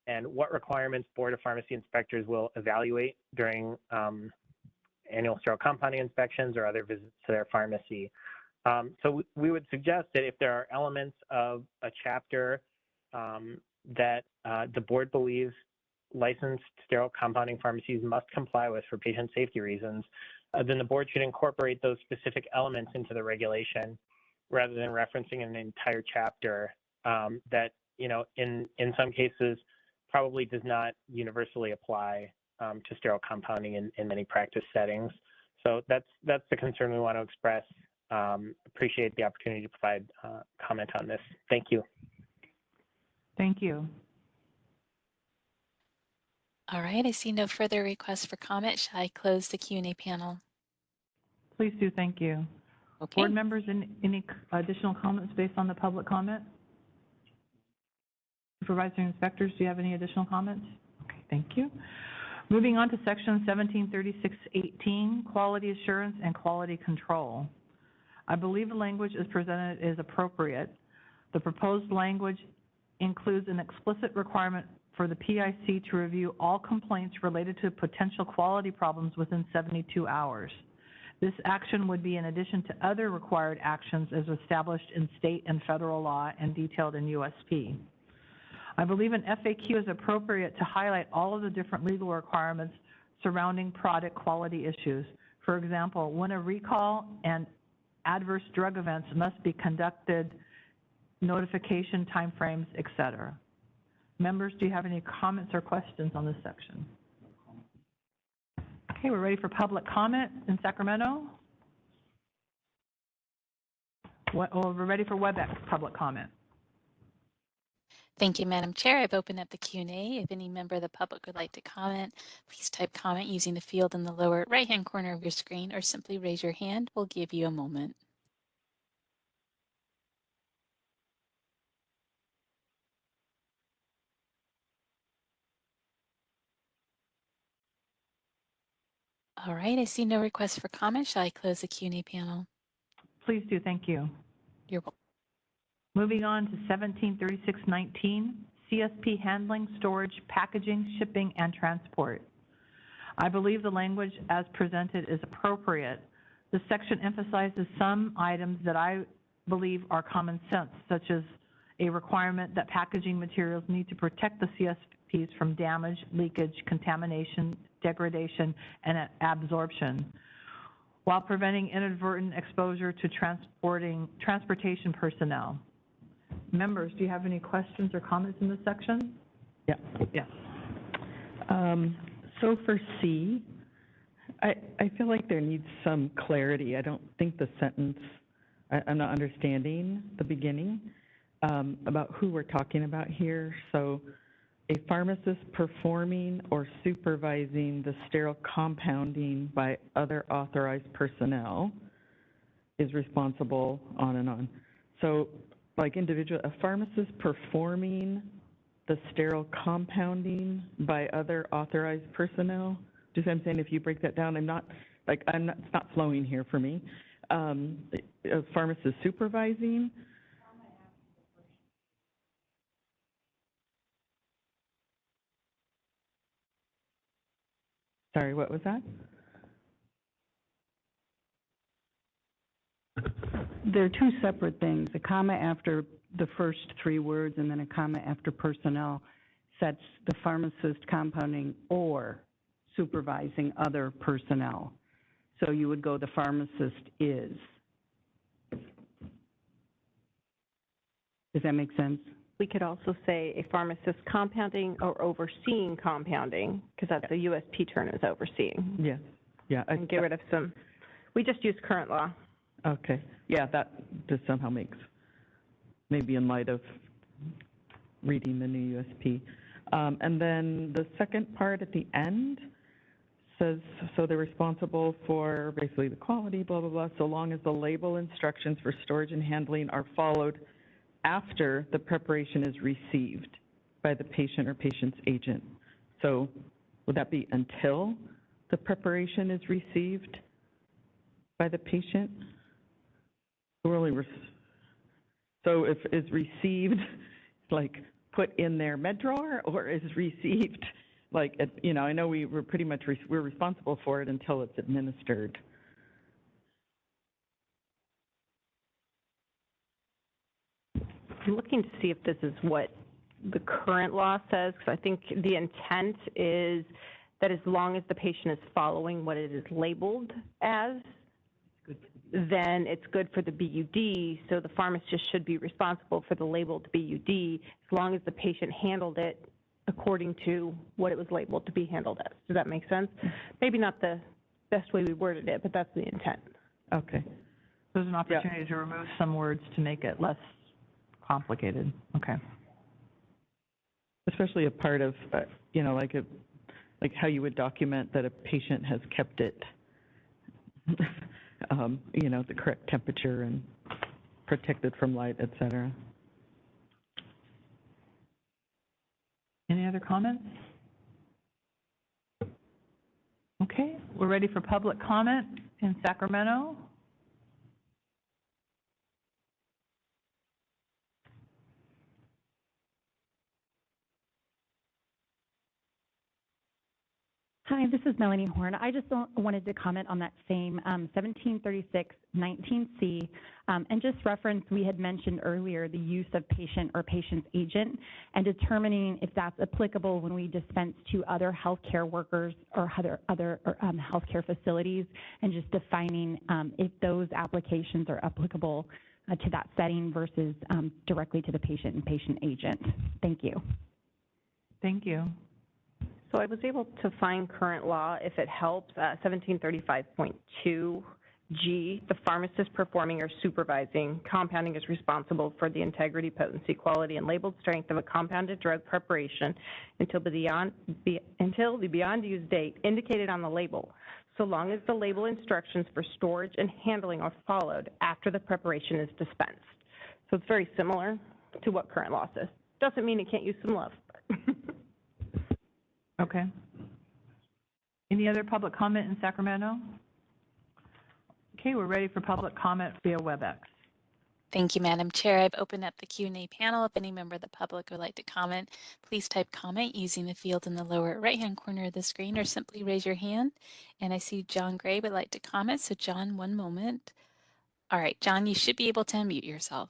and what requirements Board of Pharmacy inspectors will evaluate during annual sterile compounding inspections or other visits to their pharmacy. So we would suggest that if there are elements of a chapter that the board believes licensed sterile compounding pharmacies must comply with for patient safety reasons, then the board should incorporate those specific elements into the regulation rather than referencing an entire chapter that, in some cases probably does not universally apply to sterile compounding in many practice settings. So that's the concern we want to express. Appreciate the opportunity to provide comment on this. Thank you. Thank you. All right, I see no further requests for comment. Shall I close the Q&A panel? Please do, thank you. Okay. Board members, any additional comments based on the public comment? Supervisor inspectors, do you have any additional comments? Okay, thank you. Moving on to section 1736.18, quality assurance and quality control. I believe the language as presented is appropriate. The proposed language includes an explicit requirement for the PIC to review all complaints related to potential quality problems within 72 hours. This action would be in addition to other required actions as established in state and federal law and detailed in USP. I believe an FAQ is appropriate to highlight all of the different legal requirements surrounding product quality issues. For example, when a recall and adverse drug events must be conducted, notification timeframes, etc. Members, do you have any comments or questions on this section? Okay, we're ready for public comment in Sacramento. We're ready for WebEx public comment. Thank you, Madam Chair. I've opened up the Q&A. If any member of the public would like to comment, please type comment using the field in the lower right-hand corner of your screen, or simply raise your hand. We'll give you a moment. All right, I see no requests for comment. Shall I close the Q&A panel? Please do, thank you. You're welcome. Moving on to 1736.19, CSP handling, storage, packaging, shipping, and transport. I believe the language as presented is appropriate. The section emphasizes some items that I believe are common sense, such as a requirement that packaging materials need to protect the CSPs from damage, leakage, contamination, degradation, and absorption, while preventing inadvertent exposure to transportation personnel. Members, do you have any questions or comments in this section? Yeah. Yes. So for C, I feel like there needs some clarity. I don't think the sentence, I'm not understanding the beginning about who we're talking about here. So a pharmacist performing or supervising the sterile compounding by other authorized personnel is responsible, on and on. So like a pharmacist performing the sterile compounding by other authorized personnel. Just I'm saying, if you break that down, it's not flowing here for me. A pharmacist supervising. Sorry, what was that? They're two separate things. A comma after the first three words and then a comma after personnel sets the pharmacist compounding or supervising other personnel. So you would go, the pharmacist is. Does that make sense? We could also say a pharmacist compounding or overseeing compounding, because that's the USP term is overseeing. Yeah, yeah. And get rid of some, we just use current law. Okay, yeah, that just somehow makes, maybe in light of reading the new USP. And then the second part at the end says, so they're responsible for basically the quality, blah, blah, blah, so long as the label instructions for storage and handling are followed after the preparation is received by the patient or patient's agent. So would that be until the preparation is received by the patient? So if is received, like put in their med drawer, or is received, like, I know we're pretty much, we're responsible for it until it's administered. I'm looking to see if this is what the current law says, because I think the intent is that as long as the patient is following what it is labeled as, then it's good for the BUD, so the pharmacist should be responsible for the labeled BUD as long as the patient handled it according to what it was labeled to be handled as. Does that make sense? Maybe not the best way we worded it, but that's the intent. Okay. There's an opportunity to remove some words to make it less complicated. Okay. Especially a part of, like how you would document that a patient has kept it, the correct temperature and protected from light, et cetera. Any other comments? Okay, we're ready for public comment in Sacramento. Hi, this is Melanie Horn. I just wanted to comment on that same 1736-19C and just reference, we had mentioned earlier the use of patient or patient's agent and determining if that's applicable when we dispense to other healthcare workers or other healthcare facilities, and just defining if those applications are applicable to that setting versus directly to the patient and patient agent. Thank you. Thank you. So I was able to find current law, if it helps, 1735.2G, the pharmacist performing or supervising compounding is responsible for the integrity, potency, quality, and labeled strength of a compounded drug preparation until the beyond use date indicated on the label, so long as the label instructions for storage and handling are followed after the preparation is dispensed. So it's very similar to what current law says. Doesn't mean it can't use some love. Okay. Any other public comment in Sacramento? Okay, we're ready for public comment via WebEx. Thank you, Madam Chair. I've opened up the Q&A panel. If any member of the public would like to comment, please type comment using the field in the lower right-hand corner of the screen, or simply raise your hand. And I see John Gray would like to comment. So John, one moment. All right, John, you should be able to unmute yourself.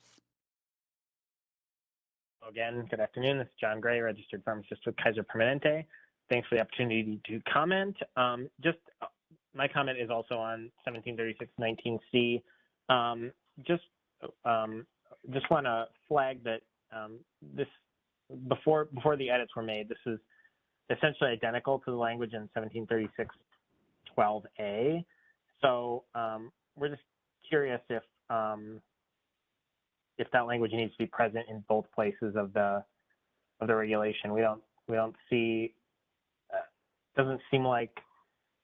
Again, good afternoon. This is John Gray, registered pharmacist with Kaiser Permanente. Thanks for the opportunity to comment. My comment is also on 1736-19C. Just want to flag that this before the edits were made, this is essentially identical to the language in 1736-12A. So we're just curious if that language needs to be present in both places of the regulation. We don't see. Doesn't seem like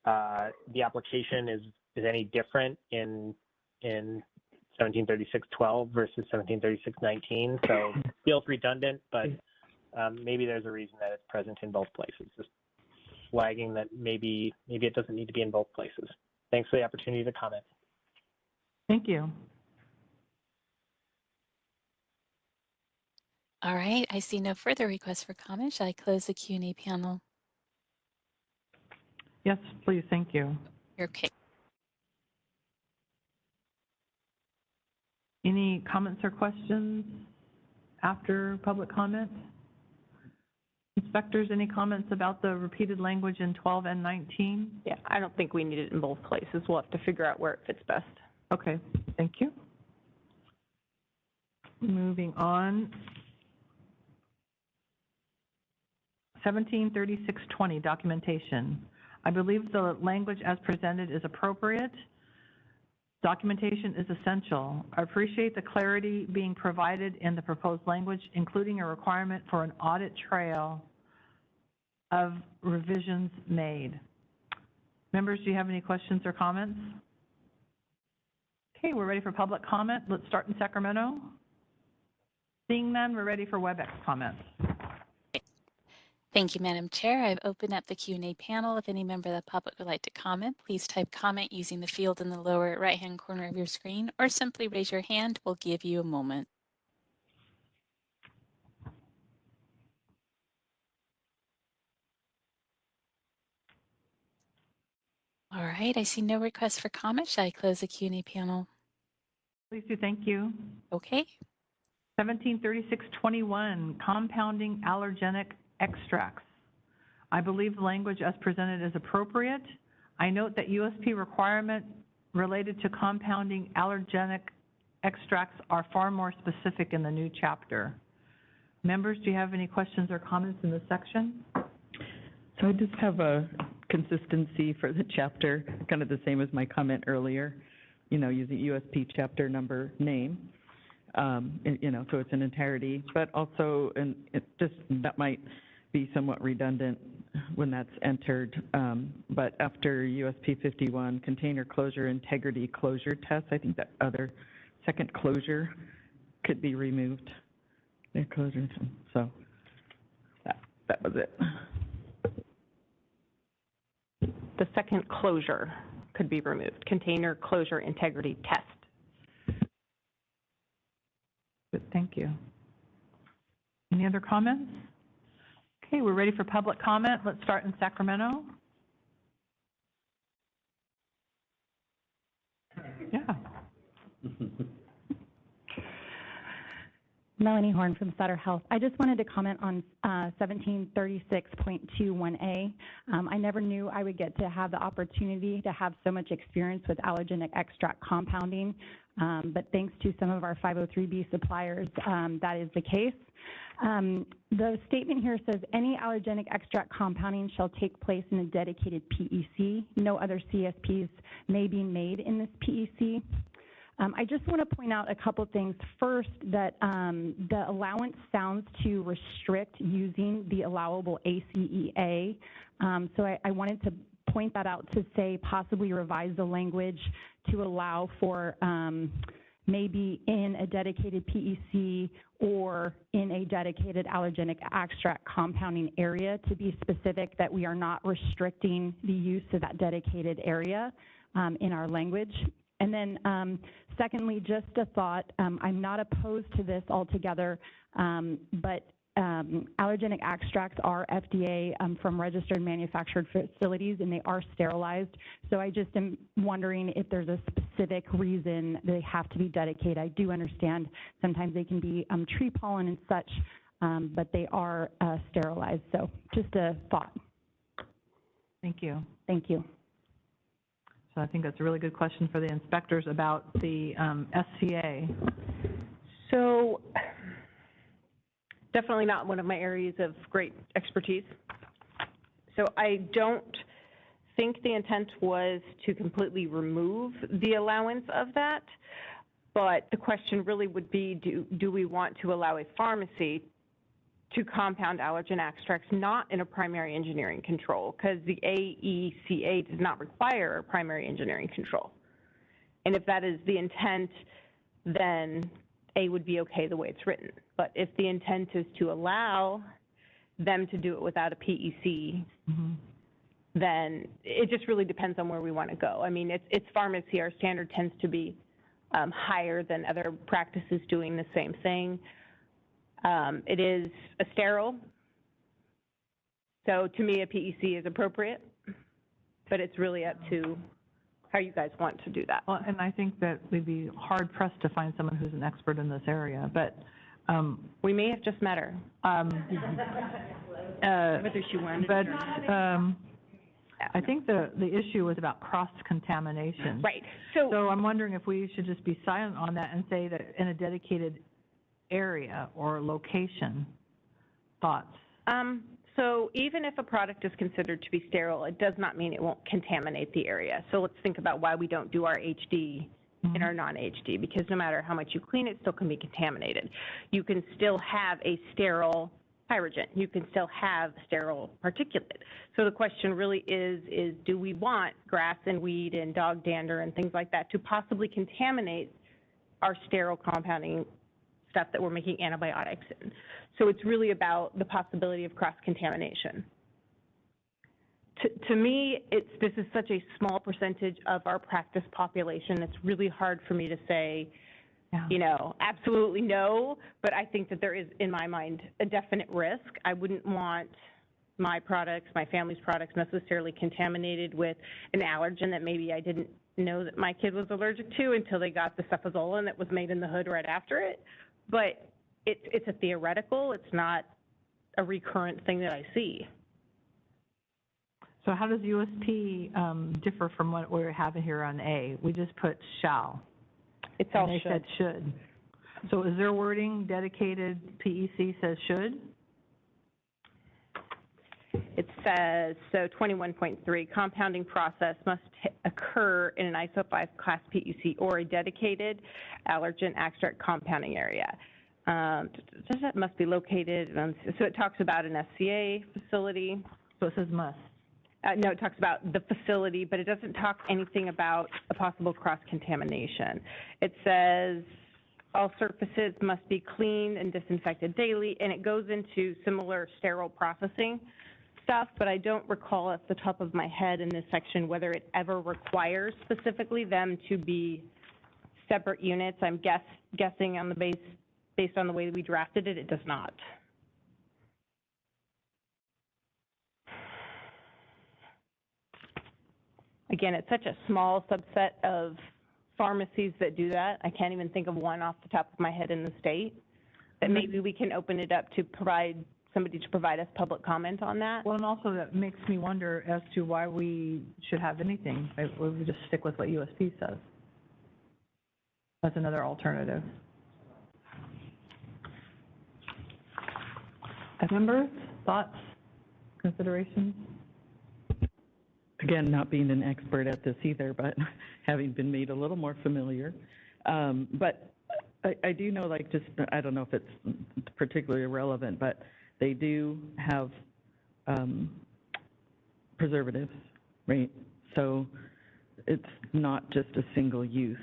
the application is any different in 1736-12 versus 1736-19. So feels redundant, but maybe there's a reason that it's present in both places. Just flagging that maybe it doesn't need to be in both places. Thanks for the opportunity to comment. Thank you. All right, I see no further requests for comment. Shall I close the Q&A panel? Yes, please, thank you. Okay. Any comments or questions after public comment? Inspectors, any comments about the repeated language in 12 and 19? Yeah, I don't think we need it in both places. We'll have to figure out where it fits best. Okay, thank you. Moving on. 173620, documentation. I believe the language as presented is appropriate. Documentation is essential. I appreciate the clarity being provided in the proposed language, including a requirement for an audit trail of revisions made. Members, do you have any questions or comments? Okay, we're ready for public comment. Let's start in Sacramento. Seeing none, we're ready for WebEx comments. Thank you, Madam Chair. I've opened up the Q&A panel. If any member of the public would like to comment, please type comment using the field in the lower right-hand corner of your screen, or simply raise your hand. We'll give you a moment. All right, I see no requests for comment. Shall I close the Q&A panel? Please do, thank you. Okay. 173621, compounding allergenic extracts. I believe the language as presented is appropriate. I note that USP requirement related to compounding allergenic extracts are far more specific in the new chapter. Members, do you have any questions or comments in this section? So I just have a consistency for the chapter, kind of the same as my comment earlier, using USP chapter number name. So it's an entirety, but also, and that might be somewhat redundant when that's entered, but after USP 51, container closure integrity closure test, I think that other second closure could be removed. So that was it. The second closure could be removed. Container closure integrity test. Good, thank you. Any other comments? Okay, we're ready for public comment. Let's start in Sacramento. Yeah. Melanie Horn from Sutter Health. I just wanted to comment on 1736.21A. I never knew I would get to have the opportunity to have so much experience with allergenic extract compounding, but thanks to some of our 503B suppliers, that is the case. The statement here says any allergenic extract compounding shall take place in a dedicated PEC. No other CSPs may be made in this PEC. I just want to point out a couple things. First, that the allowance sounds to restrict using the allowable ACEA. So I wanted to point that out to say possibly revise the language to allow for maybe in a dedicated PEC or in a dedicated allergenic extract compounding area, to be specific that we are not restricting the use of that dedicated area in our language. And then secondly, just a thought, I'm not opposed to this altogether, but allergenic extracts are FDA from registered manufactured facilities, and they are sterilized. So I just am wondering if there's a specific reason they have to be dedicated. I do understand sometimes they can be tree pollen and such, but they are sterilized. So just a thought. Thank you. Thank you. So I think that's a really good question for the inspectors about the SCA. So definitely not one of my areas of great expertise. So I don't think the intent was to completely remove the allowance of that, but the question really would be, do we want to allow a pharmacy to compound allergen extracts not in a primary engineering control, because the AECA does not require a primary engineering control. And if that is the intent, then A would be okay the way it's written. But if the intent is to allow them to do it without a PEC, then it just really depends on where we want to go. I mean, it's pharmacy. Our standard tends to be higher than other practices doing the same thing. It is a sterile, so to me a PEC is appropriate, but it's really up to how you guys want to do that. Well, and I think that we'd be hard pressed to find someone who's an expert in this area, but we may have just met her. Whether she wanted but it or not. I think the issue was about cross-contamination. Right. So I'm wondering if we should just be silent on that and say that in a dedicated area or location. Thoughts? So even if a product is considered to be sterile, it does not mean it won't contaminate the area. So let's think about why we don't do our HD in our non-HD, because no matter how much you clean, it still can be contaminated. You can still have a sterile pyrogen. You can still have sterile particulate. So the question really is do we want grass and weed and dog dander and things like that to possibly contaminate our sterile compounding stuff that we're making antibiotics in? So it's really about the possibility of cross-contamination. To me, this is such a small percentage of our practice population, it's really hard for me to say, you know, absolutely no, but I think that there is, in my mind, a definite risk. I wouldn't want my products, my family's products necessarily contaminated with an allergen that maybe I didn't know that my kid was allergic to until they got the cefazolin that was made in the hood right after it. But it's a theoretical, it's not a recurrent thing that I see. So how does USP differ from what we're having here on A? We just put shall. It's all and they said should. So is there wording dedicated PEC says should? It says, so 21.3, compounding process must occur in an ISO 5 class PEC or a dedicated allergen extract compounding area. That must be located, so it talks about an SCA facility. So it says must. No, it talks about the facility, but it doesn't talk anything about a possible cross-contamination. It says all surfaces must be cleaned and disinfected daily, and it goes into similar sterile processing stuff, but I don't recall off the top of my head in this section whether it ever requires specifically them to be separate units. I'm guessing on the based on the way that we drafted it, it does not. Again, it's such a small subset of pharmacies that do that. I can't even think of one off the top of my head in the state. That maybe we can open it up to provide somebody to provide us public comment on that. Well, and also that makes me wonder as to why we should have anything. We would just stick with what USP says. That's another alternative. Members, thoughts, considerations? Again, not being an expert at this either, but having been made a little more familiar. But I do know, like, just, I don't know if it's particularly relevant, but they do have preservatives, right? So it's not just a single use.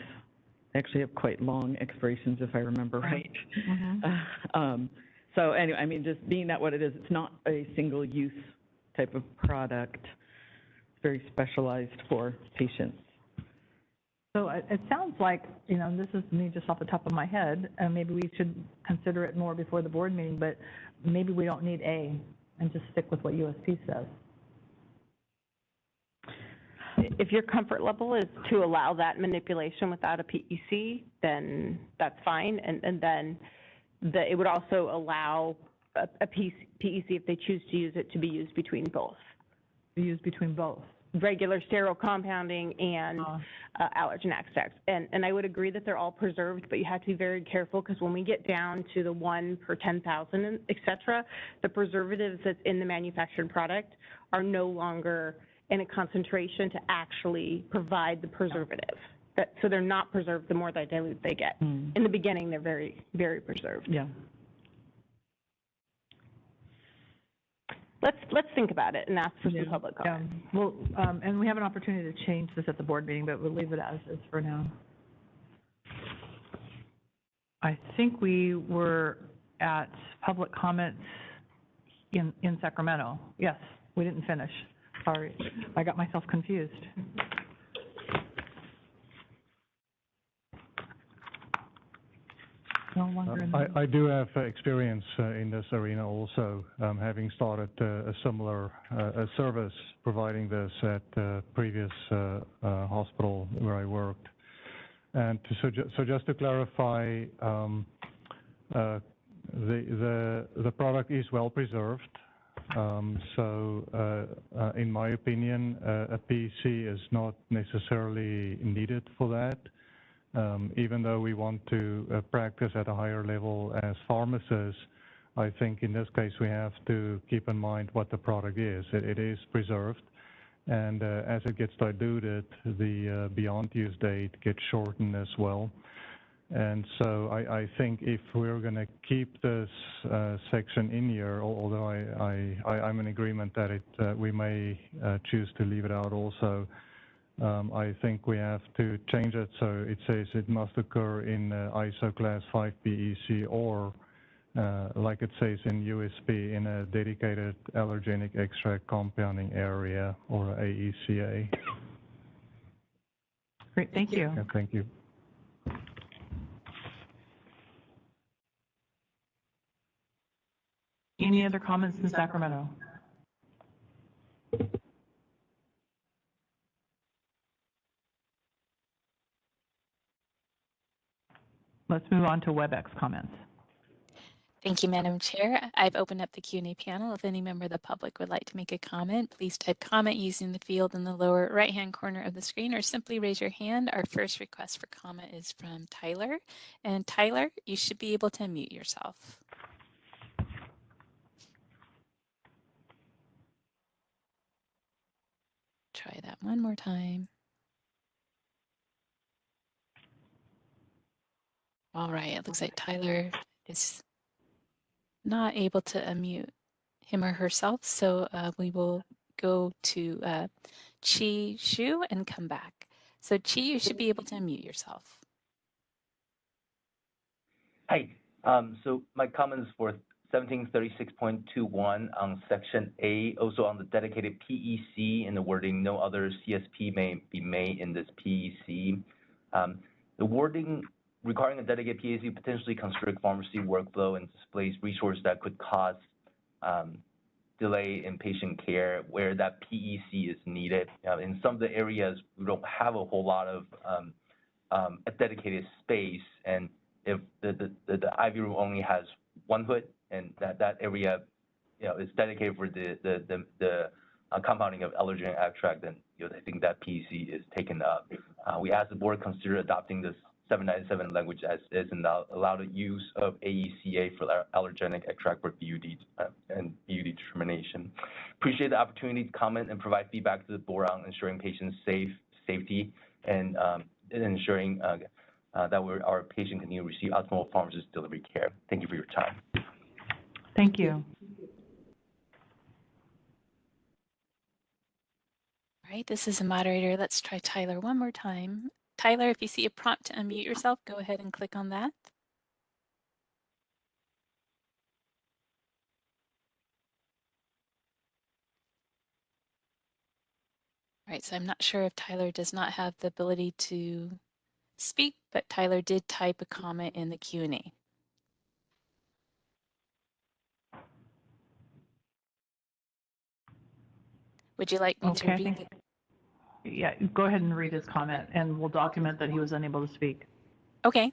They actually have quite long expirations, if I remember right. So anyway, I mean, just being that what it is, it's not a single use type of product. It's very specialized for patients. So it sounds like, you know, this is me just off the top of my head, and maybe we should consider it more before the board meeting, but maybe we don't need A and just stick with what USP says. If your comfort level is to allow that manipulation without a PEC, then that's fine. And then it would also allow a PEC, if they choose to use it, to be used between both. Be used between both. regular sterile compounding and allergen extracts. And I would agree that they're all preserved, but you have to be very careful because when we get down to the 1 per 10,000, et cetera, the preservatives that's in the manufactured product are no longer in a concentration to actually provide the preservative. So they're not preserved the more they dilute they get. In the beginning, they're very, very preserved. Yeah. Let's think about it and ask for some public comment. Well, and we have an opportunity to change this at the board meeting, but we'll leave it as is for now. I think we were at public comments in Sacramento. Yes, we didn't finish. Sorry, I got myself confused. No longer in I do have experience in this arena also, having started a similar service providing this at the previous hospital where I worked. And so just to clarify, the product is well preserved. In my opinion, a PEC is not necessarily needed for that. Even though we want to practice at a higher level as pharmacists, I think in this case we have to keep in mind what the product is. It is preserved, and as it gets diluted, the beyond use date gets shortened as well. And so I think if we're going to keep this section in here, although I'm in agreement that we may choose to leave it out also, I think we have to change it so it says it must occur in ISO class 5 PEC or, like it says in USP, in a dedicated allergenic extract compounding area or AECA. Great, thank you. Yeah, thank you. Any other comments in Sacramento? Let's move on to WebEx comments. Thank you, Madam Chair. I've opened up the Q&A panel. If any member of the public would like to make a comment, please type comment using the field in the lower right-hand corner of the screen or simply raise your hand. Our first request for comment is from Tyler. And Tyler, you should be able to unmute yourself. Try that one more time. All right, it looks like Tyler is not able to unmute him or herself, so we will go to Chi Xu and come back. So Chi, you should be able to unmute yourself. Hi, so my comments for 1736.21 on section A, also on the dedicated PEC in the wording, no other CSP may be made in this PEC. The wording requiring a dedicated PEC potentially constrict pharmacy workflow and displays resources that could cause delay in patient care where that PEC is needed. In some of the areas, we don't have a whole lot of a dedicated space, and if the IV room only has one hood and that area, is dedicated for the compounding of allergen extract, then I think that PEC is taken up. We ask the board consider adopting this 797 language as is and allow the use of AECA for allergenic extract for BUD and BUD determination. Appreciate the opportunity to comment and provide feedback to the board on ensuring patient safety and ensuring that our patient can receive optimal pharmacist delivery care. Thank you for your time. Thank you. All right, this is a moderator. Let's try Tyler one more time. Tyler, if you see a prompt to unmute yourself, go ahead and click on that. All right, so I'm not sure if Tyler does not have the ability to speak, but Tyler did type a comment in the Q&A. Would you like me to read it? Yeah, go ahead and read his comment, and we'll document that he was unable to speak. Okay.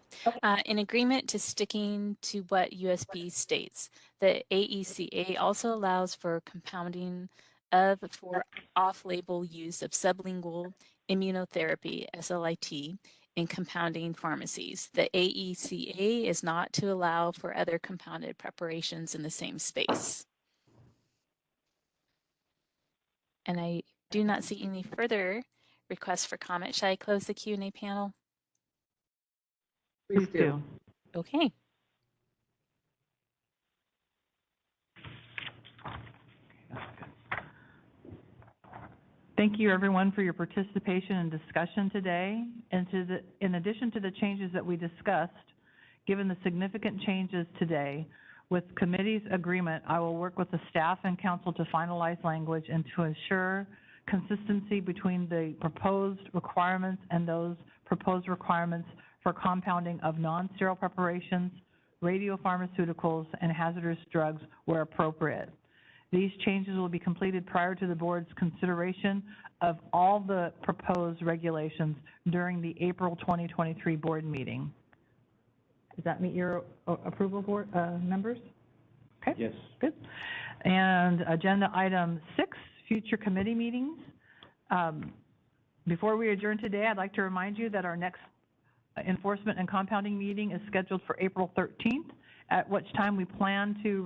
In agreement to sticking to what USP states, the AECA also allows for compounding of for off-label use of sublingual immunotherapy, SLIT, in compounding pharmacies. The AECA is not to allow for other compounded preparations in the same space. And I do not see any further requests for comment. Shall I close the Q&A panel? Please do. Okay. Thank you, everyone, for your participation and discussion today. And in addition to the changes that we discussed, given the significant changes today, with committee's agreement, I will work with the staff and council to finalize language and to ensure consistency between the proposed requirements and those proposed requirements for compounding of non-sterile preparations, radiopharmaceuticals, and hazardous drugs where appropriate. These changes will be completed prior to the board's consideration of all the proposed regulations during the April 2023 board meeting. Does that meet your approval, board members? Okay. Yes. Good. And agenda item 6, future committee meetings. Before we adjourn today, I'd like to remind you that our next enforcement and compounding meeting is scheduled for April 13th, at which time we plan to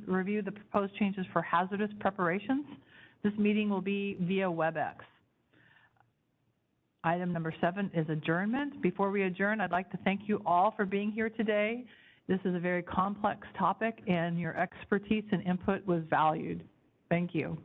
review the proposed changes for hazardous preparations. This meeting will be via WebEx. Item number 7 is adjournment. Before we adjourn, I'd like to thank you all for being here today. This is a very complex topic, and your expertise and input was valued. Thank you.